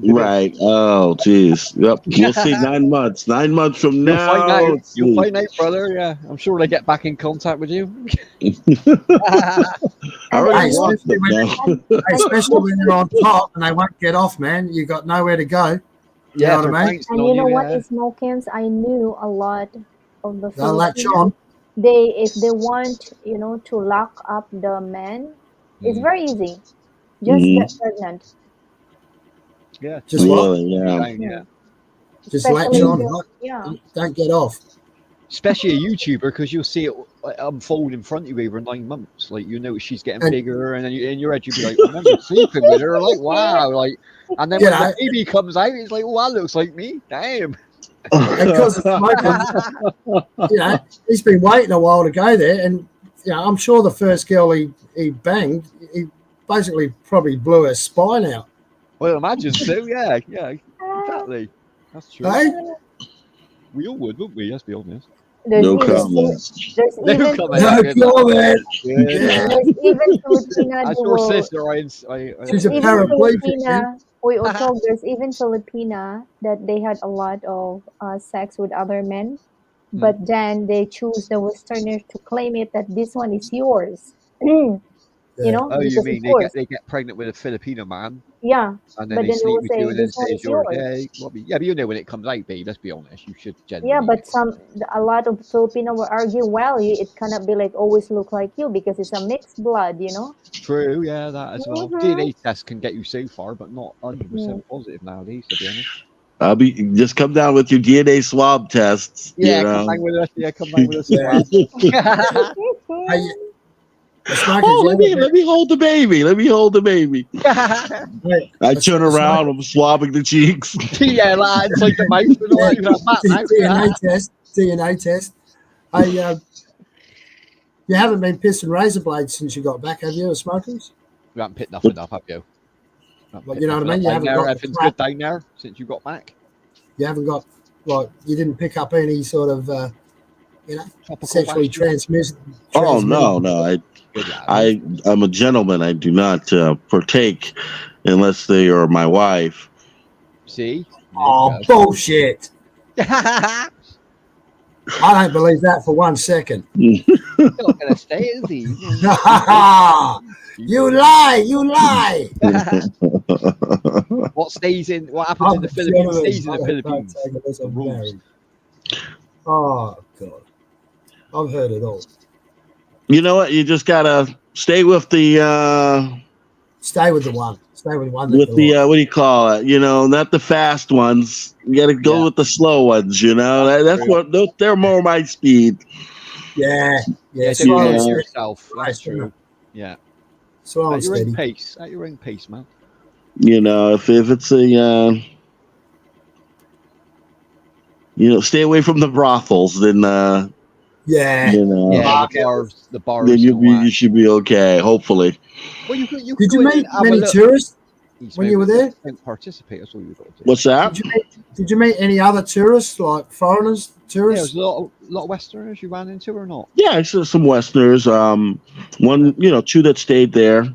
Right. Oh, jeez. Yep. We'll see. 9 months. 9 months from You'll find now. out. Let's You'll see. find out, brother. Yeah, I'm sure they get back in contact with you. I already Hey, lost especially them when, now. especially when you're on top and they won't get off, man. You got nowhere to go. You Yeah, know they're what I mean? bouncing And on you know you. what Yeah. is Smokins? I knew a lot of the They'll latch Filipinos. on. If they want, to lock up the men, it's very easy. Just get pregnant. Yeah. Just what? Really? Yeah. Yeah. Just latch Especially on. yeah. Don't get off. Especially a YouTuber, because you'll see it unfold in front of you over 9 months. Like, you notice she's getting And- bigger, and then in your head you'll be like, I remember sleeping with her. Like, wow. Like, and then You when know- the baby comes out, it's like, oh, that looks like me. Damn. And because of smoking, he's been waiting a while to go there. And, I'm sure the first girl he banged, he basically probably blew her spine out. Well, imagine so. Yeah, exactly. That's true. Hey? We all would, wouldn't we? Let's be honest. There's No even comment. there's No even comment. No Good. comment. Good. there's even Filipina That's who your will sister. She's a even paraplegic. Filipina. Otog, there's even Filipina that they had a lot of sex with other men, but then they choose the Westerners to claim it that this one is yours. Yeah. Oh, you Because mean of course, they get pregnant with a Filipino man, yeah. and then But they then they sleep will with say you, and then this one say is it's yours. yours. Yeah, but you know when it comes out, babe. Let's be honest. You should Yeah, genuinely. but a lot of Filipino will argue, well, it cannot be like always look like you because it's a mixed blood, True. Yeah, that as well. Mhm. DNA test can get you so far, but not 100% Mm. positive nowadays. To be honest. I'll be just come down with your DNA swab tests. Yeah, you come know? back with us. Yeah, come back with us. Yeah. Hey, Smokers, Oh, let me hold the baby. Let me hold the baby. Hey, I turn around, I'm swabbing the cheeks. Yeah, like inside the mouth and all that. You have that now. DNA test. Hey, you haven't been pissing razor blades since you got back, have you, smokers? You haven't picked nothing up, have you? Well, you know what I mean? You haven't got the Everything's crap. good down there since you got back. You haven't got, you didn't pick up any sort of, Tropical sexually transmitted. Oh no! I'm a gentleman. I do not partake unless they are my wife. See? Oh, bullshit. I don't believe that for 1 second. He's not going to stay, is he? You lie. What happens in the Philippines stays in the Philippines. The rules. Oh, God. I've heard it all. You know what? You just gotta stay with the Stay with the one. Stay with one. With the what do you call it? Not the fast ones. You gotta go with the slow ones. That's what they're more my speed. Yeah. Yourself. That's true. Yeah. So at your own pace. At your own pace, man. If it's a stay away from the brothels, then the bars. Then you should be okay. Hopefully. Well, you did you meet many tourists when you were there? Participate. That's all you got to do. What's that? Did you meet any other tourists, like foreigners? Tourists? Yeah, there's a lot of Westerners you ran into or not? Yeah, some Westerners. One, two that stayed there.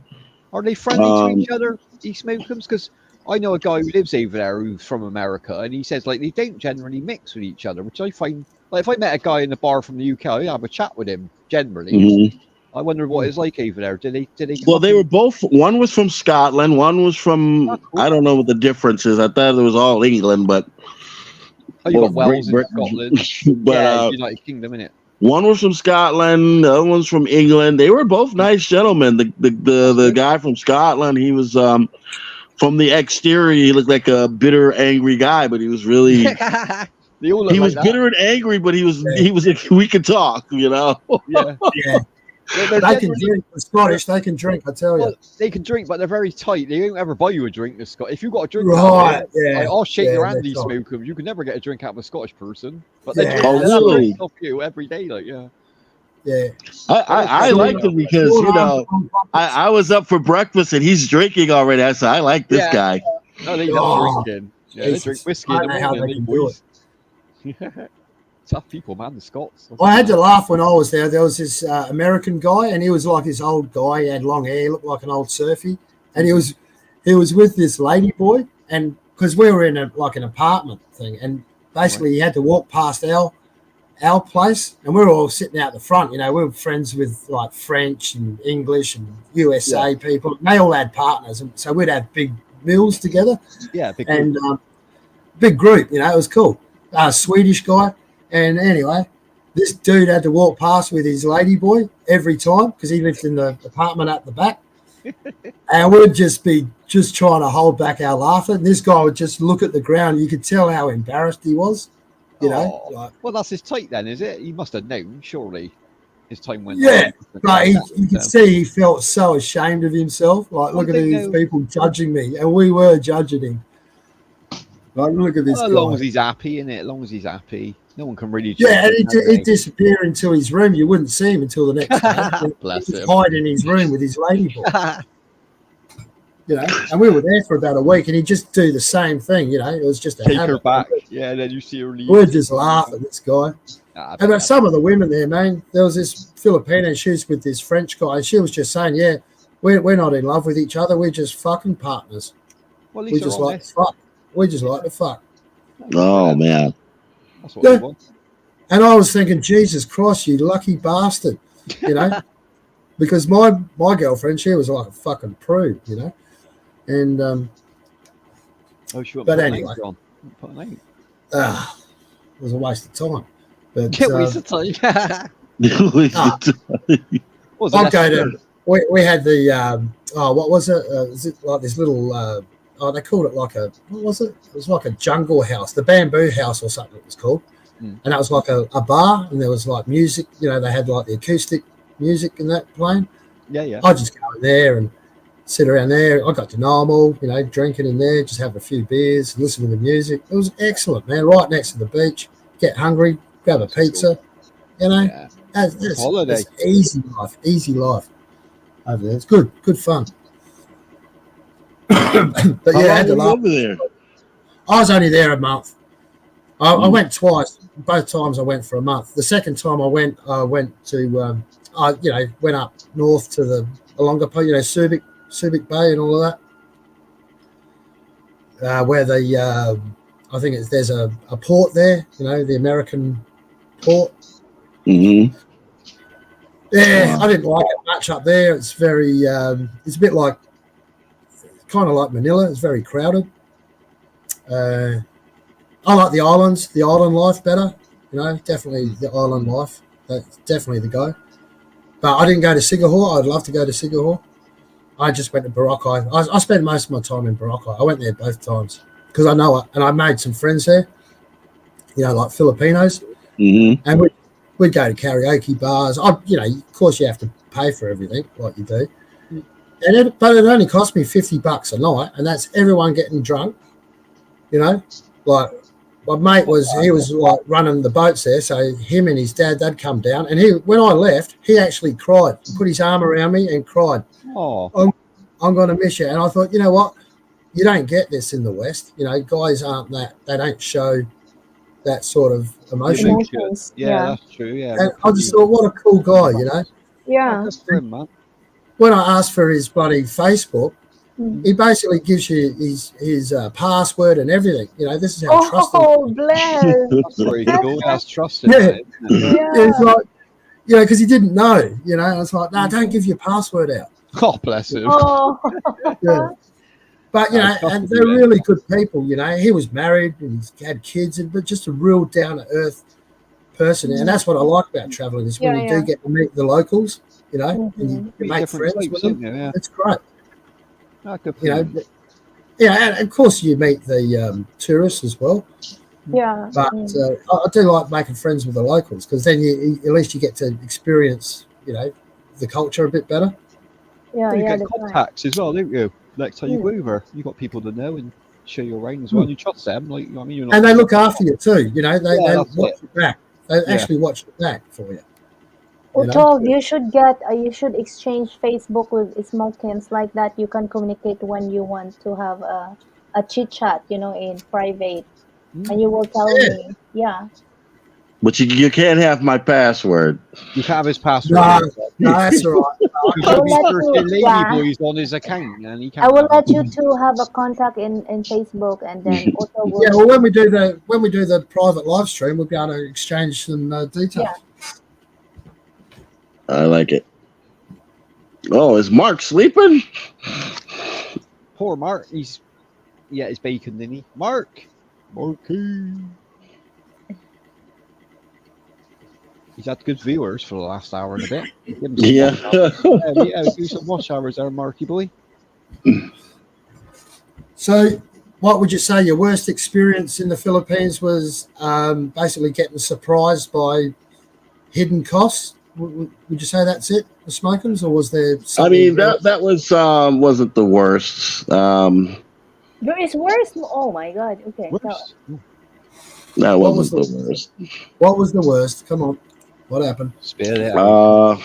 Are they friendly to each other, these Smokums? Because I know a guy who lives over there who's from America, and he says they don't generally mix with each other, which I find. If I met a guy in the bar from the UK, I'd have a chat with him generally. Mm-hmm. I wonder what it's like over there. Did they? Well, they were both. One was from Scotland. One was from. I don't know what the difference is. I thought it was all England, but Oh, you Well, got Wales Great in Britain. Scotland. But Yeah, United Kingdom, innit? one was from Scotland, the other one's from England. They were both nice gentlemen. The guy from Scotland, he was from the exterior, he looked like a bitter, angry guy, but he was really They all look he like was that. bitter and angry, but he was we could talk, you know. Yeah. Yeah. They're They can generally- drink. The Scottish, they can drink, I tell you. Well, they can drink, but they're very tight. They don't ever buy you a drink. The Scott, if you got a drink, Right, out there, yeah, like, I'll shake yeah, your hand, that's you right. smoke them. You can never get a drink out of a Scottish person, but Yeah. they drink Oh, they'll have really? drinks off you every day. Like, yeah. Yeah. I liked him because I was up for breakfast and he's drinking already. I said I like this Yeah. guy. No, they love Oh, drinking. Yeah, they drink Jesus. whiskey I in don't the know how morning, they they can do boys. Tough people, man. The Scots. I had to laugh when I was there. There was this American guy, and he was like this old guy. He had long hair, looked like an old surfy, and he was with this lady boy, and because we were in an apartment thing, and basically he had to walk past our place, and we were all sitting out the front. You know, we were friends with like French and English and USA people. And they all had partners, and so we'd have big meals together. Yeah, big group. And big group. You know, it was cool. Swedish guy. And anyway, this dude had to walk past with his lady boy every time because he lived in the apartment at the back. And we'd just be trying to hold back our laughter. And this guy would just look at the ground. You could tell how embarrassed he was. You know, like, well, that's his type then, is it? He must have known, surely. His time went. Yeah, but you could see he felt so ashamed of himself. Like, look at these people judging me, and we were judging him. Like, look at this guy. As long as he's happy, innit? As long as he's happy, no one can really. Yeah, and he'd disappear into his room. You wouldn't see him until the next day. Bless him. Hide in his room with his lady boy. You know, and we were there for about a week, and he'd just do the same thing. You know, it was just a Take habit. her back. Yeah, then you see her leave. We'd just laugh at this guy. And about some of the women there, man, there was this Filipino, she was with this French guy, and she was just saying, yeah, we're not in love with each other. We're just fucking partners. Well, we just like to fuck. We just like to fuck. Oh, man. That's what we want. And I was thinking, Jesus Christ, you lucky bastard, you know, because my girlfriend, she was like a fucking prude, you know, and but anyway, it was a waste of time. But waste of time. I'll go to. We had the what was it? Is it like this little? They called it like a, what was it? It was like a jungle house, the bamboo house or something it was called. And that was like a bar, and there was like music, you know, they had like the acoustic music and that playing. Yeah. I just go in there and sit around there. I got to know them all, you know, drinking in there, just have a few beers, listen to the music. It was excellent, man, right next to the beach. Get hungry, grab a pizza, you know. Yeah. That's easy life over there. It's good fun. But yeah, I had to laugh. There? I was only there a month. I went twice. Both times I went for a month. The second time I went to, went up north to the Alonga, you know, Subic Bay and all of that. Where I think there's a port there, you know, the American port. Mm-hmm. Yeah, I didn't like it much up there. It's very, it's a bit like, kind of like Manila. It's very crowded. I like the island life better. You know, definitely the island life. That's definitely the go. But I didn't go to Sigahor. I'd love to go to Sigahor. I just went to Boracay. I spent most of my time in Boracay. I went there both times because I know it, and I made some friends there. You know, like Filipinos, and we'd go to karaoke bars. You know, of course, you have to pay for everything, like you do. But it only cost me $50 a night, and that's everyone getting drunk. You know, like my mate was like running the boats there, so him and his dad, they'd come down, and when I left, he actually cried. He put his arm around me and cried. Oh, I'm going to miss you. And I thought, you know what? You don't get this in the West. You know, guys aren't that. They don't show that sort of emotion. Yeah, that's true. Yeah, and I just thought, what a cool guy, you know. Yeah. That's good, man. When I asked for his bloody Facebook, he basically gives you his password and everything. You know, this is how trusted. Oh, bless. That's very cool. That's trusted. Yeah. It's like, you know, because he didn't know. You know, I was like, no, don't give your password out. Oh, bless him. Oh. Yeah. But and they're really good people. He was married and he had kids, but just a real down to earth person, and that's what I like about traveling is when you do get to meet the locals, and you make friends with them. Yeah. It's great. Good and of course you meet the tourists as well. Yeah. But I do like making friends with the locals because then at least you get to experience, the culture a bit better. Yeah, you yeah. get contacts as well, don't you? Next time you go over, you got people to know and show you around as well. And you trust them, like I mean, and they look after you too. They watch your back. They actually watch your back for you. Utol, you should exchange Facebook with smoke camps like that. You can communicate when you want to have a chit chat, in private, and you will tell me, But you can't have my password. You can't have his password. No, that's all right. I will boys on his account, and he can't. I will let you two have a contact in Facebook, and then also well, when we do the private live stream, we'll be able to exchange some details. Yeah. I like it. Oh, is Mark sleeping? Poor Mark. He's his bacon, didn't he? Marky. He's had good viewers for the last hour and a bit. Yeah. Do some watch hours there, Marky boy. So, what would you say your worst experience in the Philippines was? Basically, getting surprised by hidden costs. Would you say that's it, the smokers, or was there? I mean, that was wasn't the worst. There is worse. Oh my God! Okay. That wasn't the worst. What was the worst? Come on, what happened? Spit it out.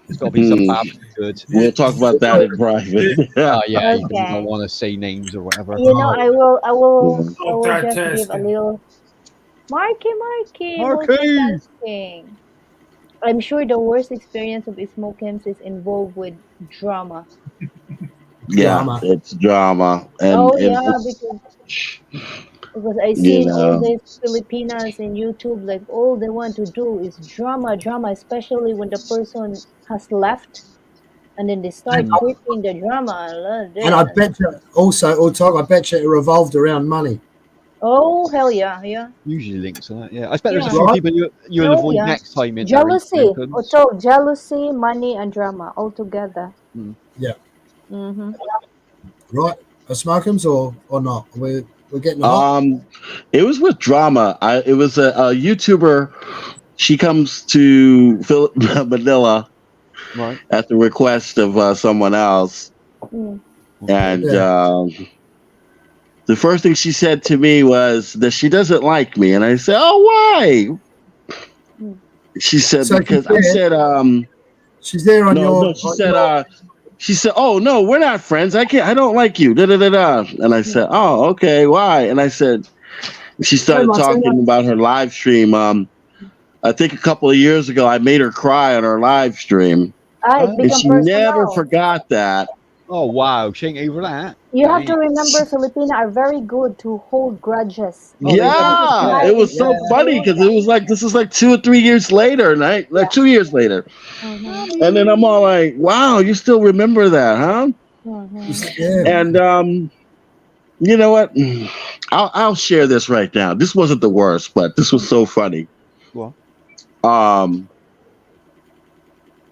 There's got to be some bad good. We'll talk about that in private. Okay. You don't want to say names or whatever. I will just give a little. Marky. I'm sure the worst experience of smoke camps is involved with drama. Yeah, it's drama. Because I see all these Filipinas in YouTube, like all they want to do is drama, especially when the person has left, and then they start creeping the drama. And I bet you also, I bet you it revolved around money. Oh, hell yeah. Usually links to that, I bet there's a few people you'll avoid next time. In jealousy, jealousy, money, and drama all together. Yeah. Mm-hmm. Right. Are Smarkums or not? We're getting it was with drama. It was a YouTuber. She comes to Manila at the request of someone else. And the first thing she said to me was that she doesn't like me. And I said, oh, why? She said, because I said, she's there on your... No, she said, oh, no, we're not friends. I don't like you. And I said, oh, okay, why? And I said, she started talking about her live stream. I think a couple of years ago, I made her cry on her live stream. And she never forgot that. Oh, wow. She ain't over that. You have to remember, Filipina are very good to hold grudges. It was so funny because it was like, this is like 2 or 3 years later, right? Like 2 years later. Mm-hmm. And then I'm all like, wow, you still remember that, huh? Mm-hmm. And you know what? I'll share this right now. This wasn't the worst, but this was so funny. Well.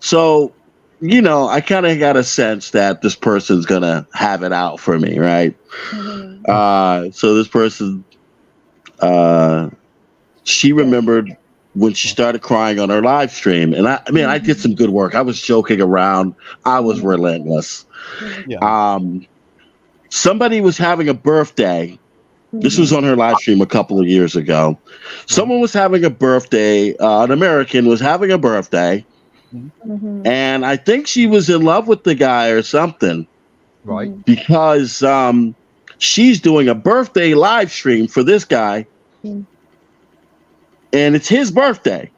So, I kind of got a sense that this person's going to have it out for me, right? Mm-hmm. So this person, she remembered when she started crying on her live stream. And I did some good work. I was joking around. I was relentless. Yeah. Somebody was having a birthday. This was on her live stream a couple of years ago. Someone was having a birthday. An American was having a birthday. Mm-hmm. And I think she was in love with the guy or something. Right. Because she's doing a birthday live stream for this guy. Mm-hmm. And it's his birthday.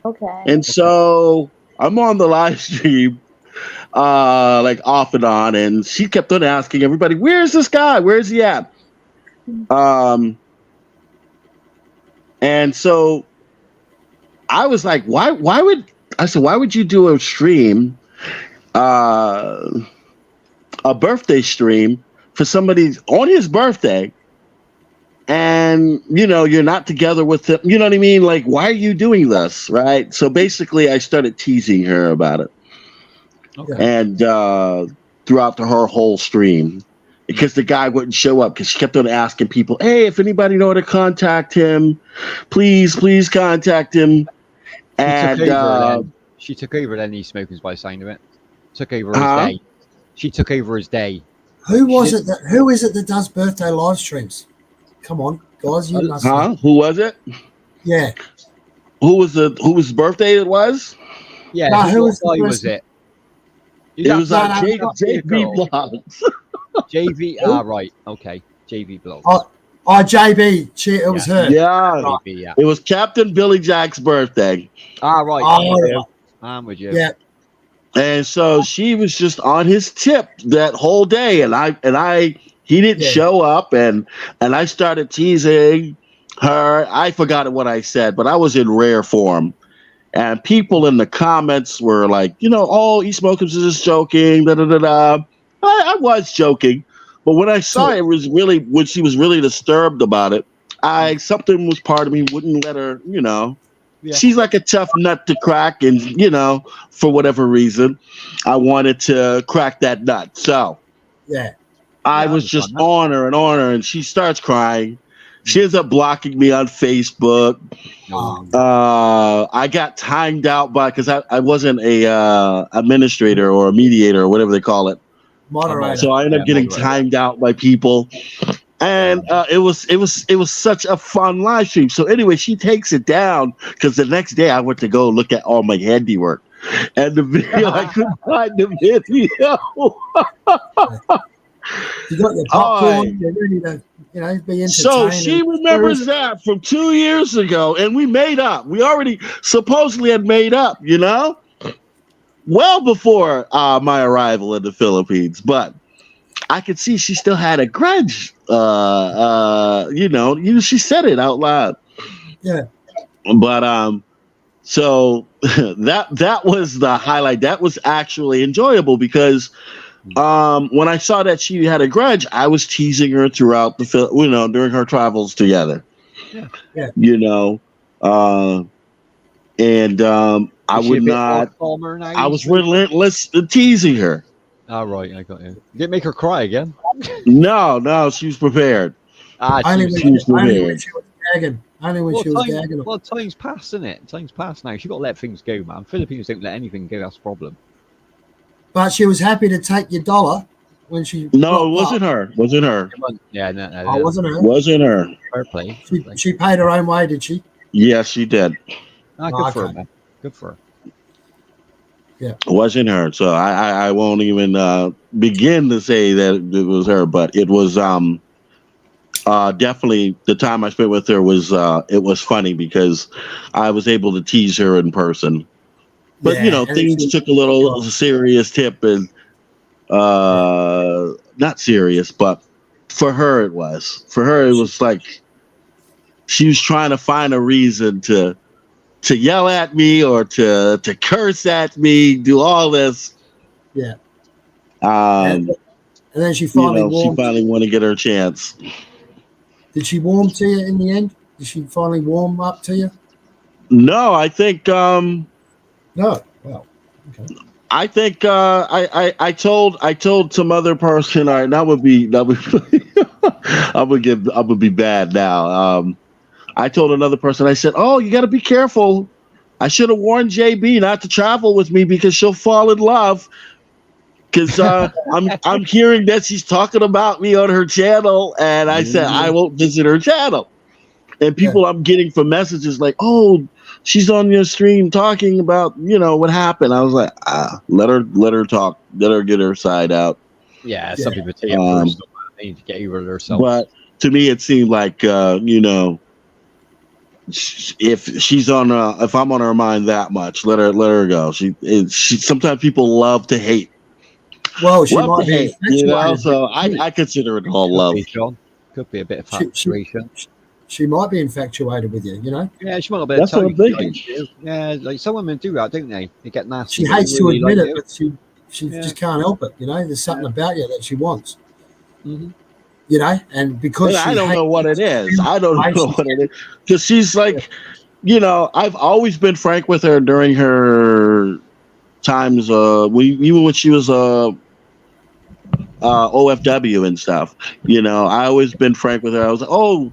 Okay. And so I'm on the live stream, like off and on. And she kept on asking everybody, where's this guy? Where's he at? Mm-hmm. And so I was like, why would you do a stream a birthday stream for somebody on his birthday, and you're not together with them. You know what I mean? Like, why are you doing this, right? So basically, I started teasing her about it, and throughout her whole stream, because the guy wouldn't show up, because she kept on asking people, "Hey, if anybody know how to contact him, please contact him." She took over then. These smokers, by the sound of it, took over his day. She took over his day. Who is it that does birthday live streams? Come on, guys, you must. Who was it? Yeah. Whose birthday it was? Yeah. No, who was it? It was JV Blogs. JV. Right. Okay. JV Blogs. JB. It was her. Yeah. JB, It was Captain Billy Jack's birthday. Right. Oh, I'm with you. Yeah. And so she was just on his tip that whole day, and he didn't show up, and I started teasing her. I forgot what I said, but I was in rare form. And people in the comments were like, oh, E-Smokers is just joking, da-da-da-da. I was joking. But when I saw it was really, when she was really disturbed about it, something was part of me wouldn't let her, She's like a tough nut to crack. And, for whatever reason, I wanted to crack that nut. So I was just on her, and she starts crying. She ends up blocking me on Facebook. I got timed out because I wasn't a administrator or a mediator or whatever they call it. Moderator. So I ended up getting timed out by people, and it was such a fun live stream. So anyway, she takes it down because the next day I went to go look at all my handiwork, and the video I couldn't find the video. You got your popcorn. You're ready to, be entertained. So she remembers that from 2 years ago, and we made up. We already supposedly had made up, well before my arrival in the Philippines. But I could see she still had a grudge. She said it out loud. Yeah. But so that was the highlight. That was actually enjoyable because. When I saw that she had a grudge, I was teasing her throughout during her travels together. Yeah. I would not. I was relentless in teasing her. Right, I got you. Didn't make her cry again. No, she was prepared. Only when she was gagging. Well, time's passed, isn't it? Time's passed now. She's got to let things go, man. Filipinos don't let anything go. That's the problem. But she was happy to take your dollar when she. No, it wasn't her. Wasn't her. Yeah, no. Oh, wasn't her. Wasn't her. Fair play. She paid her own way, did she? Yes, she did. Good for her, man. Good for her. Yeah. It wasn't her. So I won't even begin to say that it was her, but it was definitely the time I spent with her was it was funny because I was able to tease her in person. But things took a little serious tip, and not serious, but for her it was. For her it was like she was trying to find a reason to yell at me or to curse at me, do all this. Yeah. And then she finally wanted to get her chance. Did she warm to you in the end? Did she finally warm up to you? No, I think No. Well, okay. I think I told some other person. All right, that would be I'm gonna be bad now. I told another person. I said, "Oh, you got to be careful. I should have warned JB not to travel with me because she'll fall in love. Because I'm hearing that she's talking about me on her channel, and I said I won't visit her channel. And people I'm getting from messages like, "Oh, she's on your stream talking about what happened." I was like, let her talk, let her get her side out. Yeah, some people take it personal. They need to get over themselves. But to me, it seemed like if I'm on her mind that much, let her go. She sometimes people love to hate. Well, she might be hate, so I consider it all love. Could be a bit of infatuation. She might be infatuated with you, Yeah, she might have been. Yeah, like some women do that, don't they? They get nasty. She hates to admit it, but She just can't help it. There's something about you that she wants. Mhm. And because I she don't know what it is. I don't know relationship- what it is because she's like, I've always been frank with her during her times. Even when she was OFW and stuff. I always been frank with her. I was like, oh,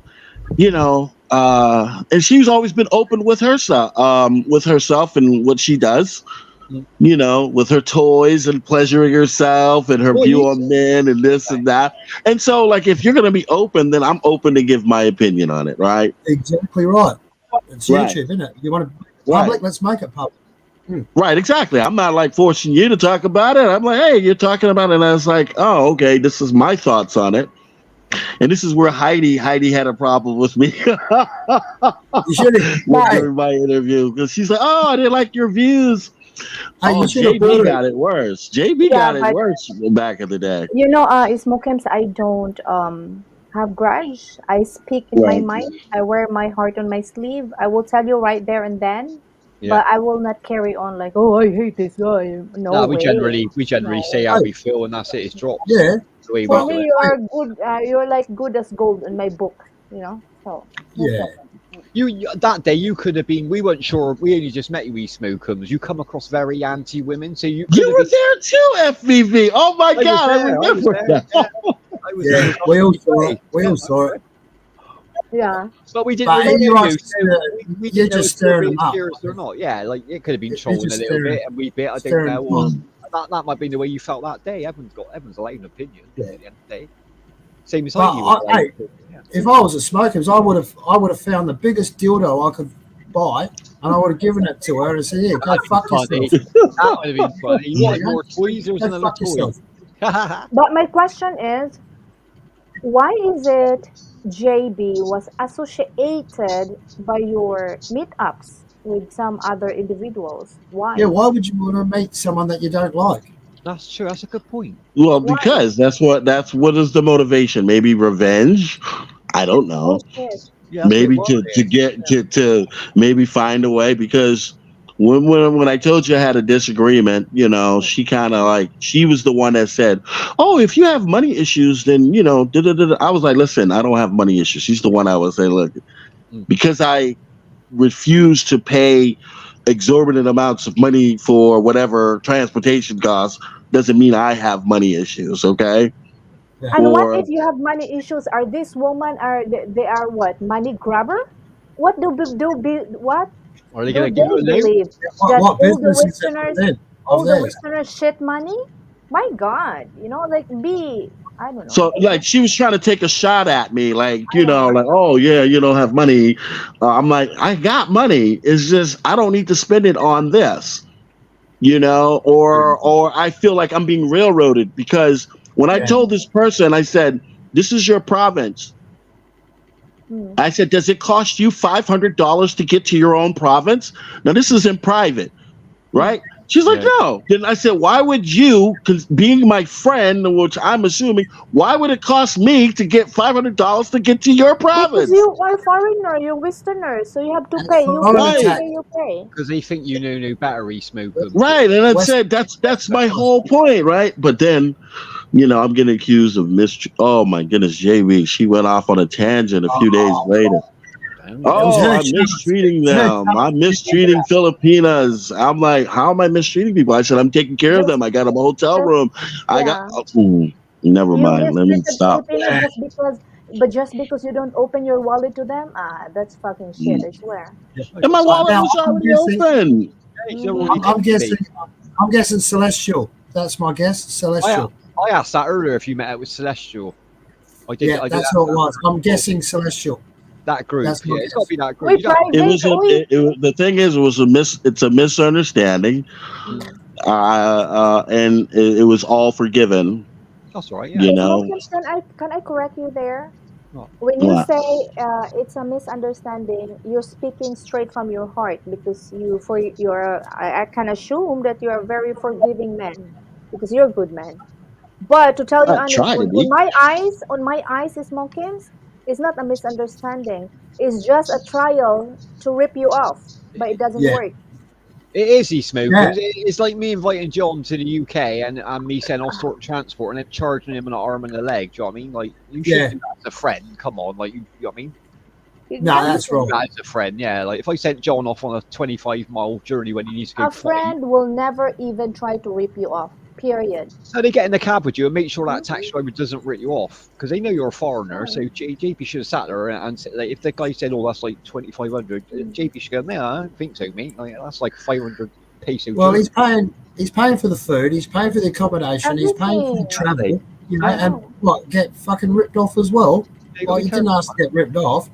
and she's always been open with herself and what she does. With her toys and pleasuring herself and her Well, view on men and this and that. And so, like, if you're going to be open, then I'm open to give my opinion on it, right? Exactly right. It's Right. YouTube, isn't it? You want to public? Right. Let's make it public. Right, exactly. I'm not like forcing you to talk about it. I'm like, hey, you're talking about it. And I was like, oh, okay, this is my thoughts on it. And this is where Heidi had a problem with me You should have. during my interview because she's like, oh, I didn't like your views. Oh, You should have JB got it worse. JB got it worse back in the day. Smokems, I don't have grudge. I speak in my mind. I wear my heart on my sleeve. I will tell you right there and then. Yeah. But I will not carry on like, oh, I hate this guy. No we way. generally say how we feel, and that's it. It's drops. Yeah. The way For we do me, it. you are good. You're like good as gold in my book. So Yeah. You that day you could have been. We weren't sure. We only just met you, we Smokums. You come across very anti-women, so you. You were there too, FVV. Oh my God, I remember that. Yeah, we all saw it. We all saw it. Yeah. But we didn't But really you know are you. you're Didn't know just if you were stirring being them up. serious or not. Yeah, like it could have been trolling a just little stirring- bit, and we bit. I don't stirring know. Or that might be the way you felt that day. Everyone's allowed an opinion Yeah. at the end of the day. Same as But Heidi was allowed an opinion, yeah. If I was a smokers, I would have found the biggest dildo I could buy, and I would have given it to her and said, "Yeah, go fuck Funny. yourself. That would have been funny. You wanted Yeah. more toys? There was Go another fuck toy. yourself." But my question is, why is it JB was associated by your meetups with some other individuals? Why? Yeah, why would you want to meet someone that you don't like? That's true. That's a good point. Well, Why? because that's what is the motivation? Maybe revenge. I don't know. Oh shit. Yeah, that's Maybe what it to is. get to maybe find a way because when I told you I had a disagreement, she kind of like she was the one that said, "Oh, if you have money issues, then da-da-da-da." I was like, "Listen, I don't have money issues." She's the one I was saying, "Look, because I refuse to pay exorbitant amounts of money for whatever transportation costs, doesn't mean I have money issues." Okay. And what Or if you have money issues? Are these women they are what, money grabber? What what Are they do going to give you a they name? believe that What all the business is that Westerners for them? all Of the theirs? Westerners shit money? My God, like I don't know. so like she was trying to take a shot at me, like, I know. like, oh yeah, you don't have money. I'm like, I got money. It's just I don't need to spend it on this, or I feel like I'm being railroaded because when I Yeah. told this person, I said, this is your province. Hmm. I said, does it cost you $500 to get to your own province? Now this is in private, right? She's like, Yeah. no. Then I said, why would you, because being my friend, which I'm assuming, why would it cost me to get $500 to get to your Because province? you are foreigner, you're Westerner, so you have to That's pay. You foreign pay, tax. you pay. Because they think you know battery smoker. Right. And I West- said, that's my whole point, right? But then, I'm getting accused of oh my goodness, JB, she went off on a tangent a few days later. Oh, I'm mistreating them. I'm mistreating Filipinas. I'm like, how am I mistreating people? I said, I'm taking care of them. I got them a hotel room. I got. Never mind. Let me mistreated stop. Filipinos just because you don't open your wallet to them. That's fucking shit. I swear. And my wallet Now, was I'm already guessing- open. I'm guessing Celestial. That's my guess. Celestial. I asked that earlier if you met up with Celestial. I did. Yeah, I did that's ask what it that. was. I'm guessing Celestial. That group. That's my Yeah, it's got to be that group. We You don't- It was the thing is, it's a misunderstanding, and it was all forgiven. That's all right. Yeah. Smokers, can I correct you there? What? When you What? say it's a misunderstanding, you're speaking straight from your heart because I can assume that you are a very forgiving man because you're a good man. But to tell you I honestly, try to on be. my eyes, Smokins, it's not a misunderstanding. It's just a trial to rip you off, but it doesn't Yeah. work. It is he smoking. Yeah. It's like me inviting John to the UK and me saying I'll sort transport and then charging him an arm and a leg. Do you know what I mean? Like you should do that as a friend. Come on, like you know what I mean? No, that's wrong. That as a friend, yeah. Like if I sent John off on a 25-mile journey when he needs to go A friend will never even try to rip you off. Period. so they get in the cab with you and make sure that taxi driver doesn't rip you off because they know you're a foreigner. So JP should have sat there and said, like, if the guy said, "Oh, that's like 2,500," JP should go, "No, I don't think so, mate. Like, that's like 500 peso." Well, he's paying for the food, he's paying for the accommodation, he's paying for the travel, you know, and what, get fucking ripped off as well? Well, you didn't ask to get ripped off.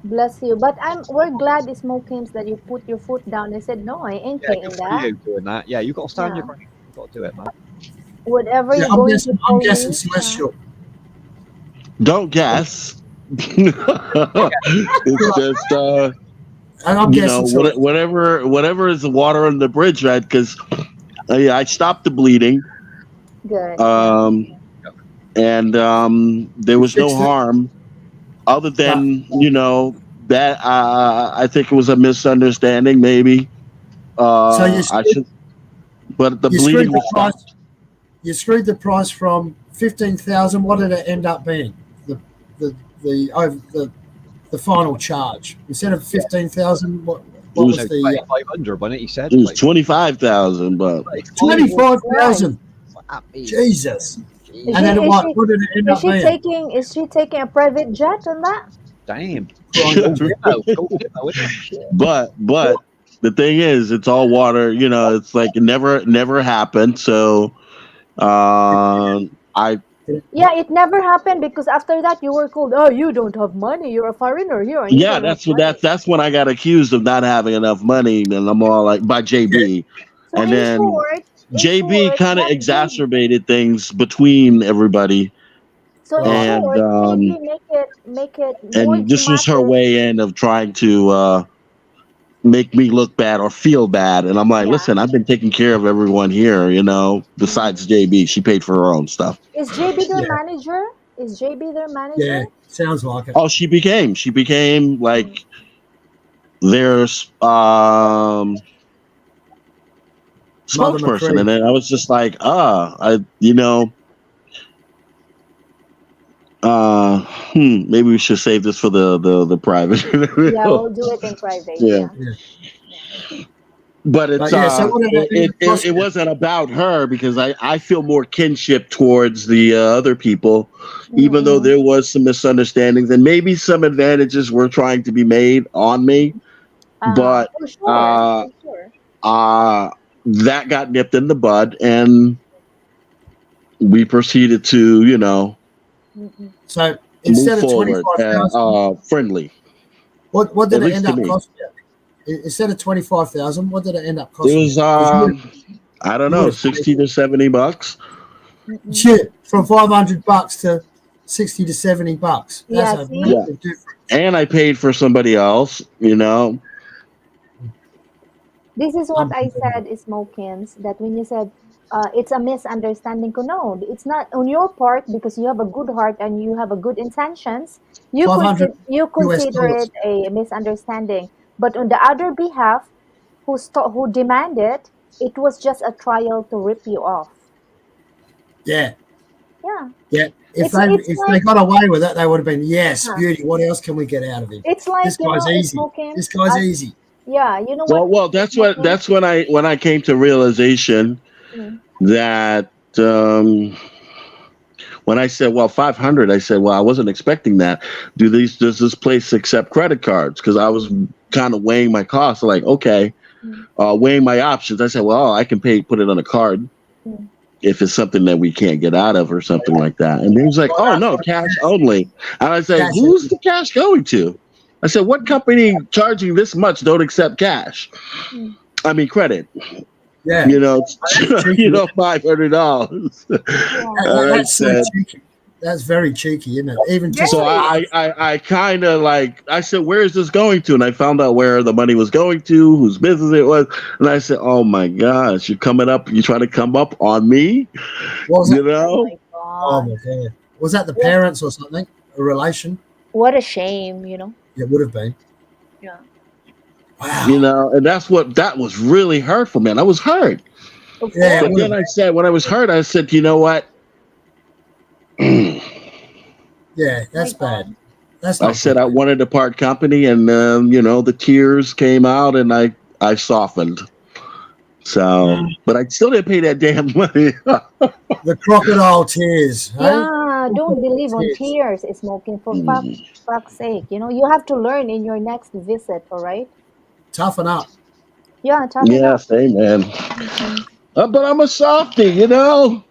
Bless you. But we're glad, Smokings, that you put your foot down and said, no, I ain't paying that. You doing that. Yeah, you got to stand your ground. You got to do it, man. Whatever you're I'm going guessing, to I'm do, guessing Celestial. Don't guess. It's just And I'm guessing whatever is the water on the bridge, right? Because I stopped the bleeding. Good. And there was no harm, other than that I think it was a misunderstanding, maybe. So you but the bleeding was stopped. You screwed the price from 15,000. What did it end up being? The final charge instead of 15,000. What was the 2,500? Wasn't it? He said it was 25,000, but 25,000. Jesus. And then what did it end up being? Is she taking a private jet on that? Damn. But the thing is, it's all water. It's like it never happened. So it never happened because after that you were called, oh, you don't have money, you're a foreigner here. Yeah, that's when I got accused of not having enough money, and I'm all like by JB, so and then JB kind of exacerbated things between everybody. So and make it and this was her way in of trying to make me look bad or feel bad, and I'm like, listen, I've been taking care of everyone here, besides JB. She paid for her own stuff. Is JB their manager? Is JB their manager? Yeah, sounds like it. Oh, she became like their spokesperson, and then I was just like, maybe we should save this for the private. Yeah, we'll do it in private. Yeah. But it's it wasn't about her, because I feel more kinship towards the other people, even though there was some misunderstandings and maybe some advantages were trying to be made on me. But for sure. That got nipped in the bud, and we proceeded to So instead move of forward 25,000, friendly. what did At it least end to up me. costing you? Instead of 25,000, what did it end up costing? It was I don't know, $60 to $70. Shit, from $500 to $60 to $70. That's a massive difference. And I paid for somebody else, This is what I said, Smokins, that when you said it's a misunderstanding. No, it's not on your part, because you have a good heart and you have a good intentions. You consider it a misunderstanding. But on the other behalf, who demanded, it was just a trial to rip you off. Yeah. Yeah. Yeah. If they got away with it, they would have been, yes, beauty. What else can we get out of him? It's like, this guy's easy. This guy's easy. Yeah, you know what? Well, that's when I came to realization that when I said, well, 500, I said, well, I wasn't expecting that. Does this place accept credit cards? Because I was kind of weighing my costs, like, okay, weighing my options. I said, well, I can put it on a card if it's something that we can't get out of or something like that. And he was like, oh, no, cash only. And I said, who's the cash going to? I said, what company charging this much don't accept cash? I mean, credit. Yeah. $500. That's very cheeky, isn't it? Even so I kind of I said, where is this going to? And I found out where the money was going to, whose business it was. And I said, oh my gosh, you trying to come up on me? Oh my God. Was that the parents or something? A relation? What a shame, It would have been. Yeah. Wow. You know, and that was really hurtful, man. I was hurt. Of Yeah, course. But then I said, when I was hurt, I said, you know what? Yeah, My that's God. bad. That's I not said good. I wanted to part company, and you know, the tears came out, and I softened. So, but I still didn't pay that damn money. The crocodile tears, hey? Yeah, don't Crocodile believe on tears. tears smoking for fuck's sake. You know, you have to learn in your next visit, all right? Toughen up. Yeah, toughen Yeah, up. same man. Mhm. But I'm a softie, you know.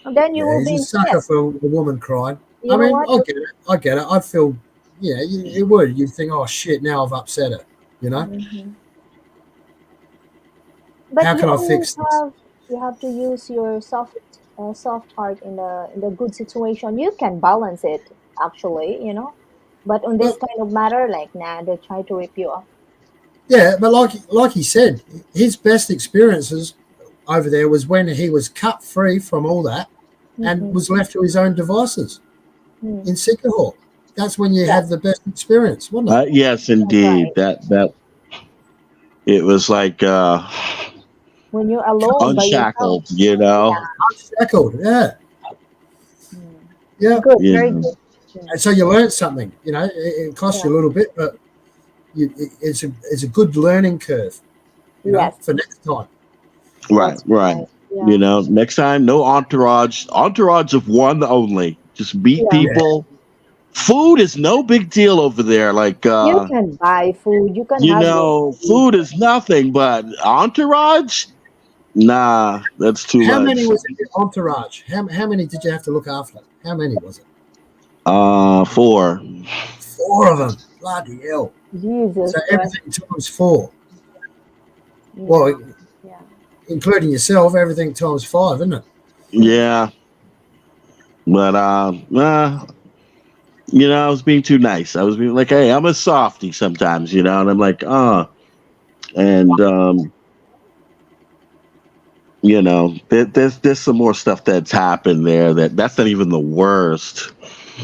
And then you Yeah, will he's be a in sucker shit. for a woman crying. You I know mean, what? I get it. I get it. I'd feel, yeah, it would. You'd think, oh shit, now I've upset her. You know, Mhm. But how you can I always fix this? have to use your soft heart in the good situation. You can balance it actually, you know. But on this But kind of matter, like nah, they try to rip you off. yeah, but like he said, his best experiences over there was when he was cut free from all that and Mm-hmm. was left to his own devices Mm. in Singapore. That's when you Yes, had the best experience, wasn't it? Yes, that's indeed. right. That it was like When you're alone by yourself. unshackled, you know. Yeah. Unshackled, yeah, Mm. yeah. Good, You very know. good. Mm. And so you learned something. You know, it cost Yeah. you a little bit, but it's a good learning curve. You know, Yes, for next time. Right, that's right. right. You Yeah. know, next time, no entourage. Entourage of one only. Just beat Yeah. Yeah, people. Food is no big deal over there. Like, You can buy food. You can you have your know, food. food is nothing, but entourage, nah, that's too how many much. was in your entourage? How many did you have to look after? How many was it? 4. Four of them. Bloody hell! So Jesus Christ. everything times four. Yeah. Well, Yeah. including yourself, everything times five, isn't it? Mm. Yeah, but you know, I was being too nice. I was being like, hey, I'm a softie sometimes, you know, and I'm like, and you know, there's some more stuff that's happened there that's not even the worst.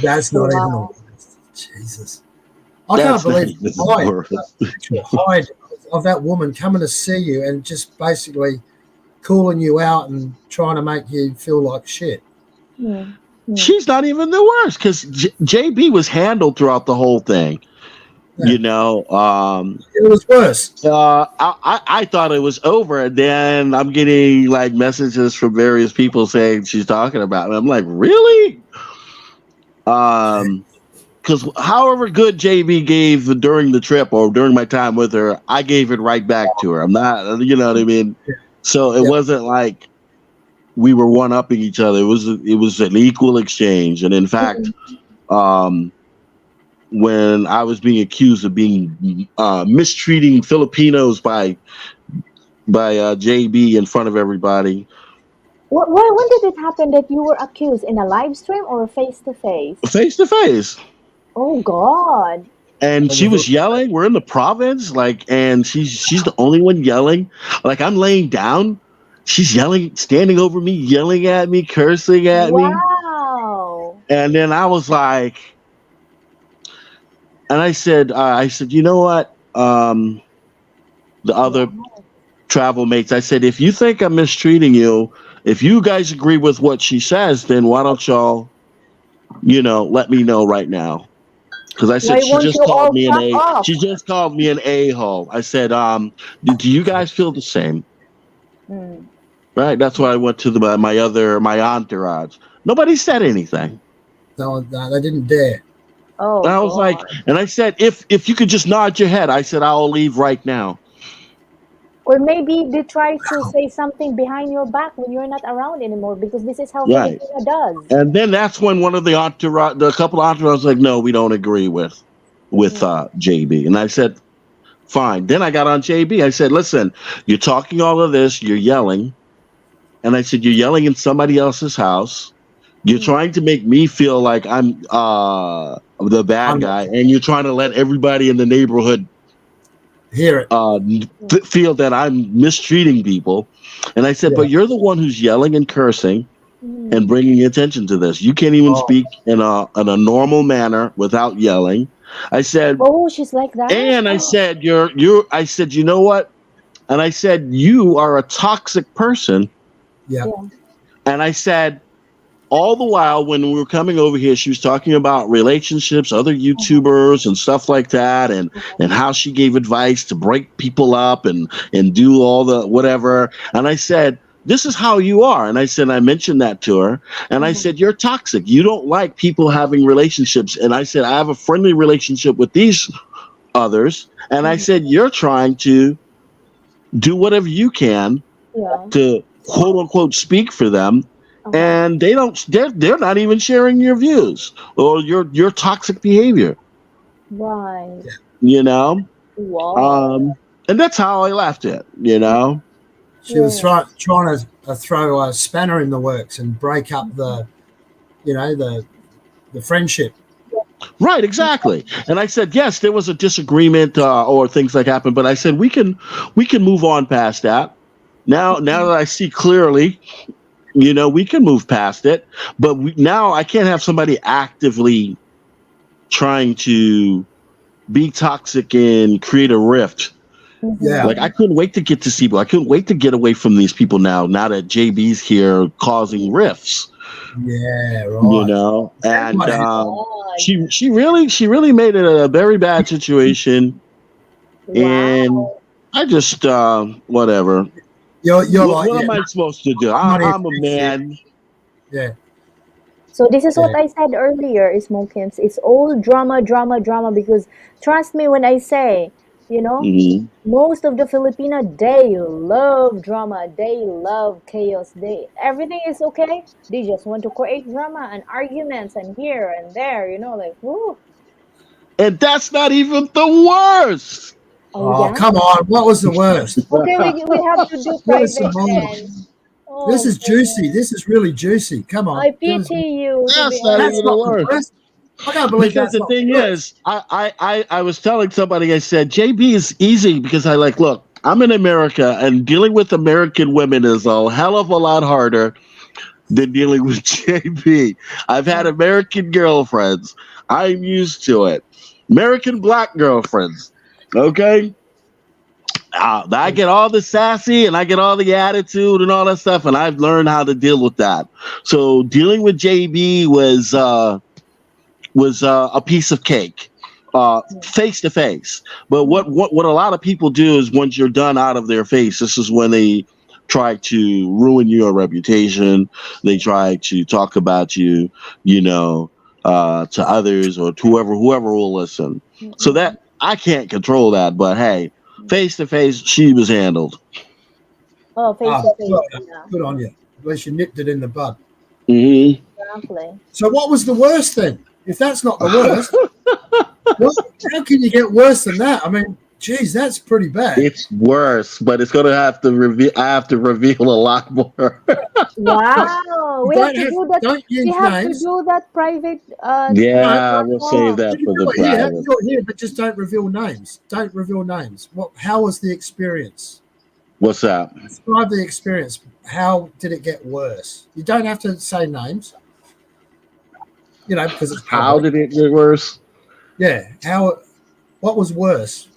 That's not even the Wow. worst. Jesus, I can't That's not believe even the the hide, worst. the actual hide of that woman coming to see you and just basically calling you out and trying to make you feel like shit. Mm. Mm. She's not even the worst because JB was handled throughout the whole thing. Yeah, You know, it was worse. I thought it was over, and then I'm getting like messages from various people saying she's talking about me. I'm like, really? Because however good JB gave during the trip or during my time with her, I gave it right back to her. I'm not, you know what I mean? Yeah, So it yeah. wasn't like we were one upping each other. It was an equal exchange, and in fact, um, when I was being accused of being mistreating Filipinos by JB in front of everybody, When did it happen that you were accused in a live stream or face to face? face to face. Oh God. And I she was was yelling. We're in the province, like, and she's the only one yelling. Like I'm laying down, she's yelling, standing over me, yelling at me, cursing at me. Wow. And then I was like, and I said, you know what? The other Wow. travel mates, I said, if you think I'm mistreating you, if you guys agree with what she says, then why don't y'all, you know, let me know right now. Because I Why said won't you all fuck off? she just called me an a-hole. I said, do you guys feel the same? Mm. Right. That's why I went to my entourage. Nobody said anything. no, they didn't dare. Oh And I was like, God. and I said, if you could just nod your head, I said, I'll leave right now. Or maybe they try to say something behind your back when you're not around anymore because this is how Right. Filipino does. And then that's when one of the couple of entourage was like, no, we don't agree with Mm. JB. And I said, fine. Then I got on JB. I said, listen, you're talking all of this, you're yelling. And I said, you're yelling in somebody else's house. You're Mm. trying to make me feel like I'm the bad I'm guy, and you're trying to let everybody in the neighborhood hear it. feel that I'm mistreating people. And I said, Yeah. but you're the one who's yelling and cursing and Mm. bringing attention to this. You can't even Oh, speak in a normal manner without yelling. I said, Oh, she's like that. and I said, I said, you know what? And I said, you are a toxic person. Yeah. And I said, all the while when we were coming over here, she was talking about relationships, other YouTubers and stuff like that, and how she gave advice to break people up and do all the whatever. And I said, this is how you are. And I said, I mentioned that to her. And I said, you're toxic. You don't like people having relationships. And I said, I have a friendly relationship with these others. And I said, you're trying to do whatever you can to quote unquote speak for them. And they're not even sharing your views or your toxic behavior. Right. You know? Wow. And that's how I left it, you know? She was trying to throw a spanner in the works and break up the friendship. Right, exactly. And I said, yes, there was a disagreement or things like happened, but I said we can move on past that. Now that I see clearly, you know, we can move past it, but now I can't have somebody actively trying to be toxic and create a rift. Yeah. Like I couldn't wait to get to see people. I couldn't wait to get away from these people now that JB's here causing rifts. Yeah, right. You know, and she really made it a very bad situation. And I just whatever. You're what am I supposed to do? I'm a man. Yeah. So this is what I said earlier, Smokins. It's all drama, because trust me when I say, you know, most of the Filipino, they love drama, they love chaos, everything is okay. They just want to create drama and arguments and here and there, you know, like whoo. And that's not even the worst. Oh, come on. What was the worst? Okay, we have to do private then. Oh, this is juicy. This is really juicy. Come on. I pity you. That's not even the worst. I can't believe because the thing is, I was telling somebody, I said, JB is easy because look, I'm in America and dealing with American women is a hell of a lot harder than dealing with JB. I've had American girlfriends. I'm used to it. American black girlfriends. Okay. I get all the sassy and I get all the attitude and all that stuff, and I've learned how to deal with that. So dealing with JB was a piece of cake, face to face. But what a lot of people do is once you're done out of their face, this is when they try to ruin your reputation. They try to talk about you, you know, to others or to whoever will listen. So that I can't control that, but hey, face to face, she was handled. Oh, face to face. Good on you. At least you nipped it in the bud. Exactly. So what was the worst then? If that's not the worst, how can you get worse than that? I mean, geez, that's pretty bad. It's worse, but it's gonna have to reveal. I have to reveal a lot more. Wow, we have to do that. We have to do that private. Yeah, we'll save that for the private. Here, but just don't reveal names. Don't reveal names. How was the experience? What's that? Describe the experience. How did it get worse? You don't have to say names. You know, because it's public. How did it get worse? Yeah. What was worse?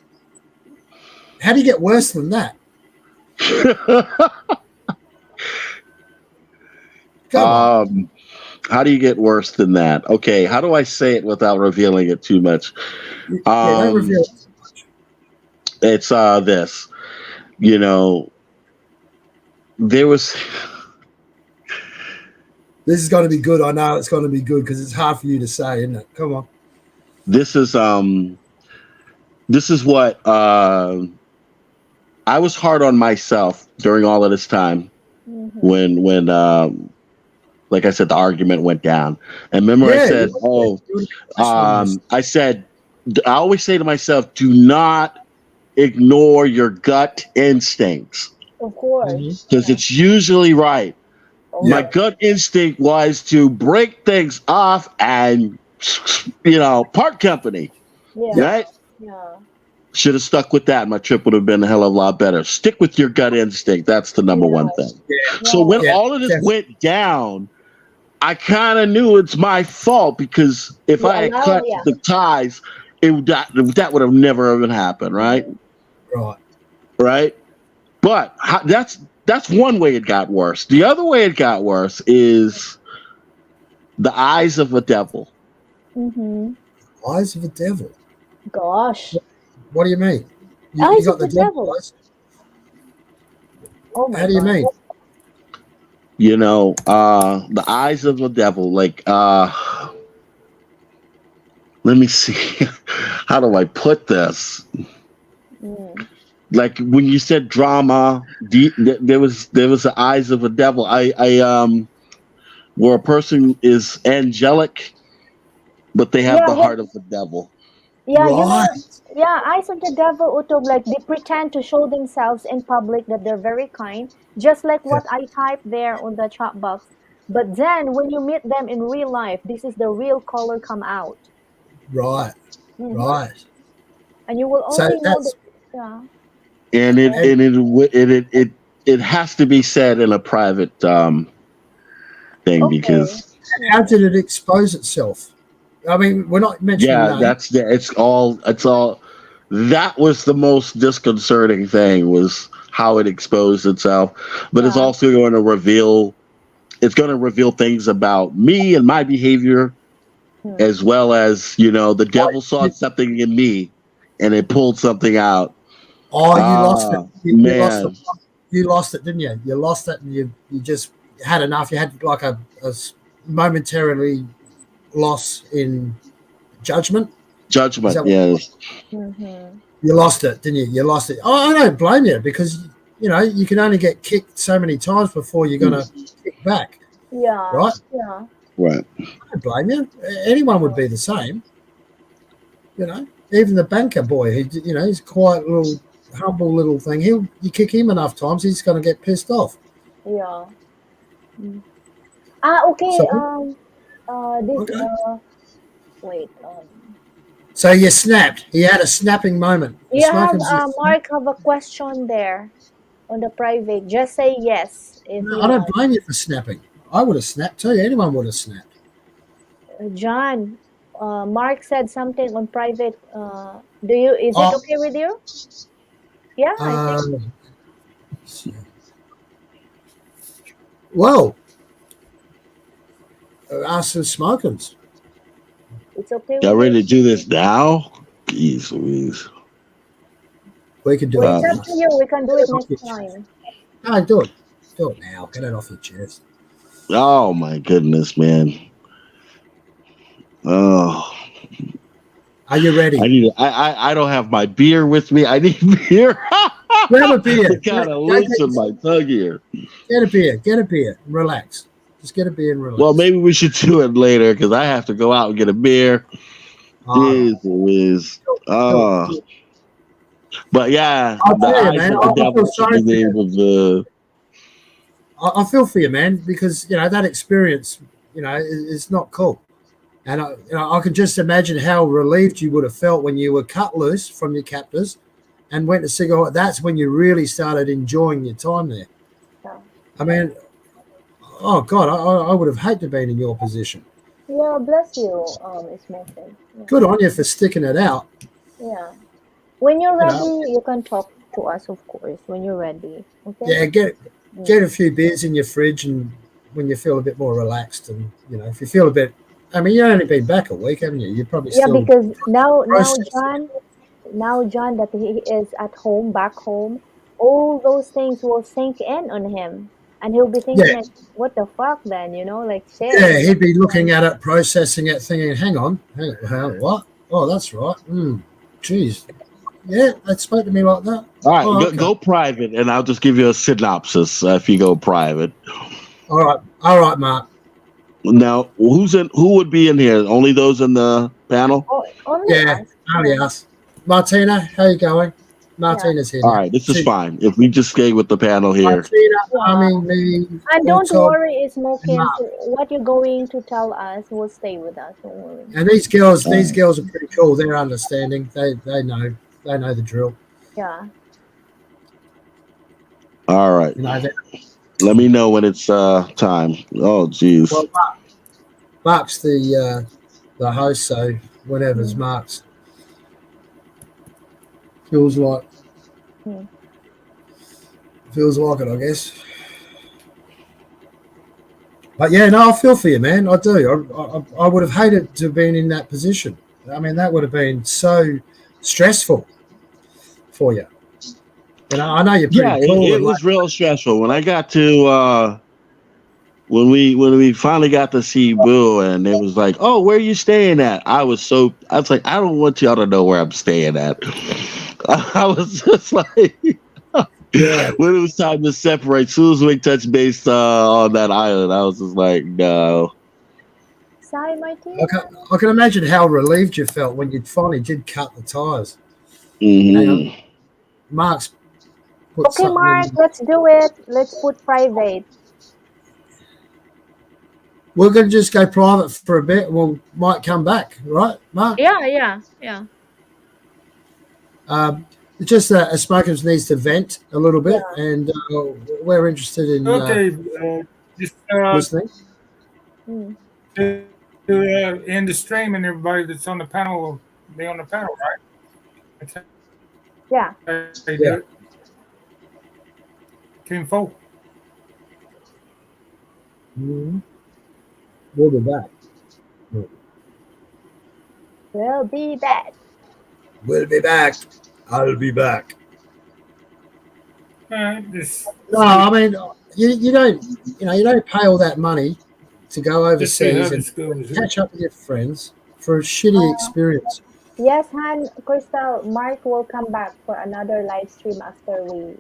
How do you get worse than that? How do you get worse than that? Okay, how do I say it without revealing it too much? Don't reveal it too much. It's this. You know, there was. This is going to be good. I know it's going to be good because it's hard for you to say, isn't it? Come on. This is what I was hard on myself during all of this time when like I said, the argument went down. And remember I said, I always say to myself, do not ignore your gut instincts. Of course. Because it's usually right. My gut instinct was to break things off and, you know, part company. Yeah. Right? Yeah. Should have stuck with that. My trip would have been a hell of a lot better. Stick with your gut instinct. That's the number one thing. Yeah. So when all of this went down, I kind of knew it's my fault because if I had cut the ties that would have never even happened, right? Right. Right. But that's one way it got worse. The other way it got worse is the eyes of a devil. Mm-hmm. Eyes of a devil. Gosh. What do you mean? You Eyes got of the the devil devil. eyes? Oh my How do you God. mean? You know, the eyes of the devil. Like, let me see. How do I put this? Mm. Like when you said drama, there was the eyes of a devil. Where a person is angelic, but they have Yeah, the when heart of the devil. yeah, Right. yeah, eyes of the devil, Utog, like they pretend to show themselves in public that they're very kind, just like Yeah. what I typed there on the chat box. But then when you meet them in real life, this is the real color come out. Right. Hmm. Right. And you will So only know that, that's yeah. And it and and it has to be said in a private thing Okay. because how Yeah. did it expose itself? I mean, we're not mentioning yeah, names. it's all that was the most disconcerting thing was how it exposed itself. But Yeah. it's going to reveal things about me and my behavior, Hmm. as well as, the devil saw You, something in me and it pulled something out. you lost it. Ah, You lost the man. you lost it, didn't you? You lost it, and you just had enough. You had like a momentarily loss in judgment. Is Judgment, that what yes. Mm-hmm. you lost it, didn't you? You lost it. Oh, I don't blame you because you can only get kicked so many times before you're going to kick back, Yeah. right? Yeah. Right. I don't blame you. Anyone would be the same, Even the banker boy, he's a quiet little, humble little thing. You kick him enough times, he's going to get pissed off. Yeah. Mm. Okay. So, This. okay. Wait. So you snapped. He had a snapping moment. The You have smokers. Mark have a question there on the private. Just say yes if No, you I don't want. blame you for snapping. I would have snapped too. Anyone would have snapped. John, Mark said something on private. Do you? Is it Oh, okay with you? Yeah, I think um, well, ask the smokers. it's okay Y'all with you. ready to do this now? Jeez Louise. We can do Well, it it's Uh, up now. to you. We can do Get it it off next your chest. time. No, do it. Do it now. Get it off your chest. oh my goodness, man. Oh, Are you ready? I don't have my beer with me. I need beer Grab a beer. to kind of loosen my tongue here. Get a beer. Get a beer. And relax. Just get a beer and Well, relax. maybe we should do it later because I have to go out and get a beer. All right. Jeez Louise. Cool. Oh, but yeah, I'll the tell you, eyes man. of the I feel devil should sorry be for you. able to. I feel for you, man, because that experience, is not cool. And I can just imagine how relieved you would have felt when you were cut loose from your captors and went to Cigar. That's when you really started enjoying your time there. Yeah. I mean, oh God, I would have hated to been in your position. Yeah, bless you, Smoking. Yeah. Good on you for sticking it out. Yeah. When you're You know, ready, you can talk to us, of course. When you're ready. Okay. yeah, Mm. get a few beers in your fridge, and when you feel a bit more relaxed, and if you feel a bit, I mean, you've only been back a week, haven't you? You're probably Yeah, still because processing. Now John that he is at home, back home, all those things will sink in on him, and he'll be thinking Yeah, like, "What the fuck?" Then like shit. yeah, he'd be looking at it, processing it, thinking, hang on, what? Oh, that's right. Geez. Yeah, they spoke to me like that. All right, Oh, okay. go private, and I'll just give you a synopsis if you go private. All right, Mark. Now, who would be in here? Only those in the panel? Oh, only Yeah, us. only Yeah, us. Martina, how you going? yeah. Martina's here All now. right, this is fine. If we just stay with the panel here. Martina, Yeah. me, And don't Utop, worry, and Smoking. Mark. So what you're going to tell us will stay with us. Don't worry. And these girls All right. are pretty cool. They're understanding. They know the drill. Yeah. All right. Let me know when it's time. Oh, geez. Well, Mark's the host, so whatever's Mm. Mark's. Feels like Hmm. feels like it, I guess. But yeah, no, I feel for you, man. I do. I would have hated to have been in that position. I mean, that would have been so stressful for you. You know, I know you're Yeah, pretty cool it and like, was real stressful when I got to when we finally got to see Boo, and it was like, "Oh, where are you staying at?" I was like, "I don't want y'all to know where I'm staying at." I was just like, yeah. when it was time to separate, soon as we touched base on that island, I was just like, "No." Sorry, I Martina. can, I can imagine how relieved you felt when you finally did cut the tires. Hang on, Hmm. Mark's put Okay, something in. Mark, let's do it. Let's put private. We're going to just go private for a bit. We might come back, right, Mark? Yeah. Um, it's just that a smoker needs to vent a little Yeah. bit, and we're interested in Okay, just listening. Mm. to end the stream, and everybody that's on the panel will be on the panel, right? That's Yeah. how they do Yeah. it. Team 4. Mhm. We'll be back. We'll be back. We'll be back. I'll be back. All right, just No, I mean, you don't, you don't pay all that money to go see how overseas and this goes. catch up with your friends for a shitty experience. Yes, Han, Crystal, Mark will come back for another live stream after we